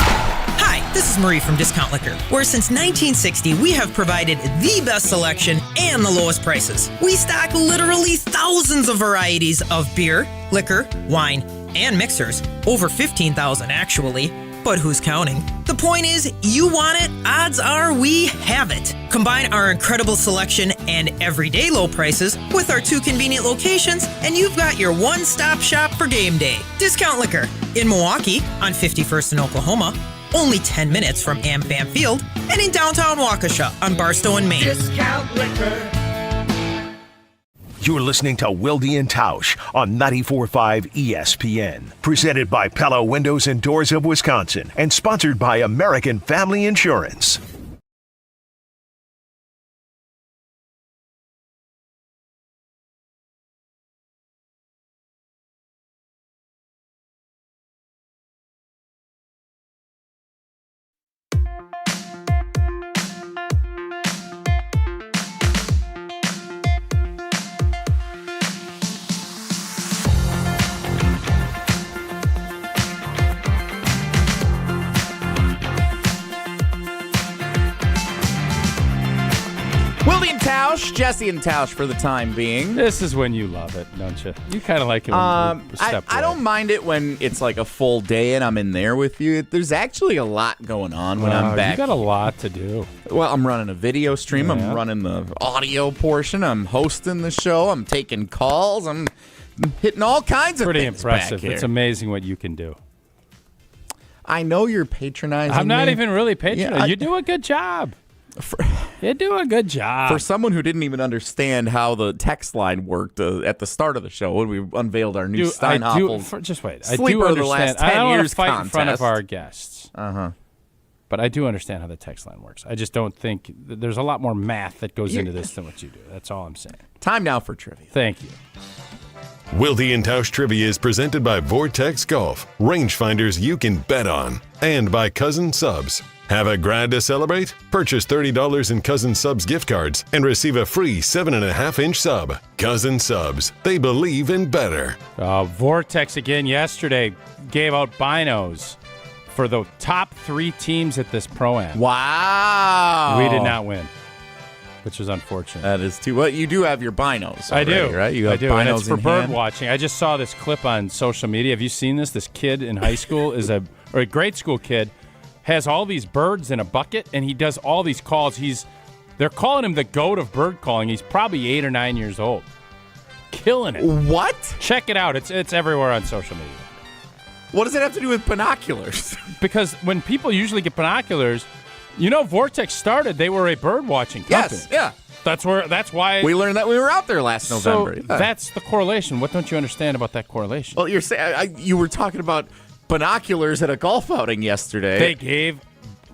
Hi, this is Marie from Discount Liquor, where since 1960 we have provided the best selection and the lowest prices. We stock literally thousands of varieties of beer, liquor, wine, and mixers. Over 15,000 actually, but who's counting? The point is, you want it, odds are we have it. Combine our incredible selection and everyday low prices with our 2 convenient locations, and you've got your one-stop shop for game day. Discount Liquor in Milwaukee on 51st in Oklahoma, only 10 minutes from AmFam Field, and in downtown Waukesha on Barstow and Maine. Discount Liquor. You're listening to Wilde and Tausch on 94.5 ESPN. Presented by Pella Windows and Doors of Wisconsin and sponsored by American Family Insurance. Tausch. Jesse and Tausch for the time being. This is when you love it, don't you? You kind of like it when you step I don't mind it when it's like a full day and I'm in there with you. There's actually a lot going on when I'm back. You got a lot to do. Well, I'm running a video stream. I'm running the audio portion. I'm hosting the show. I'm taking calls. I'm hitting all kinds of Pretty things impressive. back here. It's amazing what you can do. I know you're patronizing I'm not me. even really patronizing. Yeah, you do a good job. You do a good job. For someone who didn't even understand how the text line worked at the start of the show when we unveiled our new Steinhoffel just wait. Sleeper I do of the understand. last 10 I don't want years to fight contest. in front of our guests. Uh-huh. But I do understand how the text line works. I just don't think there's a lot more math that goes into this than what you do. That's all I'm saying. Time now for trivia. Thank you. Wilde and Tausch Trivia is presented by Vortex Golf, rangefinders you can bet on, and by Cousin Subs. Have a grad to celebrate? Purchase $30 in Cousin Subs gift cards and receive a free 7.5-inch sub. Cousin Subs, they believe in better. Vortex again yesterday gave out binos for the top 3 teams at this Pro-Am. Wow. We did not win, which was unfortunate. That is too. Well, you do have your binos already, I do. right? You have I do. binos And it's for in bird hand. watching. I just saw this clip on social media. Have you seen this? This kid in high school or a grade school kid has all these birds in a bucket, and he does all these calls. They're calling him the GOAT of bird calling. He's probably 8 or 9 years old. Killing it. What? Check it out. It's everywhere on social media. What does it have to do with binoculars? Because when people usually get binoculars, Vortex started, they were a bird watching company. Yes, yeah. That's why we learned that we were out there last November. So that's the correlation. What don't you understand about that correlation? Well, you're saying you were talking about binoculars at a golf outing yesterday.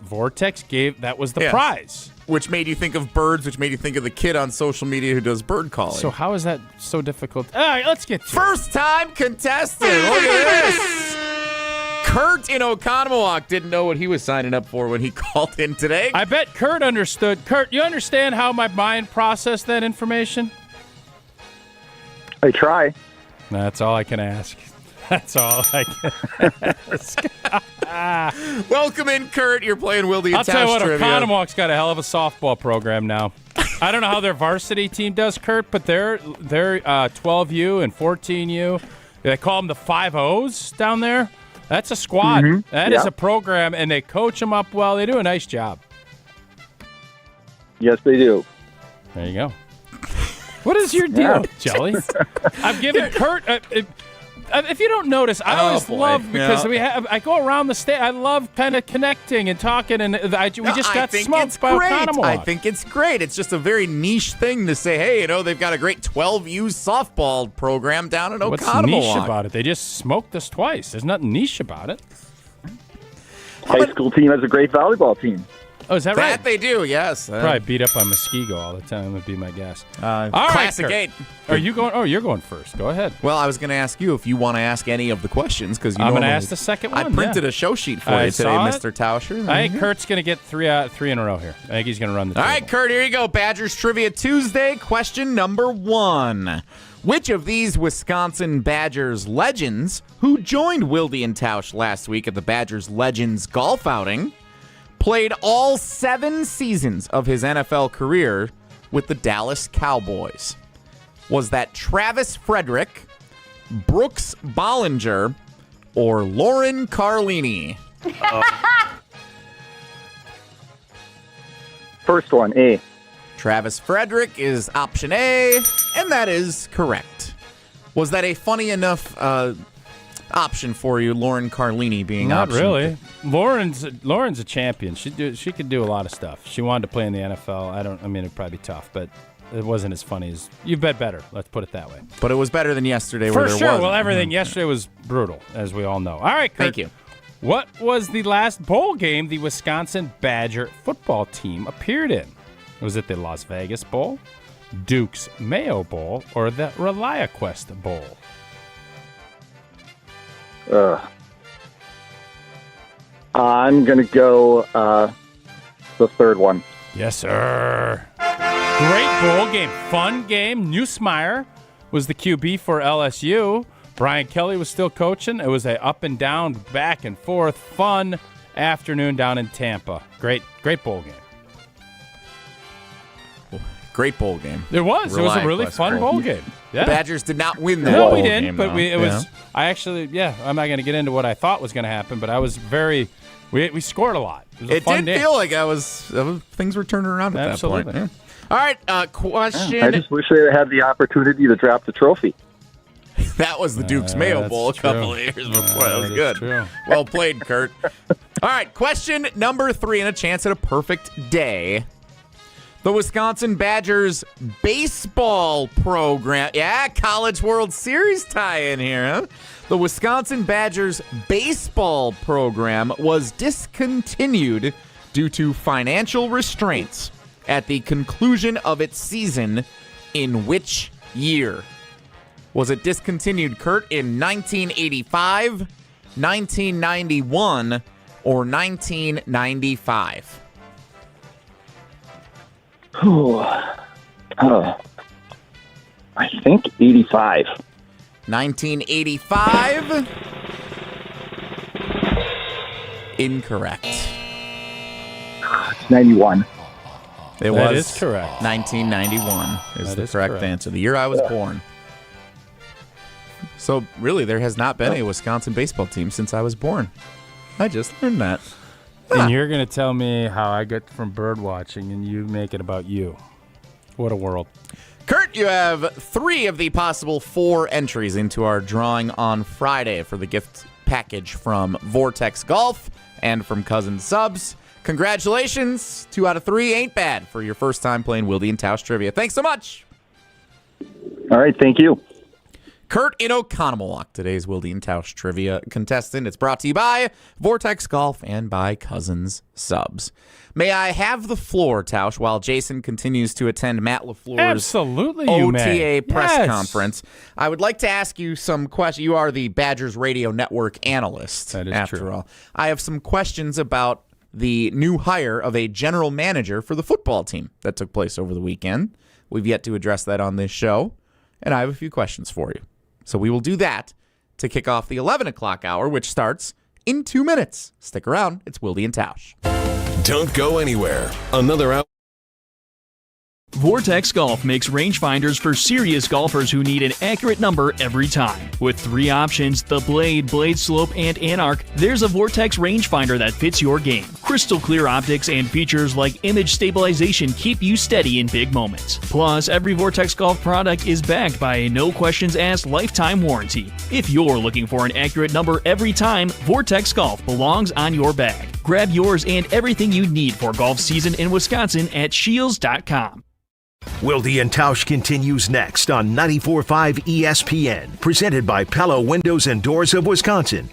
Vortex gave, that was the prize. Which made you think of birds, which made you think of the kid on social media who does bird calling. So how is that so difficult? All right, let's get to First time contestant. Look at this. Kurt in Oconomowoc didn't know what he was signing up for when he called in today. I bet Kurt understood. Kurt, you understand how my mind processed that information? I try. That's all I can ask. That's all I can ask. Welcome in, Kurt. You're playing Wilde and Tausch I'll tell you what, Trivia. Oconomowoc's got a hell of a softball program now. I don't know how their varsity team does, Kurt, but they're 12U and 14U. They call them the 5-O's down there. That's a squad. Mm-hmm. That is a program, and they coach them up well. They do a nice job. Yes, they do. There you go. What is your deal, Jelly? I'm giving Kurt. If you don't notice, I always love because I go around the state. I love kind of connecting and talking, and we just got smoked by Oconomowoc. I think it's great. It's just a very niche thing to say, hey, they've got a great 12U softball program down in Oconomowoc. What's niche about it? They just smoked us twice. There's nothing niche about it. High school team has a great volleyball team. Oh, is that right? That they do, yes. Probably beat up on Muskego all the time would be my guess. All Classic right, 8. Are you going? Oh, you're going first. Go ahead. Well, I was going to ask you if you want to ask any of the questions because I'm going to ask the second one. I printed a show sheet for you today, Mr. Tauscher. I think Kurt's going to get three in a row here. I think he's going to run the table. All right, Kurt, here you go. Badgers Trivia Tuesday, question number 1. Which of these Wisconsin Badgers legends who joined Wilde and Tausch last week at the Badgers Legends golf outing played all 7 seasons of his NFL career with the Dallas Cowboys? Was that Travis Frederick, Brooks Bollinger, or Lauren Carlini? First one, A. Travis Frederick is option A, and that is correct. Was that a funny enough option for you, Lauren Carlini being Not option? really. Lauren's a champion. She could do a lot of stuff. She wanted to play in the NFL. It'd probably be tough, but it wasn't as funny as you bet better. Let's put it that way. But it was better than yesterday. For where there sure. wasn't. Well, everything yesterday was brutal, as we all know. All right, Kurt. Thank you. What was the last bowl game the Wisconsin Badger football team appeared in? Was it the Las Vegas Bowl, Duke's Mayo Bowl, or the ReliaQuest Bowl? I'm going to go the third one. Yes, sir. Great bowl game. Fun game. Nussmeier was the QB for LSU. Brian Kelly was still coaching. It was a up and down, back and forth, fun afternoon down in Tampa. Great bowl game. Great bowl game. It was. It was a really ReliaQuest fun bowl game. Yeah. The Badgers did not win that No, bowl we didn't, game, but though. it was. I actually, I'm not going to get into what I thought was going to happen, but I was very. We scored a lot. It was a fun did day. feel like things were turning around at Absolutely. that point. Yeah. All right, question. I just wish they had the opportunity to drop the trophy. That was the Duke's Mayo that's Bowl a true. couple of years before. That was That is good. true. Well played, Kurt. All right, question number 3 and a chance at a perfect day. The Wisconsin Badgers baseball program. Yeah, College World Series tie-in here, huh? The Wisconsin Badgers baseball program was discontinued due to financial restraints at the conclusion of its season in which year? Was it discontinued, Kurt, in 1985, 1991, or 1995? I think 85. 1985. Incorrect. It's 91. It That was is correct. 1991 is That the is correct correct. answer. The year I was born. So really, there has not been a Wisconsin baseball team since I was born. I just learned that. And you're going to tell me how I get from bird watching, and you make it about you. What a world. Kurt, you have 3 of the possible 4 entries into our drawing on Friday for the gift package from Vortex Golf and from Cousin Subs. Congratulations. 2 out of 3 ain't bad for your first time playing Wilde and Tausch Trivia. Thanks so much. All right, thank you. Kurt in Oconomowoc, today's Wilde and Tausch Trivia contestant. It's brought to you by Vortex Golf and by Cousins Subs. May I have the floor, Tausch, while Jason continues to attend Matt LaFleur's Absolutely, you may. OTA press Yes. conference? I would like to ask you some questions. You are the Badgers Radio Network analyst, That is after true. all. I have some questions about the new hire of a general manager for the football team that took place over the weekend. We've yet to address that on this show, and I have a few questions for you. So we will do that to kick off the 11 o'clock hour, which starts in 2 minutes. Stick around. It's Wilde and Tausch. Don't go anywhere. Another hour. Vortex Golf makes rangefinders for serious golfers who need an accurate number every time. With 3 options, the Blade, Blade Slope, and Anarch, there's a Vortex rangefinder that fits your game. Crystal clear optics and features like image stabilization keep you steady in big moments. Plus, every Vortex Golf product is backed by a no-questions-asked lifetime warranty. If you're looking for an accurate number every time, Vortex Golf belongs on your bag. Grab yours and everything you need for golf season in Wisconsin at Shields.com. Wilde and Tausch continues next on 94.5 ESPN, presented by Pella Windows and Doors of Wisconsin.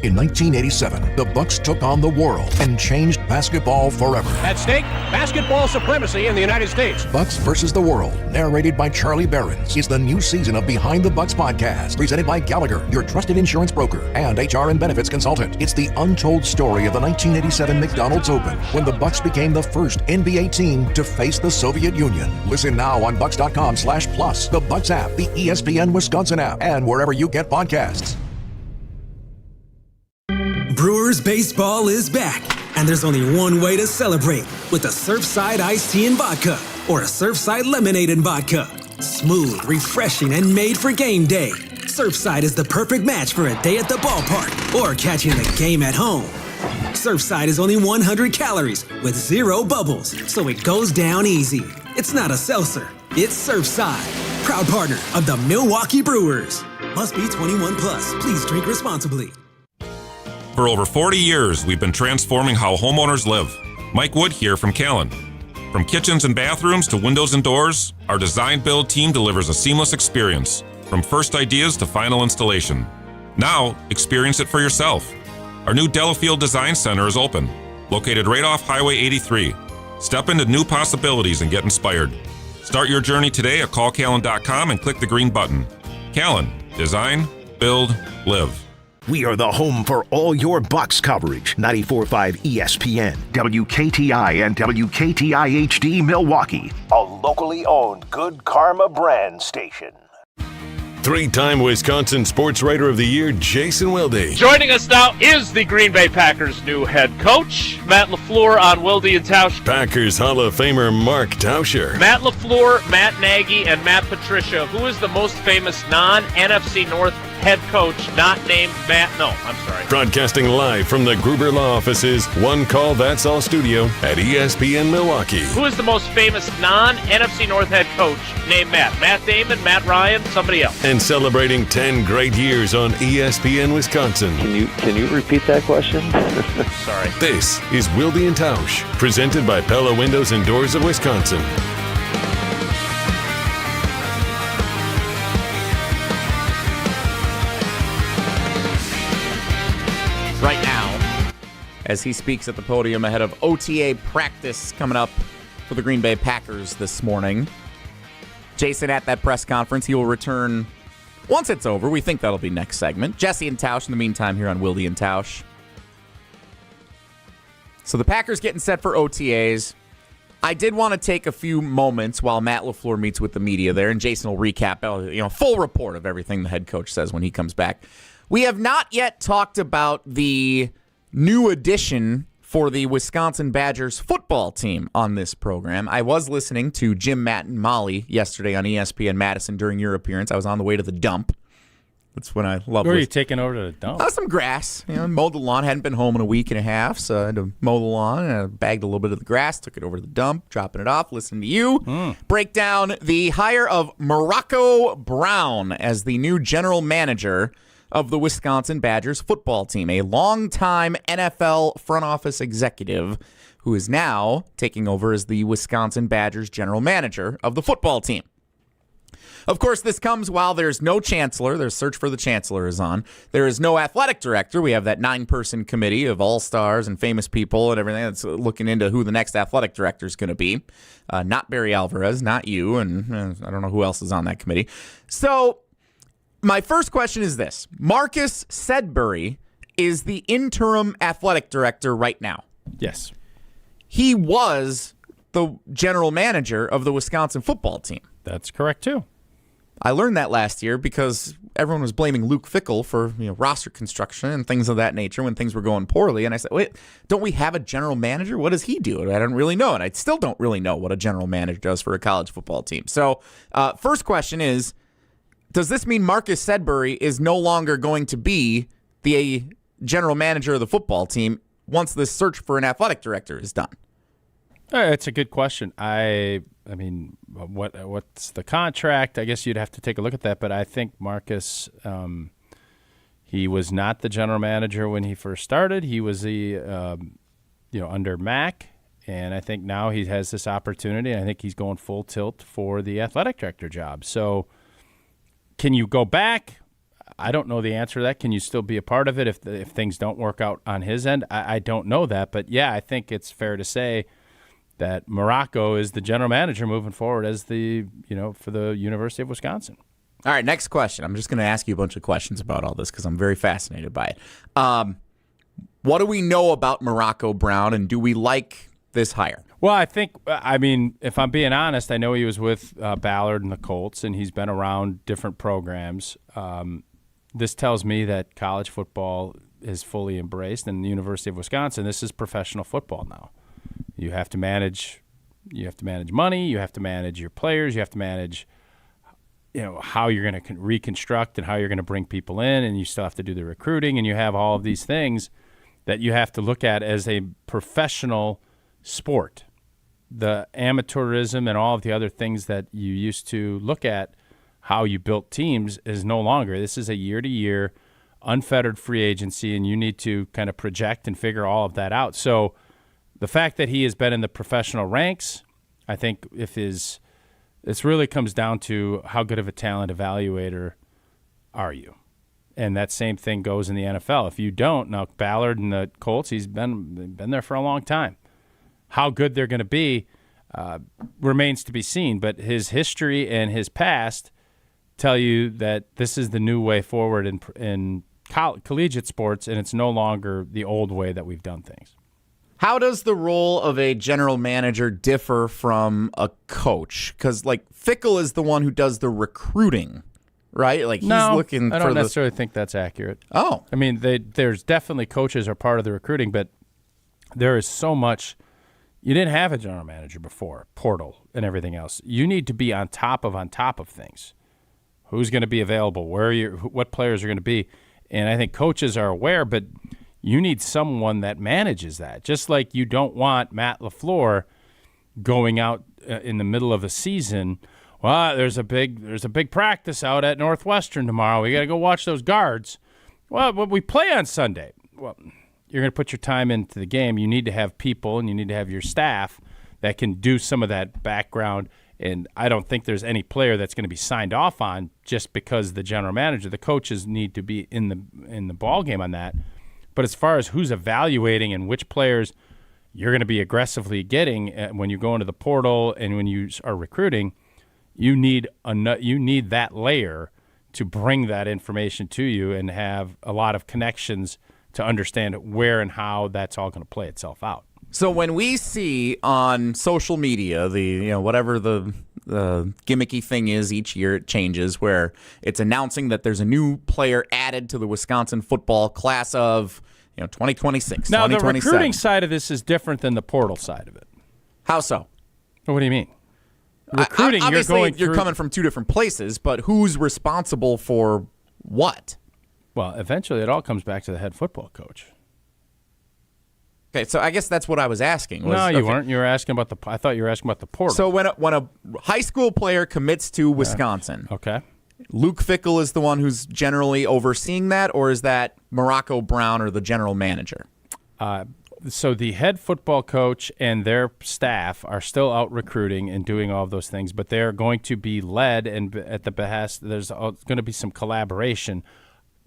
In 1987, the Bucks took on the world and changed basketball forever. At stake, basketball supremacy in the United States. Bucks versus the World, narrated by Charlie Behrens, is the new season of Behind the Bucks podcast, presented by Gallagher, your trusted insurance broker and HR and benefits consultant. It's the untold story of the 1987 McDonald's Open, when the Bucks became the first NBA team to face the Soviet Union. Listen now on bucks.com/plus, the Bucks app, the ESPN Wisconsin app, and wherever you get podcasts. Brewers baseball is back, and there's only one way to celebrate, with a Surfside iced tea and vodka, or a Surfside lemonade and vodka. Smooth, refreshing, and made for game day. Surfside is the perfect match for a day at the ballpark or catching the game at home. Surfside is only 100 calories with 0 bubbles, so it goes down easy. It's not a seltzer, it's Surfside. Proud partner of the Milwaukee Brewers. Must be 21 plus. Please drink responsibly. For over 40 years, we've been transforming how homeowners live. Mike Wood here from Callan. From kitchens and bathrooms to windows and doors, our design build team delivers a seamless experience, from first ideas to final installation. Now, experience it for yourself. Our new Delafield Design Center is open, located right off Highway 83. Step into new possibilities and get inspired. Start your journey today at callcallan.com and click the green button. Callan, design, build, live. We are the home for all your Bucks coverage. 94.5 ESPN, WKTI, and WKTI HD Milwaukee. A locally owned Good Karma brand station. Three-time Wisconsin Sports Writer of the Year, Jason Wilde. Joining us now is the Green Bay Packers' new head coach, Matt LaFleur on Wilde and Tausch. Packers Hall of Famer Mark Tauscher. Matt LaFleur, Matt Nagy, and Matt Patricia. Who is the most famous non-NFC North head coach not named Matt? No, I'm sorry. Broadcasting live from the Gruber Law Offices, One Call That's All studio at ESPN Milwaukee. Who is the most famous non-NFC North head coach named Matt? Matt Damon, Matt Ryan, somebody else. And celebrating 10 great years on ESPN Wisconsin. Can you repeat that question? Sorry. This is Wilde and Tausch, presented by Pella Windows and Doors of Wisconsin. Right now, as he speaks at the podium ahead of OTA practice coming up for the Green Bay Packers this morning. Jason at that press conference. He will return once it's over. We think that'll be next segment. Jesse and Tausch in the meantime here on Wilde and Tausch. So the Packers getting set for OTAs. I did want to take a few moments while Matt LaFleur meets with the media there, and Jason will recap, full report of everything the head coach says when he comes back. We have not yet talked about the new addition for the Wisconsin Badgers football team on this program. I was listening to Jim, Matt, and Molly yesterday on ESPN Madison during your appearance. I was on the way to the dump. That's when I love. Where are you taking over to the dump? Some grass. Mowed the lawn. Hadn't been home in a week and a half, so I had to mow the lawn. And I bagged a little bit of the grass, took it over to the dump, dropping it off, listening to you. Break down the hire of Morocco Brown as the new general manager of the Wisconsin Badgers football team, a longtime NFL front office executive who is now taking over as the Wisconsin Badgers general manager of the football team. Of course, this comes while there's no chancellor. Their search for the chancellor is on. There is no athletic director. We have that 9-person committee of all-stars and famous people and everything that's looking into who the next athletic director is going to be. Not Barry Alvarez, not you, and I don't know who else is on that committee. So my first question is this. Marcus Sedbury is the interim athletic director right now. Yes. He was the general manager of the Wisconsin football team. That's correct, too. I learned that last year because everyone was blaming Luke Fickell for roster construction and things of that nature when things were going poorly. And I said, wait, don't we have a general manager? What does he do? I don't really know. And I still don't really know what a general manager does for a college football team. So first question is, does this mean Marcus Sedbury is no longer going to be the general manager of the football team once this search for an athletic director is done? It's a good question. I mean, what's the contract? I guess you'd have to take a look at that. But I think Marcus, he was not the general manager when he first started. He was the, under Mac. And I think now he has this opportunity. I think he's going full tilt for the athletic director job. So can you go back? I don't know the answer to that. Can you still be a part of it if things don't work out on his end? I don't know that. But, yeah, I think it's fair to say that Morocco is the general manager moving forward as the, for the University of Wisconsin. All right, next question. I'm just going to ask you a bunch of questions about all this because I'm very fascinated by it. What do we know about Morocco Brown, and do we like this hire? Well, if I'm being honest, I know he was with Ballard and the Colts, and he's been around different programs. This tells me that college football is fully embraced, and the University of Wisconsin, this is professional football now. You have to manage money, you have to manage your players, you have to manage how you're going to reconstruct and how you're going to bring people in, and you still have to do the recruiting, and you have all of these things that you have to look at as a professional sport. The amateurism and all of the other things that you used to look at how you built teams is no longer. This is a year-to-year unfettered free agency, and you need to kind of project and figure all of that out. So the fact that he has been in the professional ranks, I think this really comes down to how good of a talent evaluator are you. And that same thing goes in the NFL. If you don't, now Ballard and the Colts, he's been there for a long time. How good they're going to be remains to be seen. But his history and his past tell you that this is the new way forward in collegiate sports, and it's no longer the old way that we've done things. How does the role of a general manager differ from a coach? Because, Fickell is the one who does the recruiting, right? Like he's No, looking I for don't necessarily think that's accurate. Oh. I mean, there's definitely coaches are part of the recruiting, but there is so much. You didn't have a general manager before, portal and everything else. You need to be on top of things. Who's going to be available? What players are going to be? And I think coaches are aware, but you need someone that manages that. Just like you don't want Matt LaFleur going out in the middle of the season. Well, there's a big practice out at Northwestern tomorrow. We got to go watch those guards. Well, we play on Sunday. Well, you're going to put your time into the game. You need to have people and you need to have your staff that can do some of that background. And I don't think there's any player that's going to be signed off on just because the general manager. The coaches need to be in the ball game on that. But as far as who's evaluating and which players you're going to be aggressively getting when you go into the portal and when you are recruiting, you need that layer to bring that information to you and have a lot of connections to understand where and how that's all going to play itself out. So when we see on social media whatever the gimmicky thing is each year, it changes, where it's announcing that there's a new player added to the Wisconsin football class of 2026. Now the recruiting side of this is different than the portal side of it. How so? What do you mean? Recruiting, obviously, you're coming from two different places, but who's responsible for what? Well, eventually it all comes back to the head football coach. Okay, so I guess that's what I was asking. No, you weren't. You were asking about I thought you were asking about the portal. So when a high school player commits to Wisconsin, okay, Luke Fickell is the one who's generally overseeing that, or is that Morocco Brown or the general manager? So the head football coach and their staff are still out recruiting and doing all of those things, but they're going to be led and at the behest. There's going to be some collaboration.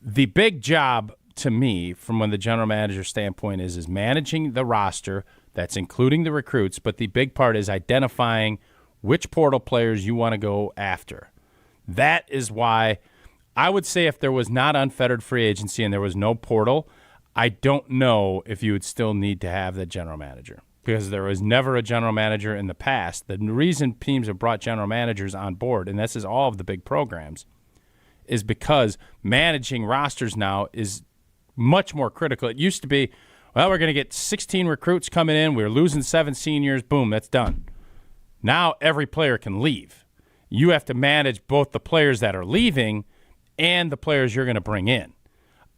The big job to me, from when the general manager standpoint is managing the roster. That's including the recruits, but the big part is identifying which portal players you want to go after. That is why I would say if there was not unfettered free agency and there was no portal, I don't know if you would still need to have the general manager, because there was never a general manager in the past. The reason teams have brought general managers on board, and this is all of the big programs, is because managing rosters now is much more critical. It used to be, well, we're going to get 16 recruits coming in. We're losing 7 seniors. Boom, that's done. Now every player can leave. You have to manage both the players that are leaving and the players you're going to bring in.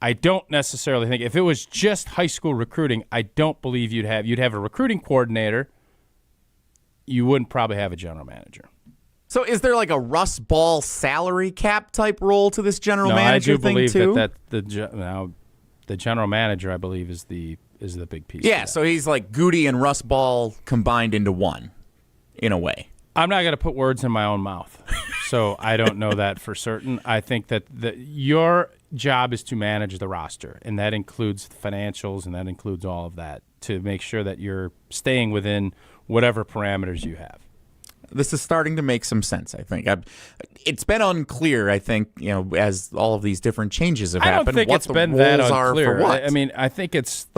I don't necessarily think, if it was just high school recruiting, I don't believe you'd have a recruiting coordinator. You wouldn't probably have a general manager. So is there like a Russ Ball salary cap type role to this general manager thing too? I do believe that the general manager, I believe, is the big piece. Yeah, so he's like Goody and Russ Ball combined into one, in a way. I'm not going to put words in my own mouth, so I don't know that for certain. I think that your job is to manage the roster, and that includes financials, and that includes all of that, to make sure that you're staying within whatever parameters you have. This is starting to make some sense, I think. It's been unclear, I think, as all of these different changes have happened. I don't think what it's the been roles that are unclear. for what. I mean, I think it's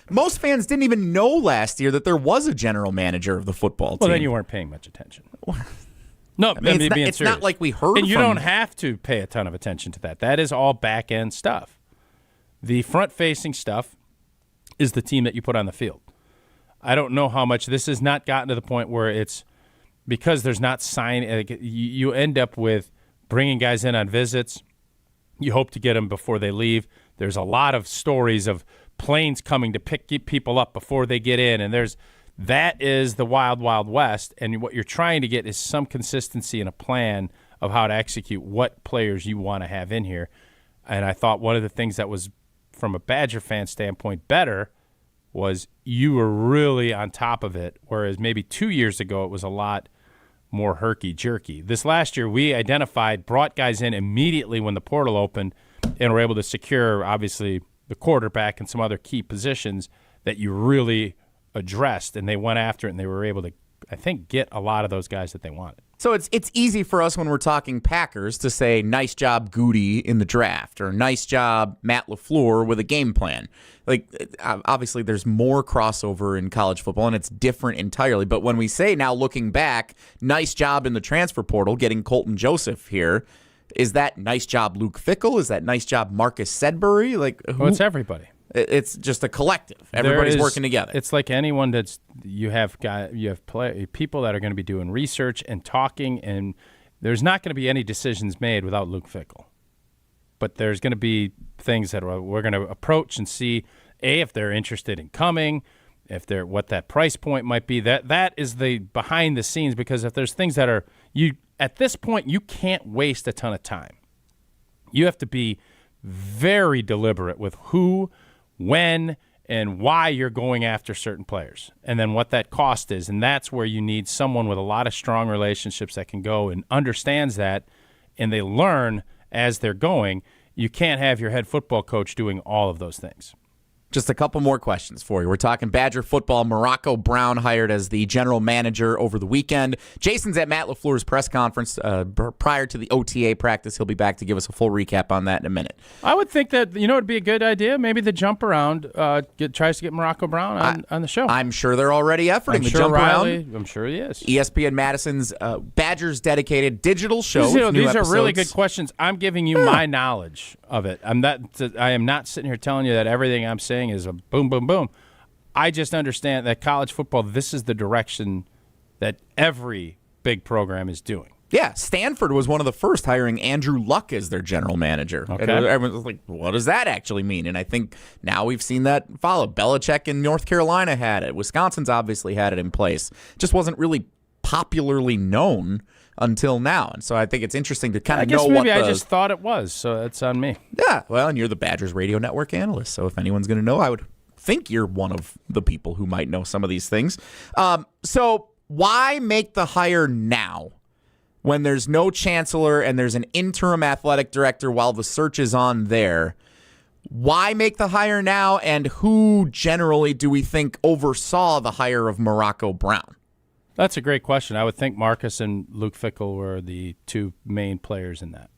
most fans didn't even know last year that there was a general manager of the football team. Well, then you weren't paying much attention. No, I mean, it's not like we heard. And you from don't have to pay a ton of attention to that. That is all back end stuff. The front facing stuff is the team that you put on the field. I don't know how much this has not gotten to the point where it's because there's not you end up with bringing guys in on visits. You hope to get them before they leave. There's a lot of stories of planes coming to pick people up before they get in, and that is the wild, wild west. And what you're trying to get is some consistency and a plan of how to execute what players you want to have in here. And I thought one of the things that was, from a Badger fan standpoint, better was you were really on top of it, whereas maybe 2 years ago it was a lot more herky-jerky. This last year we identified, brought guys in immediately when the portal opened, and were able to secure, obviously, the quarterback and some other key positions that you really addressed, and they went after it, and they were able to, I think, get a lot of those guys that they wanted. So it's easy for us when we're talking Packers to say, nice job, Goody, in the draft, or nice job, Matt LaFleur, with a game plan. Like, obviously, there's more crossover in college football, and it's different entirely. But when we say, now looking back, nice job in the transfer portal, getting Colton Joseph here, Is that nice job Luke Fickell? Is that nice job Marcus Sedbury? Like, well, it's everybody. It's just a collective. Everybody's working together. It's like anyone that's you have people that are going to be doing research and talking, and there's not going to be any decisions made without Luke Fickell. But there's going to be things that we're going to approach and see if they're interested in coming, what that price point might be. That is the behind the scenes, because if there's things that are at this point you can't waste a ton of time. You have to be very deliberate with who, when, and why you're going after certain players, and then what that cost is. And that's where you need someone with a lot of strong relationships that can go and understands that, and they learn as they're going. You can't have your head football coach doing all of those things. Just a couple more questions for you. We're talking Badger football. Morocco Brown hired as the general manager over the weekend. Jason's at Matt LaFleur's press conference prior to the OTA practice. He'll be back to give us a full recap on that in a minute. I would think that, it'd be a good idea. Maybe the jump around tries to get Morocco Brown on the show. I'm sure they're already efforting the jump around. I'm sure he is. ESPN Madison's Badgers dedicated digital show. These are really good questions. I'm giving you my knowledge of it. I am not sitting here telling you that everything I'm saying is a boom, boom, boom. I just understand that college football, this is the direction that every big program is doing. Yeah, Stanford was one of the first hiring Andrew Luck as their general manager. Okay. And everyone was like, what does that actually mean? And I think now we've seen that follow. Belichick in North Carolina had it. Wisconsin's obviously had it in place. Just wasn't really popularly known until now. And so I think it's interesting to kind of know what I just thought it was, so it's on me. Yeah, well, and you're the Badgers Radio Network analyst, so if anyone's going to know, I would think you're one of the people who might know some of these things. So why make the hire now when there's no chancellor and there's an interim athletic director while the search is on there? Why make the hire now, and who generally do we think oversaw the hire of Morocco Brown? That's a great question. I would think Marcus and Luke Fickell were the two main players in that.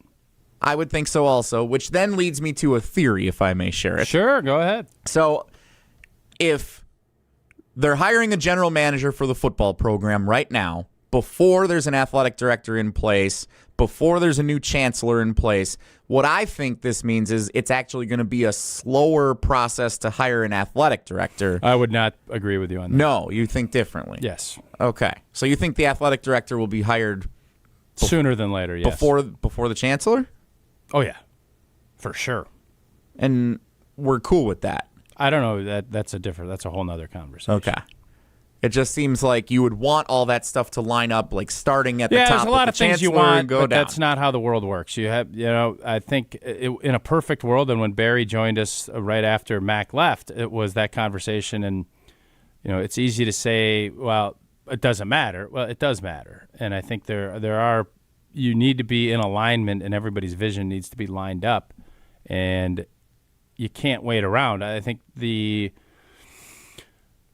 I would think so also, which then leads me to a theory, if I may share it. Sure, go ahead. So if they're hiring a general manager for the football program right now, before there's an athletic director in place, before there's a new chancellor in place, what I think this means is it's actually going to be a slower process to hire an athletic director. I would not agree with you on that. No, you think differently. Yes. Okay. So you think the athletic director will be hired sooner than later, yes. Before the chancellor? Oh, yeah. For sure. And we're cool with that. I don't know. That's a whole nother conversation. Okay. It just seems like you would want all that stuff to line up, like starting at the top. Yeah, there's a lot of things you want, but down. That's not how the world works. You have, I think in a perfect world, and when Barry joined us right after Mac left, it was that conversation, and it's easy to say, well, it doesn't matter. Well, it does matter, and I think you need to be in alignment, and everybody's vision needs to be lined up, and you can't wait around. I think the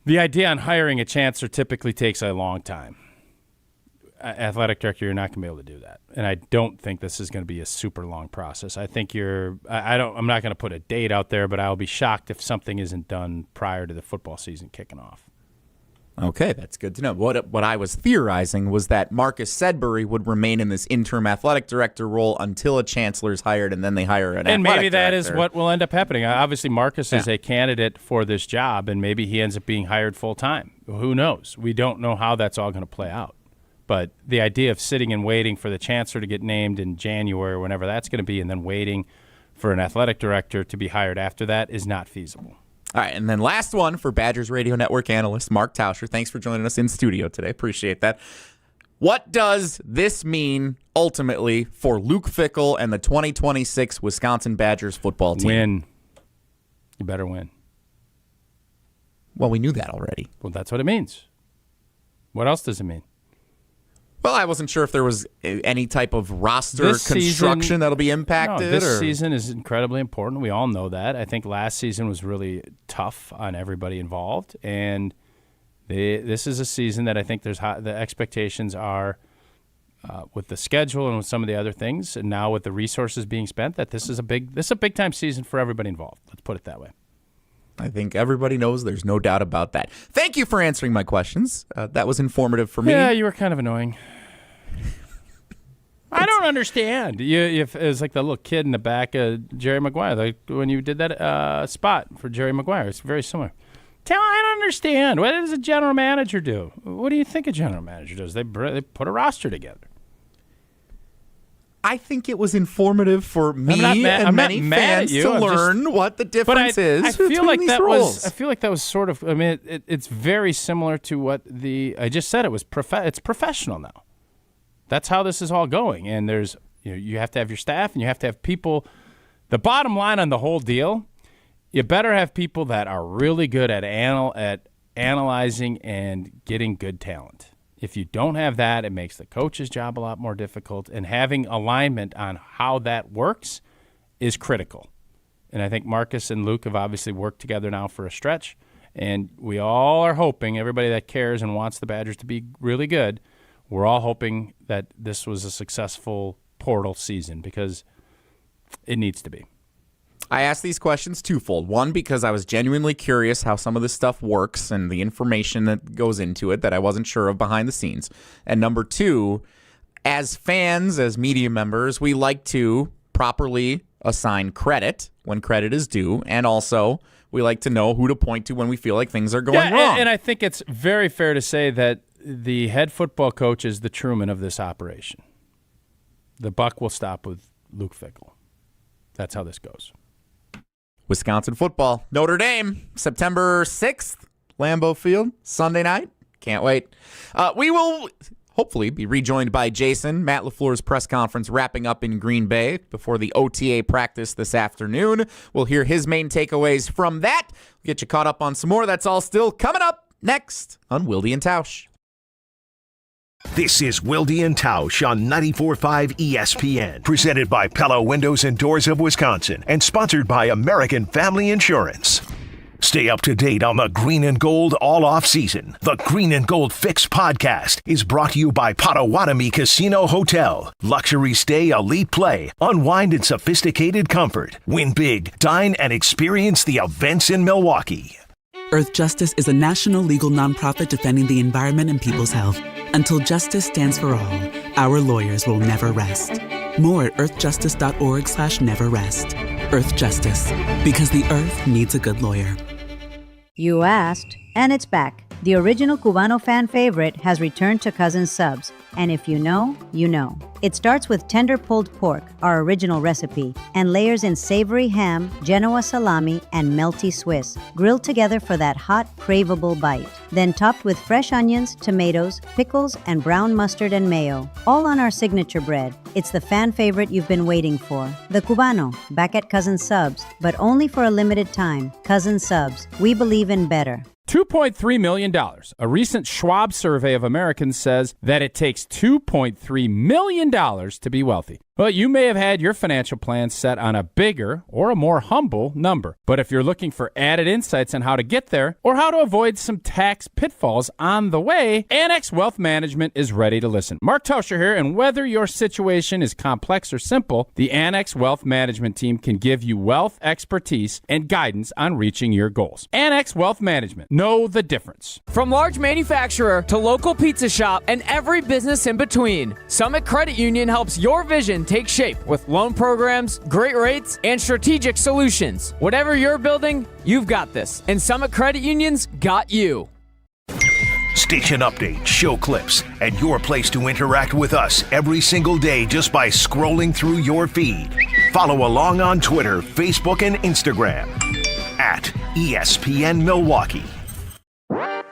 idea on hiring a chancellor typically takes a long time. Athletic director, you're not going to be able to do that. And I don't think this is going to be a super long process. I think I'm not going to put a date out there, but I'll be shocked if something isn't done prior to the football season kicking off. Okay, that's good to know. What I was theorizing was that Marcus Sedbury would remain in this interim athletic director role until a chancellor is hired, and then they hire an athletic director. And maybe that is what will end up happening. Obviously, Marcus is a candidate for this job, and maybe he ends up being hired full-time. Who knows? We don't know how that's all going to play out. But the idea of sitting and waiting for the chancellor to get named in January or whenever that's going to be, and then waiting for an athletic director to be hired after that is not feasible. All right, and then last one for Badgers Radio Network analyst Mark Tauscher. Thanks for joining us in studio today. Appreciate that. What does this mean ultimately for Luke Fickell and the 2026 Wisconsin Badgers football team? Win. You better win. Well, we knew that already. Well, that's what it means. What else does it mean? Well, I wasn't sure if there was any type of roster construction that'll be impacted. No, this season is incredibly important. We all know that. I think last season was really tough on everybody involved, and this is a season that I think the expectations are with the schedule and with some of the other things, and now with the resources being spent, that this is a big time season for everybody involved. Let's put it that way. I think everybody knows. There's no doubt about that. Thank you for answering my questions. That was informative for me. Yeah, you were kind of annoying. I don't understand. It's like the little kid in the back of Jerry Maguire, like when you did that spot for Jerry Maguire. It's very similar. I don't understand. What does a general manager do? What do you think a general manager does? They put a roster together. I think it was informative for me and many fans to learn what the difference is. I feel like these roles. I feel like that was sort of. I mean, it's very similar to what I just said. It was it's professional now. That's how this is all going. And there's you have to have your staff and you have to have people. The bottom line on the whole deal, you better have people that are really good at analyzing and getting good talent. If you don't have that, it makes the coach's job a lot more difficult. And having alignment on how that works is critical. And I think Marcus and Luke have obviously worked together now for a stretch. And we all are hoping, everybody that cares and wants the Badgers to be really good, we're all hoping that this was a successful portal season because it needs to be. I asked these questions twofold. One, because I was genuinely curious how some of this stuff works and the information that goes into it that I wasn't sure of behind the scenes. And number two, as fans, as media members, we like to properly assign credit when credit is due. And also, we like to know who to point to when we feel like things are going wrong. And I think it's very fair to say that the head football coach is the Truman of this operation. The buck will stop with Luke Fickell. That's how this goes. Wisconsin football, Notre Dame, September 6th, Lambeau Field, Sunday night. Can't wait. We will hopefully be rejoined by Jason. Matt LaFleur's press conference wrapping up in Green Bay before the OTA practice this afternoon. We'll hear his main takeaways from that. We'll get you caught up on some more. That's all still coming up next on Wilde and Tausch. This is Wilde and Tausch on 94.5 ESPN, presented by Pella Windows and Doors of Wisconsin, and sponsored by American Family Insurance. Stay up to date on the Green and Gold all off-season. The Green and Gold Fix podcast is brought to you by Potawatomi Casino Hotel. Luxury stay, elite play, unwind in sophisticated comfort. Win big, dine, and experience the events in Milwaukee. Earth Justice is a national legal nonprofit defending the environment and people's health. Until justice stands for all, our lawyers will never rest. More at earthjustice.org/neverrest. Earth Justice, because the earth needs a good lawyer. You asked, and it's back. The original Cubano fan favorite has returned to Cousin's Subs. And if you know, you know. It starts with tender pulled pork, our original recipe, and layers in savory ham, Genoa salami, and melty Swiss, grilled together for that hot, craveable bite. Then topped with fresh onions, tomatoes, pickles, and brown mustard and mayo, all on our signature bread. It's the fan favorite you've been waiting for. The Cubano, back at Cousin Subs, but only for a limited time. Cousin Subs, we believe in better. $2.3 million. A recent Schwab survey of Americans says that it takes $2.3 million to be wealthy. Well, you may have had your financial plan set on a bigger or a more humble number. But if you're looking for added insights on how to get there or how to avoid some tax pitfalls on the way, Annex Wealth Management is ready to listen. Mark Tauscher here, and whether your situation is complex or simple, the Annex Wealth Management team can give you wealth expertise and guidance on reaching your goals. Annex Wealth Management. Know the difference. From large manufacturer to local pizza shop and every business in between, Summit Credit Union helps your vision take shape with loan programs, great rates, and strategic solutions. Whatever you're building, you've got this. And Summit Credit Union's got you. Station updates, show clips, and your place to interact with us every single day just by scrolling through your feed. Follow along on Twitter, Facebook, and Instagram at ESPN Milwaukee.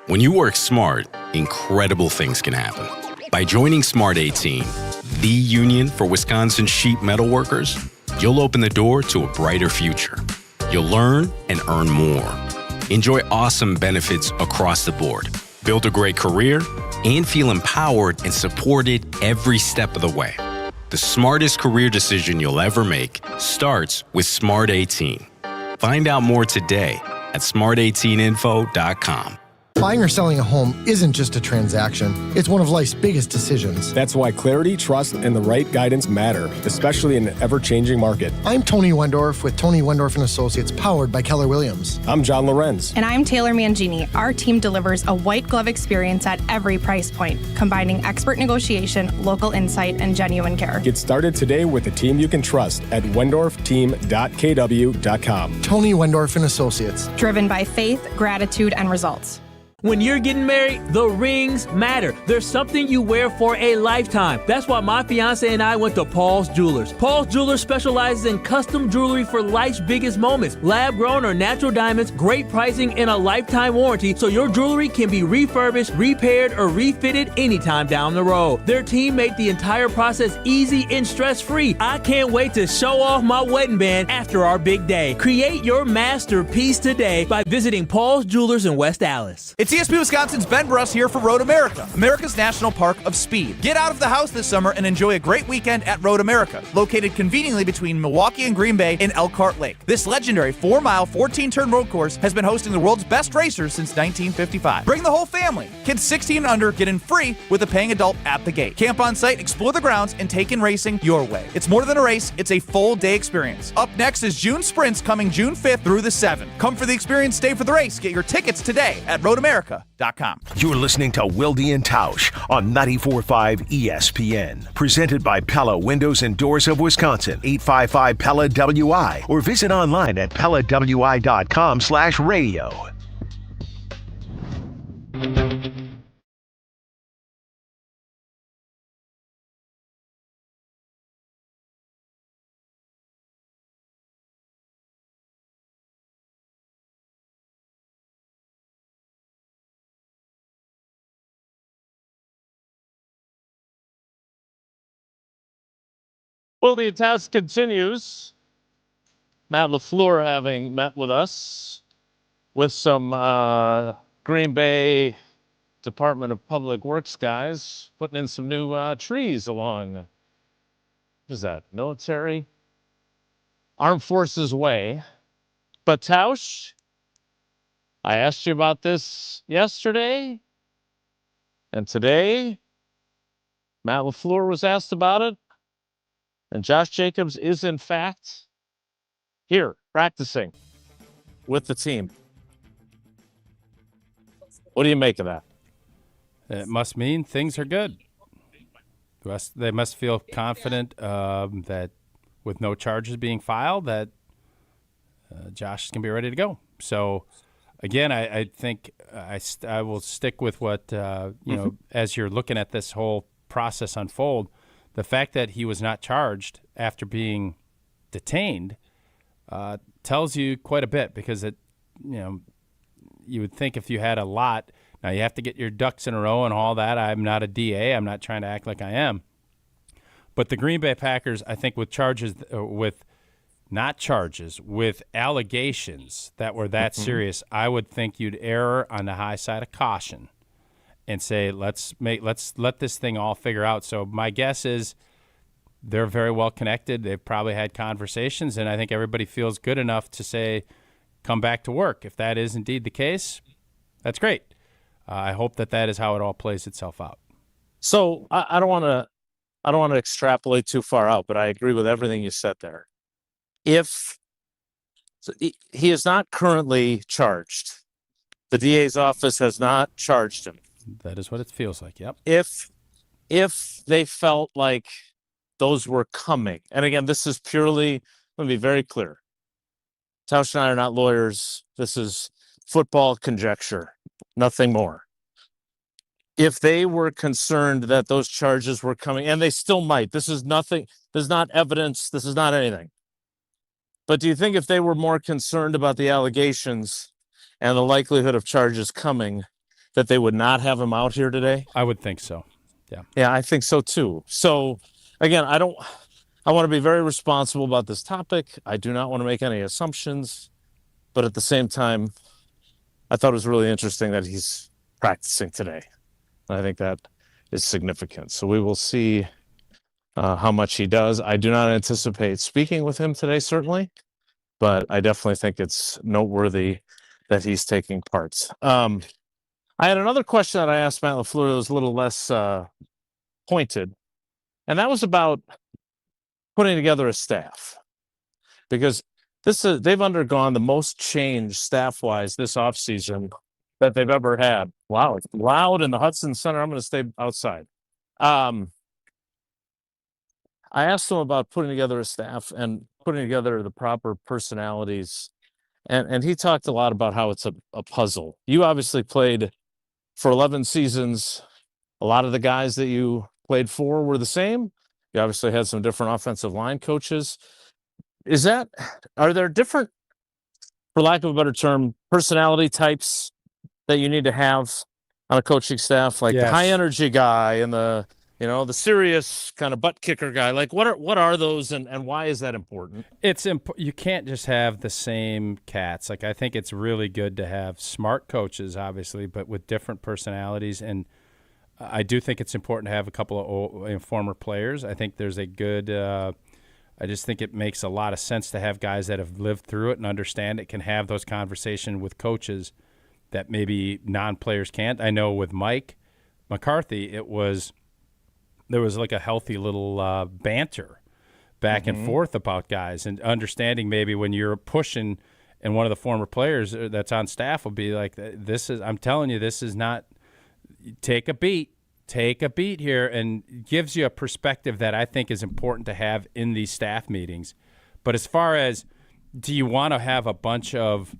When you work smart, incredible things can happen. By joining Smart 18, the union for Wisconsin sheet metal workers, you'll open the door to a brighter future. You'll learn and earn more. Enjoy awesome benefits across the board. Build a great career and feel empowered and supported every step of the way. The smartest career decision you'll ever make starts with Smart 18. Find out more today at smart18info.com. Buying or selling a home isn't just a transaction. It's one of life's biggest decisions. That's why clarity, trust, and the right guidance matter, especially in an ever-changing market. I'm Tony Wendorf with Tony Wendorf & Associates, powered by Keller Williams. I'm John Lorenz. And I'm Taylor Mangini. Our team delivers a white glove experience at every price point, combining expert negotiation, local insight, and genuine care. Get started today with a team you can trust at wendorfteam.kw.com. Tony Wendorf & Associates. Driven by faith, gratitude, and results. When you're getting married, the rings matter. There's something you wear for a lifetime. That's why my fiance and I went to Paul's Jewelers. Paul's Jewelers specializes in custom jewelry for life's biggest moments. Lab-grown or natural diamonds, great pricing, and a lifetime warranty, so your jewelry can be refurbished, repaired, or refitted anytime down the road. Their team made the entire process easy and stress-free. I can't wait to show off my wedding band after our big day. Create your masterpiece today by visiting Paul's Jewelers in West Allis. It's ESPN Wisconsin's Ben Bruss here for Road America, America's National Park of Speed. Get out of the house this summer and enjoy a great weekend at Road America, located conveniently between Milwaukee and Green Bay in Elkhart Lake. This legendary 4-mile, 14-turn road course has been hosting the world's best racers since 1955. Bring the whole family. Kids 16 and under get in free with a paying adult at the gate. Camp on site, explore the grounds, and take in racing your way. It's more than a race, it's a full-day experience. Up next is June Sprints coming June 5th through the 7th. Come for the experience, stay for the race. Get your tickets today at roadamerica.com. You're listening to Wilde and Tausch on 94.5 ESPN. Presented by Pella Windows and Doors of Wisconsin, 855 Pella WI, or visit online at PellaWI.com/radio. Well, the task continues. Matt LaFleur having met with us with some Green Bay Department of Public Works guys putting in some new trees along, what is that, military? Armed Forces Way. But Tausch, I asked you about this yesterday, and today Matt LaFleur was asked about it. And Josh Jacobs is, in fact, here practicing with the team. What do you make of that? It must mean things are good. They must feel confident that with no charges being filed, that Josh is going to be ready to go. So, again, I think I will stick with what, as you're looking at this whole process unfold, the fact that he was not charged after being detained tells you quite a bit, because you would think if you had a lot, now you have to get your ducks in a row and all that. I'm not a DA. I'm not trying to act like I am. But the Green Bay Packers, I think with allegations that were that serious, I would think you'd err on the high side of caution and say, let's let this thing all figure out. So my guess is they're very well connected. They've probably had conversations, and I think everybody feels good enough to say, come back to work. If that is indeed the case, that's great. I hope that is how it all plays itself out. So I don't want to extrapolate too far out, but I agree with everything you said there. If he is not currently charged, the DA's office has not charged him. That is what it feels like, yep. If they felt like those were coming, and again, this is purely, let me be very clear. Tausch and I are not lawyers. This is football conjecture, nothing more. If they were concerned that those charges were coming, and they still might, this is nothing, this is not evidence, this is not anything. But do you think if they were more concerned about the allegations and the likelihood of charges coming, that they would not have him out here today? I would think so. Yeah. Yeah, I think so too. So again, I want to be very responsible about this topic. I do not want to make any assumptions, but at the same time, I thought it was really interesting that he's practicing today. I think that is significant. So we will see how much he does. I do not anticipate speaking with him today, certainly, but I definitely think it's noteworthy that he's taking part. I had another question that I asked Matt LaFleur that was a little less pointed, and that was about putting together a staff, because they've undergone the most change staff-wise this offseason that they've ever had. Wow, it's loud in the Hudson Center. I'm going to stay outside. I asked him about putting together a staff and putting together the proper personalities, and he talked a lot about how it's a puzzle. You obviously played for 11 seasons. A lot of the guys that you played for were the same. You obviously had some different offensive line coaches. Are there different, for lack of a better term, personality types that you need to have on a coaching staff? Like the high energy guy and the serious kind of butt kicker guy. Like what are those and why is that important? You can't just have the same cats. Like I think it's really good to have smart coaches, obviously, but with different personalities. And I do think it's important to have a couple of former players. I think there's a good I just think it makes a lot of sense to have guys that have lived through it and understand it, can have those conversations with coaches that maybe non-players can't. I know with Mike McCarthy, there was like a healthy little banter back and forth about guys, and understanding maybe when you're pushing and one of the former players that's on staff will be like, I'm telling you, this is not, take a beat here, and gives you a perspective that I think is important to have in these staff meetings. But as far as, do you want to have a bunch of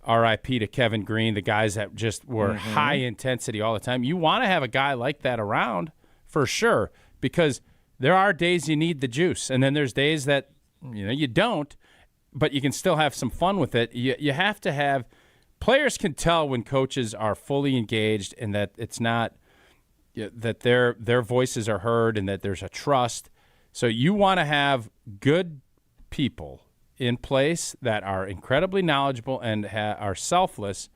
RIP to Kevin Green, the guys that just were high intensity all the time? You want to have a guy like that around for sure, because there are days you need the juice, and then there's days that you don't, but you can still have some fun with it. You have to have – players can tell when coaches are fully engaged and that it's not – that their voices are heard and that there's a trust. So you want to have good people in place that are incredibly knowledgeable and are selfless,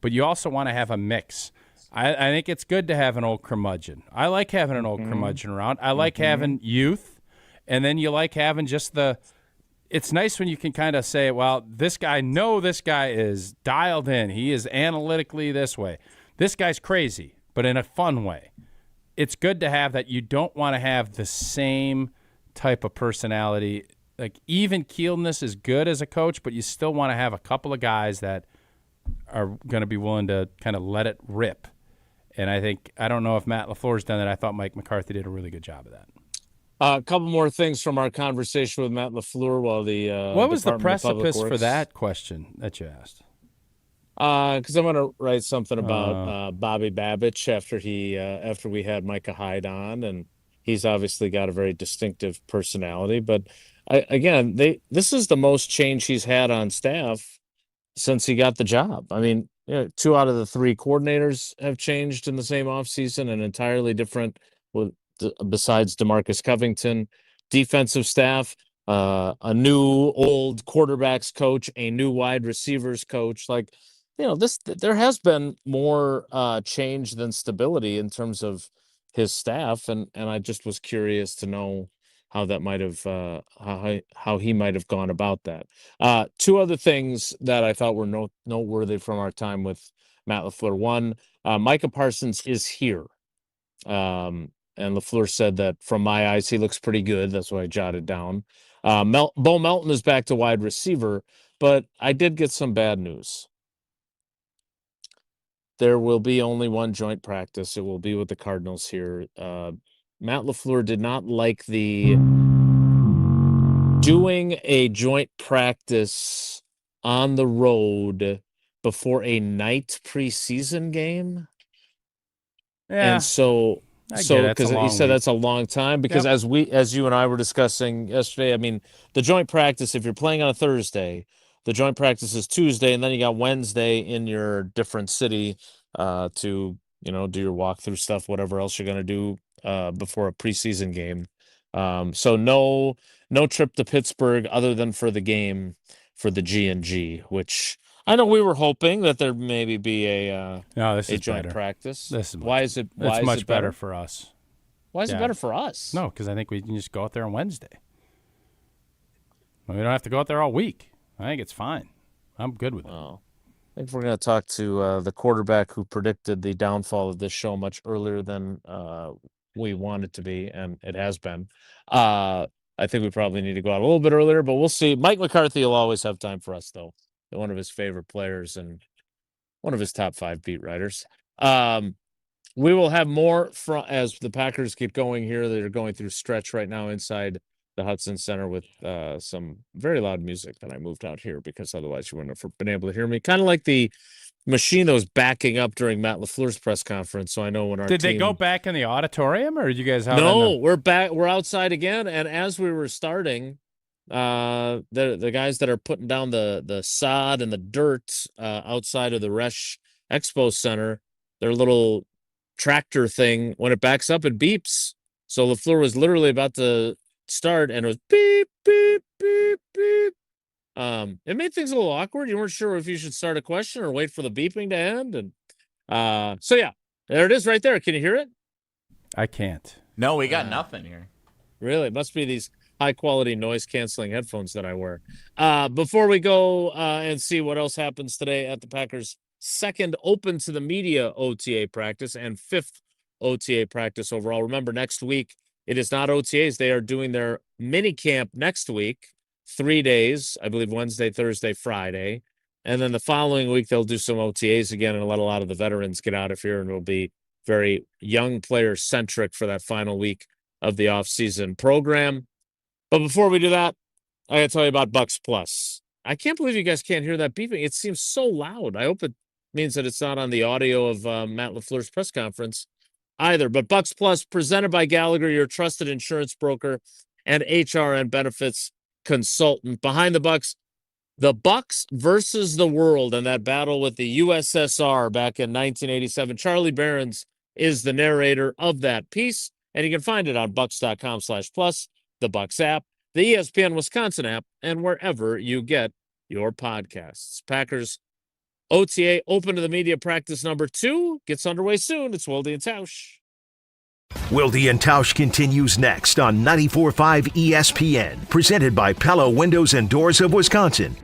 but you also want to have a mix. I think it's good to have an old curmudgeon. I like having an old curmudgeon around. I like having youth, and then you like having just it's nice when you can kind of say, well, this guy is dialed in. He is analytically this way. This guy's crazy, but in a fun way. It's good to have that. You don't want to have the same type of personality. Like, even keeledness is good as a coach, but you still want to have a couple of guys that are going to be willing to kind of let it rip. And I don't know if Matt LaFleur's done that. I thought Mike McCarthy did a really good job of that. A couple more things from our conversation with Matt LaFleur while the what was the Department of Public precipice Works. for that question that you asked? Because I'm going to write something about Bobby Babich after we had Micah Hyde on, and he's obviously got a very distinctive personality. But this is the most change he's had on staff since he got the job. I mean, 2 out of the 3 coordinators have changed in the same offseason, and entirely different besides DeMarcus Covington. Defensive staff, a new old quarterbacks coach, a new wide receivers coach. There has been more change than stability in terms of his staff, and I just was curious to know how that might have how he might have gone about that. 2 other things that I thought were noteworthy from our time with Matt LaFleur. One, Micah Parsons is here, and LaFleur said that from my eyes he looks pretty good. That's why I jotted down. Bo Melton is back to wide receiver, but I did get some bad news. There will be only one joint practice. It will be with the Cardinals here. Matt LaFleur did not like the doing a joint practice on the road before a night preseason game. Yeah. And so because he said that's a long time, because as you and I were discussing yesterday, I mean, the joint practice, if you're playing on a Thursday, the joint practice is Tuesday, and then you got Wednesday in your different city to do your walkthrough stuff, whatever else you're going to do before a preseason game. So no trip to Pittsburgh other than for the game for the G&G, which I know we were hoping that there maybe be a joint practice. Why is it much better for us? Why is it better for us? No, because I think we can just go out there on Wednesday. We don't have to go out there all week. I think it's fine. I'm good with it. I think we're going to talk to the quarterback who predicted the downfall of this show much earlier than we want it to be, and it has been. I think we probably need to go out a little bit earlier, but we'll see. Mike McCarthy will always have time for us, though. One of his favorite players and one of his top 5 beat writers. We will have more as the Packers get going here. They're going through stretch right now inside the Hudson Center with some very loud music that I moved out here because otherwise you wouldn't have been able to hear me. Kind of like the machine that was backing up during Matt LaFleur's press conference. So I know when our Did they go back in the auditorium, or are you guys out? No, we're back. We're outside again. And as we were starting, the guys that are putting down the sod and the dirt outside of the Resch Expo Center, their little tractor thing, when it backs up, it beeps. So LaFleur was literally about to start, and it was beep, beep, beep, beep. It made things a little awkward. You weren't sure if you should start a question or wait for the beeping to end. And so, yeah, there it is right there. Can you hear it? I can't. No, we got nothing here. Really? It must be these high-quality noise-canceling headphones that I wear. Before we go and see what else happens today at the Packers' second open to the media OTA practice and 5th OTA practice overall. Remember, next week, it is not OTAs. They are doing their mini camp next week, 3 days, I believe Wednesday, Thursday, Friday. And then the following week, they'll do some OTAs again and let a lot of the veterans get out of here, and it'll be very young player-centric for that final week of the offseason program. But before we do that, I got to tell you about Bucks Plus. I can't believe you guys can't hear that beeping. It seems so loud. I hope it means that it's not on the audio of Matt LaFleur's press conference either. But Bucks Plus, presented by Gallagher, your trusted insurance broker and HR and benefits consultant. Behind the Bucks, the Bucks versus the world, and that battle with the USSR back in 1987. Charlie Behrens is the narrator of that piece, and you can find it on bucks.com/plus, the Bucks app, the ESPN Wisconsin app, and wherever you get your podcasts. Packers OTA open to the media practice number 2 gets underway soon. It's Wilde and Tausch. Wilde and Tausch continues next on 94.5 ESPN, presented by Pella Windows and Doors of Wisconsin.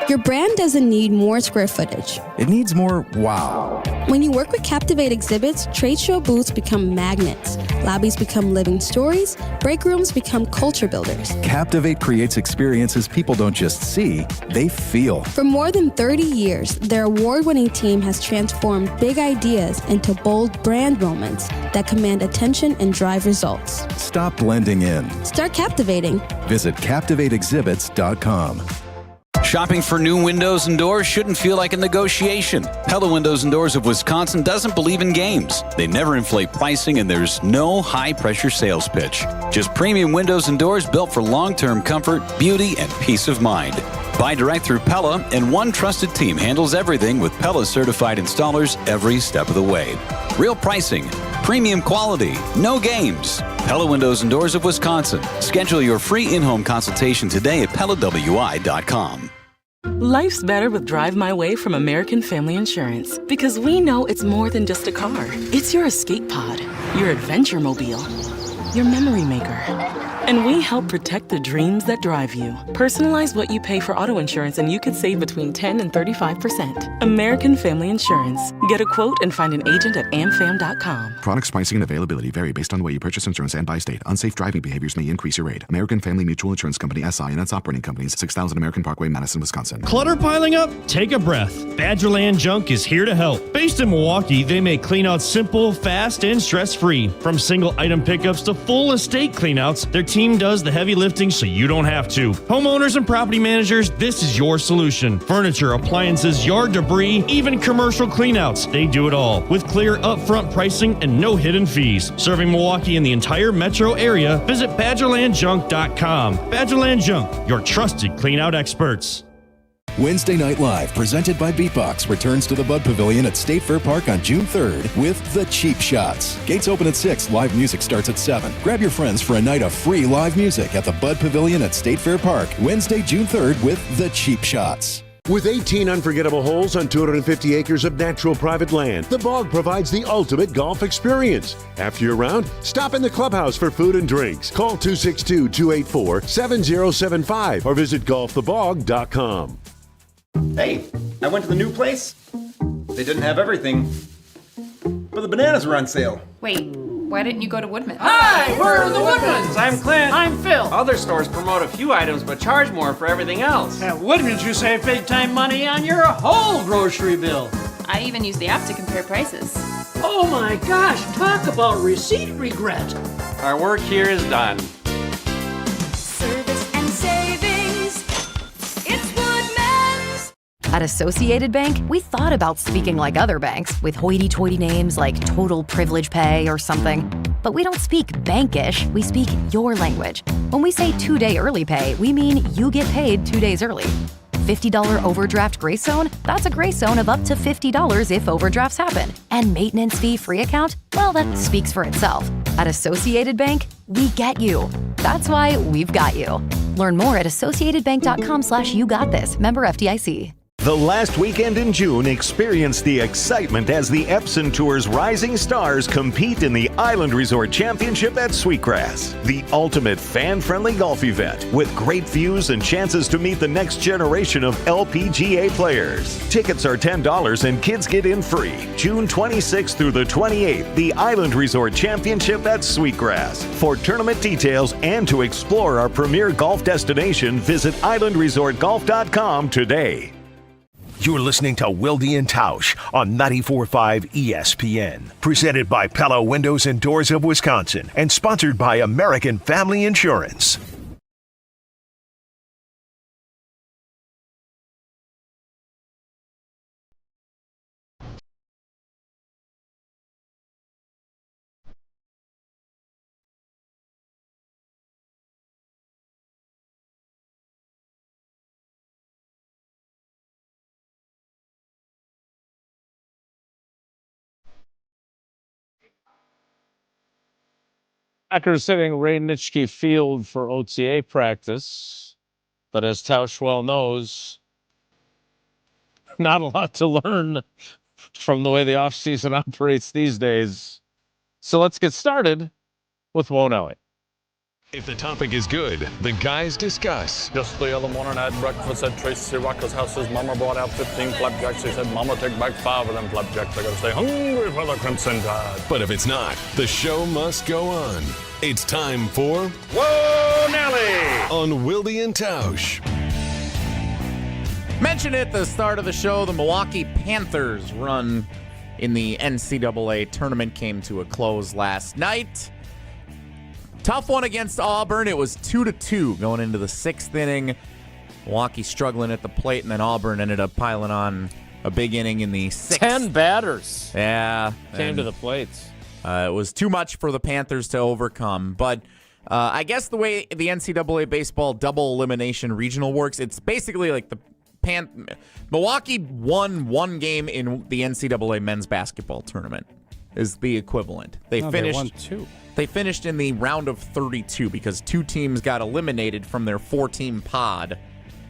Your brand doesn't need more square footage. It needs more wow. When you work with Captivate exhibits, trade show booths become magnets. Lobbies become living stories. Break rooms become culture builders. Captivate creates experiences people don't just see, they feel. For more than 30 years, their award-winning team has transformed big ideas into bold brand moments that command attention and drive results. Stop blending in. Start captivating. Visit CaptivateExhibits.com. Shopping for new windows and doors shouldn't feel like a negotiation. Pella Windows and Doors of Wisconsin doesn't believe in games. They never inflate pricing, and there's no high-pressure sales pitch. Just premium windows and doors built for long-term comfort, beauty, and peace of mind. Buy direct through Pella, and one trusted team handles everything with Pella certified installers every step of the way. Real pricing, premium quality, no games. Pella Windows and Doors of Wisconsin. Schedule your free in-home consultation today at PellaWI.com. Life's better with Drive My Way from American Family Insurance, because we know it's more than just a car. It's your escape pod, your adventure mobile, your memory maker. And we help protect the dreams that drive you. Personalize what you pay for auto insurance and you could save between 10 and 35%. American Family Insurance. Get a quote and find an agent at amfam.com. Products, pricing, and availability vary based on the way you purchase insurance and by state. Unsafe driving behaviors may increase your rate. American Family Mutual Insurance Company, SI, and its operating companies, 6000 American Parkway, Madison, Wisconsin. Clutter piling up? Take a breath. Badgerland Junk is here to help. Based in Milwaukee, they make cleanouts simple, fast, and stress-free. From single item pickups to full estate cleanouts, their team does the heavy lifting so you don't have to. Homeowners and property managers, this is your solution. Furniture, appliances, yard debris, even commercial cleanouts. They do it all with clear upfront pricing and no hidden fees. Serving Milwaukee and the entire metro area, visit BadgerlandJunk.com. Badgerland Junk, your trusted cleanout experts. Wednesday Night Live, presented by Beatbox, returns to the Bud Pavilion at State Fair Park on June 3rd with The Cheap Shots. Gates open at 6, live music starts at 7. Grab your friends for a night of free live music at the Bud Pavilion at State Fair Park, Wednesday, June 3rd with The Cheap Shots. With 18 unforgettable holes on 250 acres of natural private land, the Bog provides the ultimate golf experience. After your round, stop in the clubhouse for food and drinks. Call 262-284-7075 or visit golfthebog.com. Hey, I went to the new place. They didn't have everything, but the bananas were on sale. Wait, why didn't you go to Woodman's? Hi, we're the Woodmans. I'm Clint. I'm Phil. Other stores promote a few items but charge more for everything else. At Woodmans, you save big time money on your whole grocery bill. I even use the app to compare prices. Oh my gosh, talk about receipt regret. Our work here is done. Service and savings. It's Woodman's. At Associated Bank, we thought about speaking like other banks with hoity-toity names like Total Privilege Pay or something. But we don't speak bankish, we speak your language. When we say 2-day early pay, we mean you get paid 2 days early. $50 overdraft grace zone? That's a grace zone of up to $50 if overdrafts happen. And maintenance fee free account? Well, that speaks for itself. At Associated Bank, we get you. That's why we've got you. Learn more at associatedbank.com/YouGotThis. Member FDIC. The last weekend in June, experience the excitement as the Epson Tour's rising stars compete in the Island Resort Championship at Sweetgrass, the ultimate fan-friendly golf event with great views and chances to meet the next generation of LPGA players. Tickets are $10 and kids get in free. June 26th through the 28th, the Island Resort Championship at Sweetgrass. For tournament details and to explore our premier golf destination, visit islandresortgolf.com today. You're listening to Wilde and Tausch on 94.5 ESPN. Presented by Pella Windows and Doors of Wisconsin and sponsored by American Family Insurance. Packers hitting Ray Nitschke Field for OTA practice. But as Tausch well knows, not a lot to learn from the way the offseason operates these days. So let's get started with Won't Ellie. If the topic is good, the guys discuss. Just the other morning I had breakfast at Tracy Rocker's house. His mama brought out 15 flapjacks. He said, Mama, take back 5 of them flapjacks. I gotta stay hungry for the Crimson Tide. But if it's not, the show must go on. It's time for Whoa, Nelly! On Wilde and Tausch. Mentioned at the start of the show, the Milwaukee Panthers' run in the NCAA tournament came to a close last night. Tough one against Auburn. It was 2-2 going into the 6th inning. Milwaukee struggling at the plate, and then Auburn ended up piling on a big inning in the 6th. 10 batters. Yeah. Came to the plates. It was too much for the Panthers to overcome. But I guess the way the NCAA baseball double elimination regional works, it's basically like the Milwaukee won one game in the NCAA men's basketball tournament is the equivalent. They won 2. They finished in the round of 32 because 2 teams got eliminated from their 4-team pod.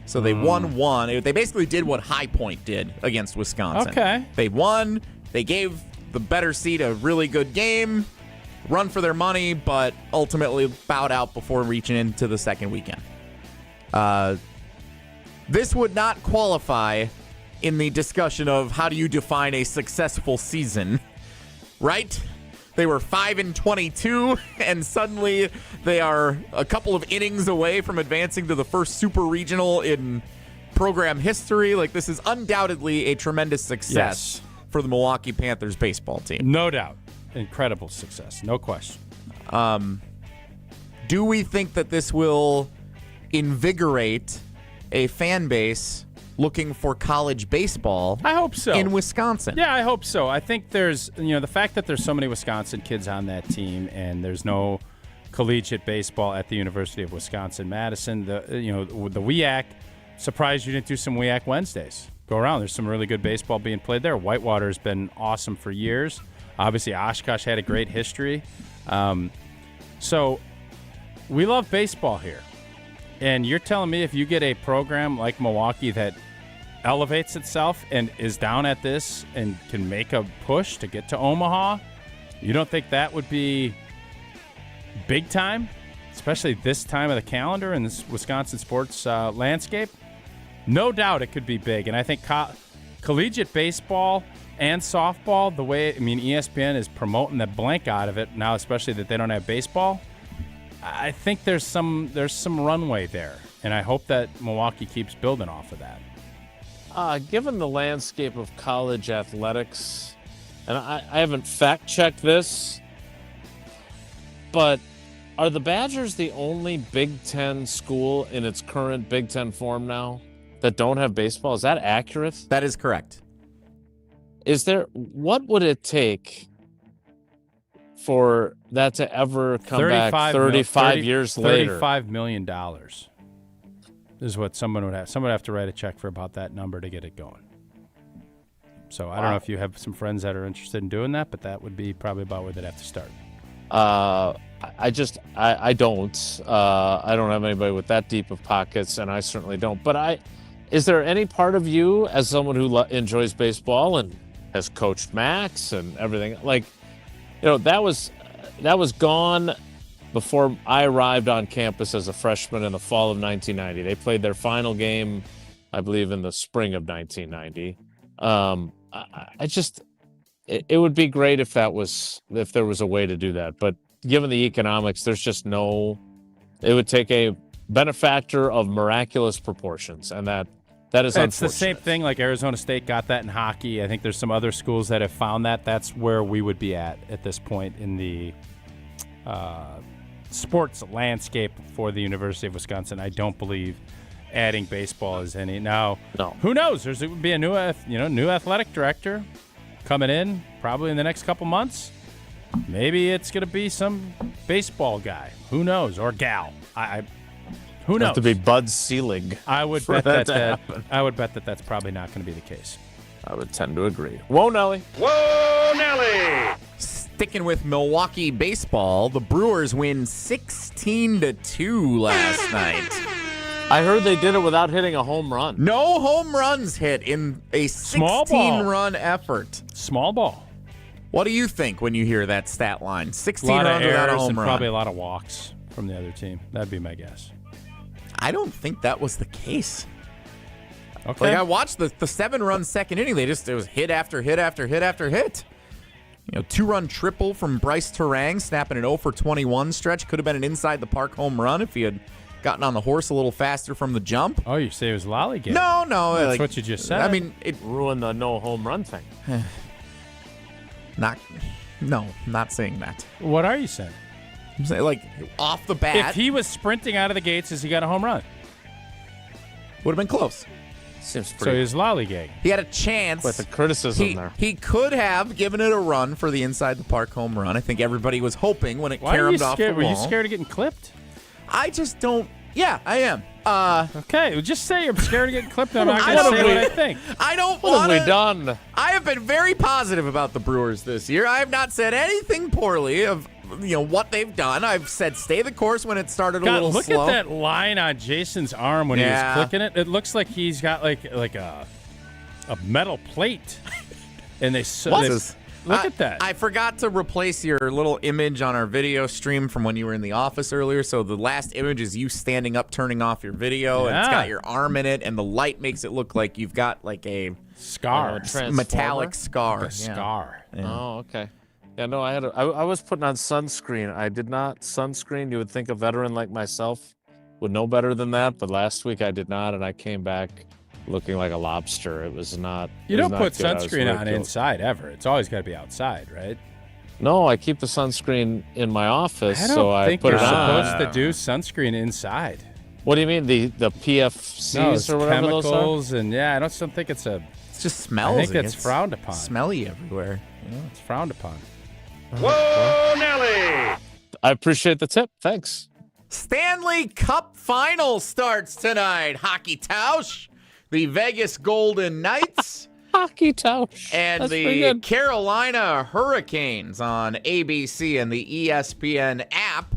So they won 1. They basically did what High Point did against Wisconsin. Okay. They won. They gave the better seed a really good game, run for their money, but ultimately bowed out before reaching into the second weekend. This would not qualify in the discussion of how do you define a successful season, right? They were 5-22, and suddenly they are a couple of innings away from advancing to the first super regional in program history. Like, this is undoubtedly a tremendous success for the Milwaukee Panthers baseball team. No doubt. Incredible success. No question. Do we think that this will invigorate a fan base looking for college baseball? I hope so. In Wisconsin. Yeah, I hope so. I think there's, the fact that there's so many Wisconsin kids on that team and there's no collegiate baseball at the University of Wisconsin-Madison, the WIAC, surprised you didn't do some WIAC Wednesdays. Go around. There's some really good baseball being played there. Whitewater's been awesome for years. Obviously, Oshkosh had a great history. So we love baseball here. And you're telling me if you get a program like Milwaukee that elevates itself and is down at this and can make a push to get to Omaha, you don't think that would be big time, especially this time of the calendar in this Wisconsin sports landscape? No doubt it could be big. And I think collegiate baseball and softball, the way, ESPN is promoting the blank out of it now, especially that they don't have baseball. I think there's some runway there, and I hope that Milwaukee keeps building off of that. Given the landscape of college athletics, and I haven't fact-checked this, but are the Badgers the only Big Ten school in its current Big Ten form now that don't have baseball? Is that accurate? That is correct. What would it take for that to ever come back 35 years later? $35 million is what someone would have. Someone would have to write a check for about that number to get it going. So I don't know if you have some friends that are interested in doing that, but that would be probably about where they'd have to start. I don't. I don't have anybody with that deep of pockets, and I certainly don't. But is there any part of you, as someone who enjoys baseball and has coached Max and everything, that was gone before I arrived on campus as a freshman in the fall of 1990. They played their final game, I believe, in the spring of 1990. It would be great if there was a way to do that. But given the economics, there's just no. It would take a benefactor of miraculous proportions, and that is unfortunate. It's the same thing. Like Arizona State got that in hockey. I think there's some other schools that have found that. That's where we would be at this point in the sports landscape for the University of Wisconsin. I don't believe adding baseball is any. Now, no. Who knows? There would be a new athletic director coming in probably in the next couple months. Maybe it's going to be some baseball guy. Who knows? Or gal. Who knows? Have to be Bud Selig. I would bet that that's probably not going to be the case. I would tend to agree. Whoa, Nelly. Whoa, Nelly. Sticking with Milwaukee baseball, the Brewers win 16-2 last night. I heard they did it without hitting a home run. No home runs hit in a 16-run effort. Small ball. What do you think when you hear that stat line? 16 runs without a home run. Probably a lot of walks from the other team. That'd be my guess. I don't think that was the case. Okay. I watched the 7-run second inning. It was hit after hit after hit after hit. 2-run triple from Bryce Terang, snapping an 0-for-21 stretch. Could have been an inside the park home run if he had gotten on the horse a little faster from the jump. Oh, you say it was lollygagging? No. That's what you just said. It ruined the no home run thing. Not saying that. What are you saying? I'm saying, off the bat. If he was sprinting out of the gates as he got a home run. Would have been close. Seems pretty. So he was lollygagging. He had a chance. With the criticism there. He could have given it a run for the inside the park home run. I think everybody was hoping when it caromed off the wall. Were you scared of getting clipped? I just don't. Yeah, I am. Okay, well, just say you're scared of getting clipped. I'm not going to say what I think. I don't want to. What have we done? I have been very positive about the Brewers this year. I have not said anything poorly of what they've done. I've said stay the course when it started a little slow. Look at that line on Jason's arm when he was clicking it. It looks like he's got like a metal plate. And look at that. I forgot to replace your little image on our video stream from when you were in the office earlier. So the last image is you standing up, turning off your video, and it's got your arm in it, and the light makes it look like you've got like a scar, metallic scar. Like a scar. Yeah. Oh, okay. Yeah, no, I was putting on sunscreen. I did not sunscreen. You would think a veteran like myself would know better than that, but last week I did not, and I came back looking like a lobster. It was not. You don't put sunscreen on inside ever. It's always got to be outside, right? No, I keep the sunscreen in my office, I don't so think I put you're it on. supposed to do sunscreen inside. What do you mean, the PFCs or whatever those are? Chemicals and I don't think it's a. It just smells. I think it's frowned upon. Smelly everywhere. It's frowned upon. Whoa, Nelly! I appreciate the tip. Thanks. Stanley Cup Final starts tonight. Hockey Tausch, the Vegas Golden Knights. Hockey Tausch. And the Carolina Hurricanes on ABC and the ESPN app.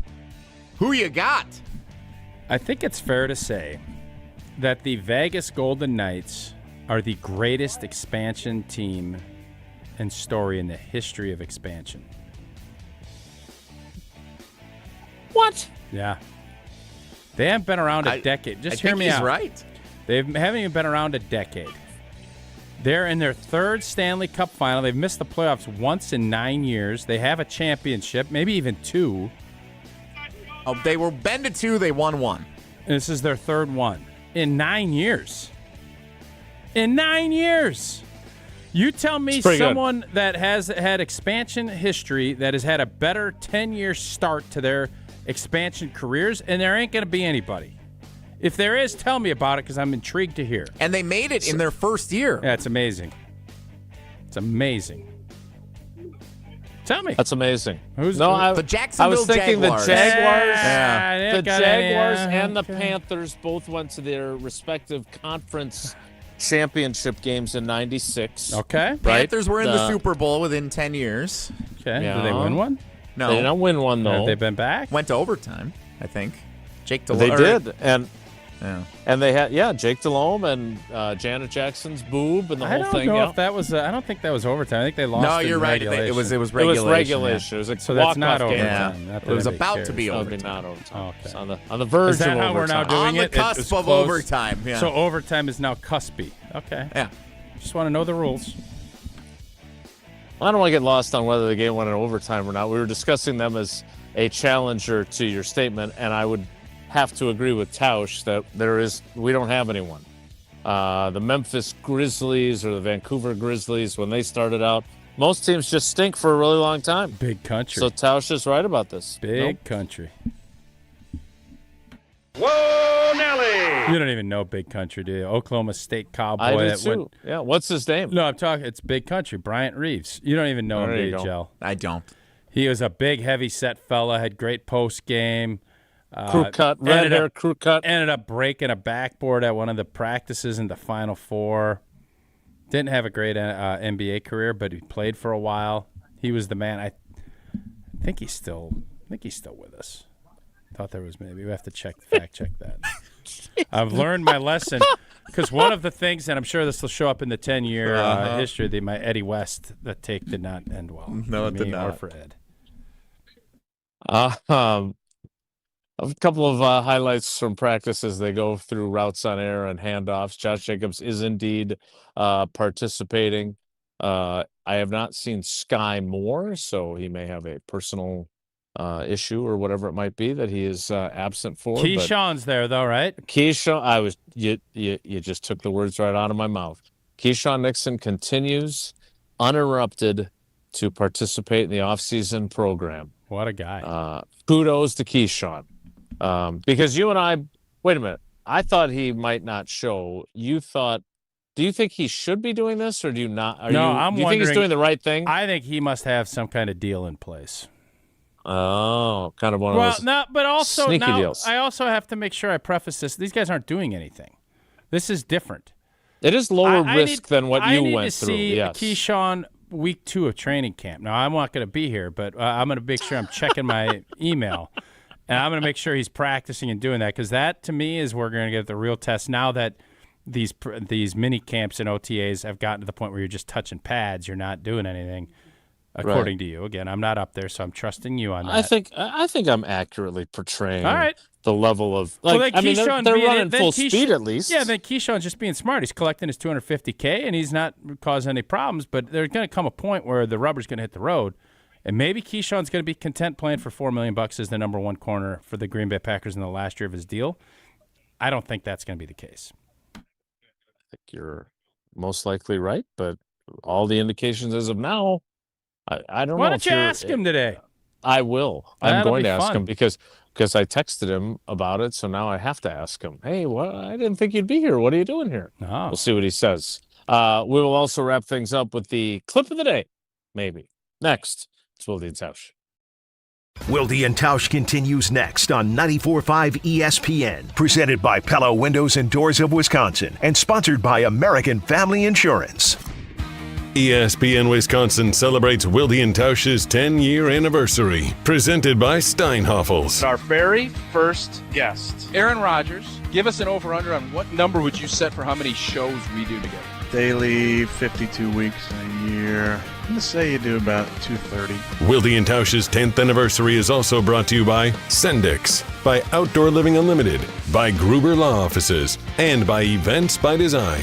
Who you got? I think it's fair to say that the Vegas Golden Knights are the greatest expansion team and story in the history of expansion. What? Yeah. They haven't been around a decade. Just hear me out. He's right. They haven't even been around a decade. They're in their third Stanley Cup final. They've missed the playoffs once in 9 years. They have a championship, maybe even 2. Oh, they were been to 2. They won 1. And this is their third one in 9 years. In 9 years. You tell me someone that has had expansion history that has had a better 10-year start to their expansion careers, and there ain't going to be anybody. If there is, tell me about it because I'm intrigued to hear. And they made it in their first year. Yeah, it's amazing. It's amazing. Tell me. That's amazing. The Jacksonville I was thinking Jaguars. The Jaguars, Yeah, the Jaguars and the Panthers both went to their respective conference championship games in '96. Okay. Right? Panthers were in the Super Bowl within 10 years. Okay. Did they win one? No. They didn't win one, though. Have they been back? Went to overtime, I think. Jake Delhomme. They did. And they had, Jake Delhomme and Janet Jackson's boob and the whole thing. I don't know if that was, I don't think that was overtime. I think they lost No, you're right. regulation. It was regulation. It was regulation. Yeah. It was a so that's not walk-off overtime. game. Not that It was anybody about cares. to be It would overtime. be not overtime. Okay. It's on the verge Is that of how we're now overtime. doing On the it? cusp It's of close. overtime. Yeah. So overtime is now cuspy. Okay. Yeah. Just want to know the rules. I don't want to get lost on whether the game went in overtime or not. We were discussing them as a challenger to your statement, and I would have to agree with Tausch that we don't have anyone. The Memphis Grizzlies or the Vancouver Grizzlies, when they started out, most teams just stink for a really long time. Big country. So Tausch is right about this. Big country. Whoa, Nelly! You don't even know big country, do you? Oklahoma State Cowboy. I do too. Yeah, what's his name? No, I'm talking. It's big country. Bryant Reeves. You don't even know him, DHL. I don't. He was a big, heavy-set fella. Had great post game. Crew cut, red hair, crew cut. Ended up breaking a backboard at one of the practices in the Final Four. Didn't have a great NBA career, but he played for a while. He was the man. I think he's still with us. Thought there was maybe. We have to fact check that. I've learned my lesson because one of the things, and I'm sure this will show up in the 10-year history, my Eddie West, that take did not end well. No, it did not. Or for Ed. A couple of highlights from practice as they go through routes on air and handoffs. Josh Jacobs is indeed participating. I have not seen Sky Moore, so he may have a personal issue or whatever it might be that he is absent for. Keyshawn's there though, right? Keyshawn, you just took the words right out of my mouth. Keyshawn Nixon continues uninterrupted to participate in the offseason program. What a guy. Kudos to Keyshawn. Because you and I, wait a minute, I thought he might not show. Do you think he should be doing this or do you not? I'm wondering. Do you think he's doing the right thing? I think he must have some kind of deal in place. Oh, kind of one of those but also sneaky now, deals. I also have to make sure I preface this. These guys aren't doing anything. This is different. It is lower risk than what you went through. I need to see yes. Keyshawn week 2 of training camp. Now, I'm not going to be here, but I'm going to make sure I'm checking my email. And I'm going to make sure he's practicing and doing that because that, to me, is where we're going to get the real test. Now that these mini camps and OTAs have gotten to the point where you're just touching pads, you're not doing anything, according to you. Again, I'm not up there, so I'm trusting you on that. I think I'm accurately portraying All right. the level of they're running full speed at least. Yeah, then Keyshawn's just being smart. He's collecting his $250K, and he's not causing any problems. But there's going to come a point where the rubber's going to hit the road. And maybe Keyshawn's going to be content playing for $4 million as the number one corner for the Green Bay Packers in the last year of his deal. I don't think that's going to be the case. I think you're most likely right, but all the indications as of now, I don't know. Why don't you ask him today? I will. I'm going to ask fun. him because I texted him about it, so now I have to ask him. Hey, I didn't think you'd be here. What are you doing here? Oh. We'll see what he says. We will also wrap things up with the clip of the day, maybe. Next. It's Wilde and Tausch. Wilde and Tausch continues next on 94.5 ESPN. Presented by Pella Windows and Doors of Wisconsin and sponsored by American Family Insurance. ESPN Wisconsin celebrates Wilde and Tausch's 10-year anniversary. Presented by Steinhoffels. Our very first guest, Aaron Rodgers. Give us an over-under on what number would you set for how many shows we do together? Daily, 52 weeks in a year. I'm going to say you do about 230. Wilde and Tausch's 10th anniversary is also brought to you by Sendix, by Outdoor Living Unlimited, by Gruber Law Offices, and by Events by Design.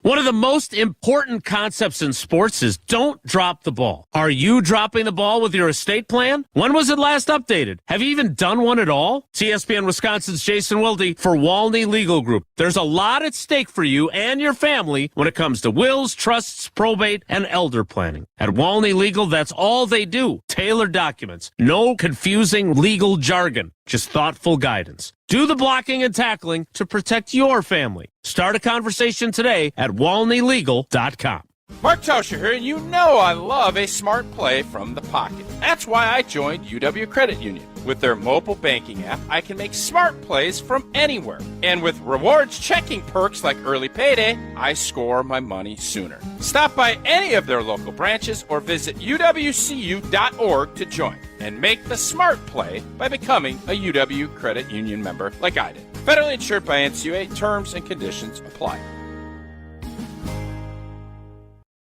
One of the most important concepts in sports is don't drop the ball. Are you dropping the ball with your estate plan? When was it last updated? Have you even done one at all? It's ESPN Wisconsin's Jason Wilde for Walney Legal Group. There's a lot at stake for you and your family when it comes to wills, trusts, probate, and elder planning. At Walney Legal, that's all they do. Tailored documents. No confusing legal jargon. Just thoughtful guidance. Do the blocking and tackling to protect your family. Start a conversation today at walneylegal.com. Mark Tauscher here, and you know I love a smart play from the pocket. That's why I joined UW Credit Union. With their mobile banking app, I can make smart plays from anywhere. And with rewards checking perks like early payday, I score my money sooner. Stop by any of their local branches or visit uwcu.org to join and make the smart play by becoming a UW Credit Union member like I did. Federally insured by NCUA. Terms and conditions apply.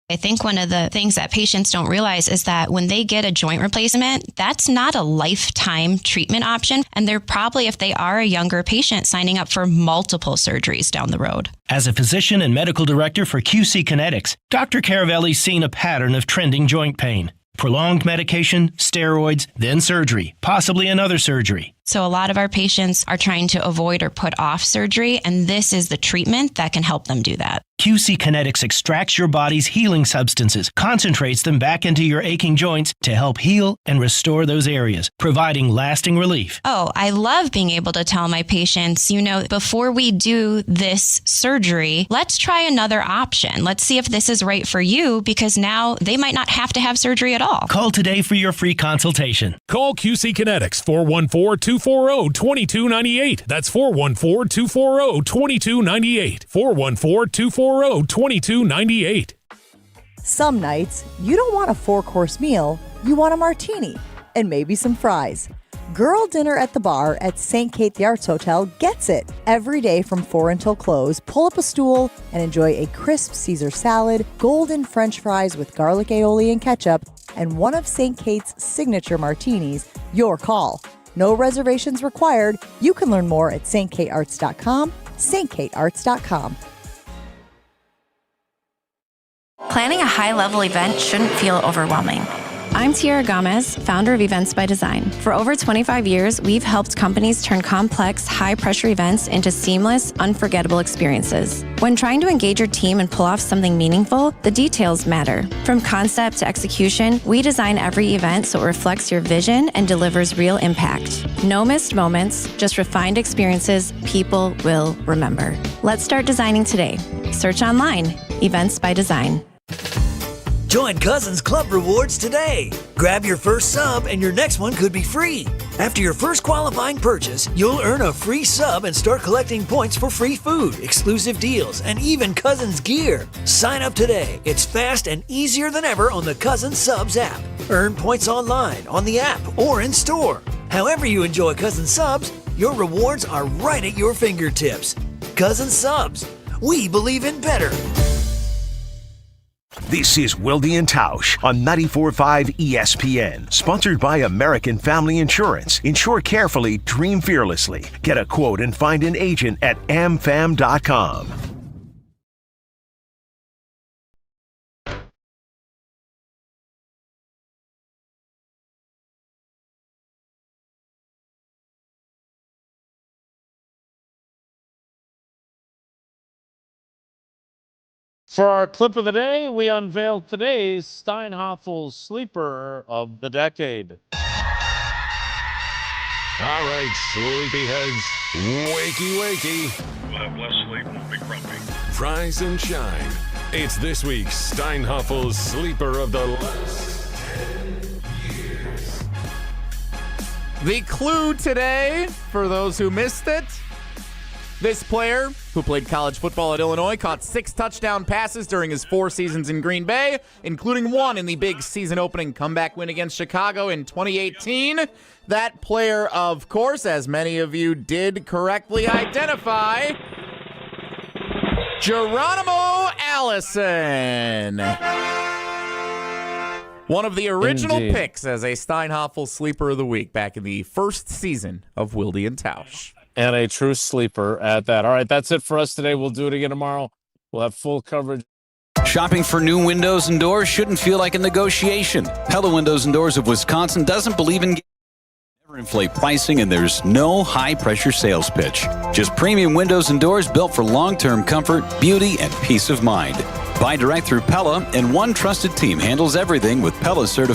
I think one of the things that patients don't realize is that when they get a joint replacement, that's not a lifetime treatment option. And they're probably, if they are a younger patient, signing up for multiple surgeries down the road. As a physician and medical director for QC Kinetics, Dr. Caravelli's seen a pattern of trending joint pain. Prolonged medication, steroids, then surgery, possibly another surgery. So a lot of our patients are trying to avoid or put off surgery, and this is the treatment that can help them do that. QC Kinetics extracts your body's healing substances, concentrates them back into your aching joints to help heal and restore those areas, providing lasting relief. Oh, I love being able to tell my patients, before we do this surgery, let's try another option. Let's see if this is right for you, because now they might not have to have surgery at all. Call today for your free consultation. Call QC Kinetics, 414-240-2298. That's 414-240-2298. 414-240-2298. Some nights, you don't want a 4-course meal, you want a martini and maybe some fries. Girl dinner at the bar at St. Kate the Arts Hotel gets it. Every day from 4 until close, pull up a stool and enjoy a crisp Caesar salad, golden French fries with garlic aioli and ketchup, and one of St. Kate's signature martinis. Your call. No reservations required. You can learn more at stkatearts.com, stkatearts.com. Planning a high-level event shouldn't feel overwhelming. I'm Tiara Gomez, founder of Events by Design. For over 25 years, we've helped companies turn complex, high-pressure events into seamless, unforgettable experiences. When trying to engage your team and pull off something meaningful, the details matter. From concept to execution, we design every event so it reflects your vision and delivers real impact. No missed moments, just refined experiences people will remember. Let's start designing today. Search online, Events by Design. Join Cousins Club Rewards today. Grab your first sub and your next one could be free. After your first qualifying purchase, you'll earn a free sub and start collecting points for free food, exclusive deals, and even Cousins gear. Sign up today. It's fast and easier than ever on the Cousins Subs app. Earn points online, on the app, or in store. However you enjoy Cousins Subs, your rewards are right at your fingertips. Cousins Subs. We believe in better. This is Wilde and Tausch on 94.5 ESPN. Sponsored by American Family Insurance. Insure carefully, dream fearlessly. Get a quote and find an agent at amfam.com. For our clip of the day, we unveil today's Steinhoffel's Sleeper of the Decade. All right, sleepyheads, wakey, wakey. We'll have less sleep and we'll be grumpy. Rise and shine. It's this week's Steinhoffel's Sleeper of the last 10 years. The clue today, for those who missed it, this player, who played college football at Illinois, caught 6 touchdown passes during his 4 seasons in Green Bay, including one in the big season-opening comeback win against Chicago in 2018. That player, of course, as many of you did correctly identify, Geronimo Allison. One of the original picks as a Steinhoffel Sleeper of the Week back in the first season of Wilde and Tausch. And a true sleeper at that. All right, that's it for us today. We'll do it again tomorrow. We'll have full coverage. Shopping for new windows and doors shouldn't feel like a negotiation. Pella Windows and Doors of Wisconsin doesn't believe in never inflate pricing, and there's no high-pressure sales pitch. Just premium windows and doors built for long-term comfort, beauty, and peace of mind. Buy direct through Pella, and one trusted team handles everything with Pella certified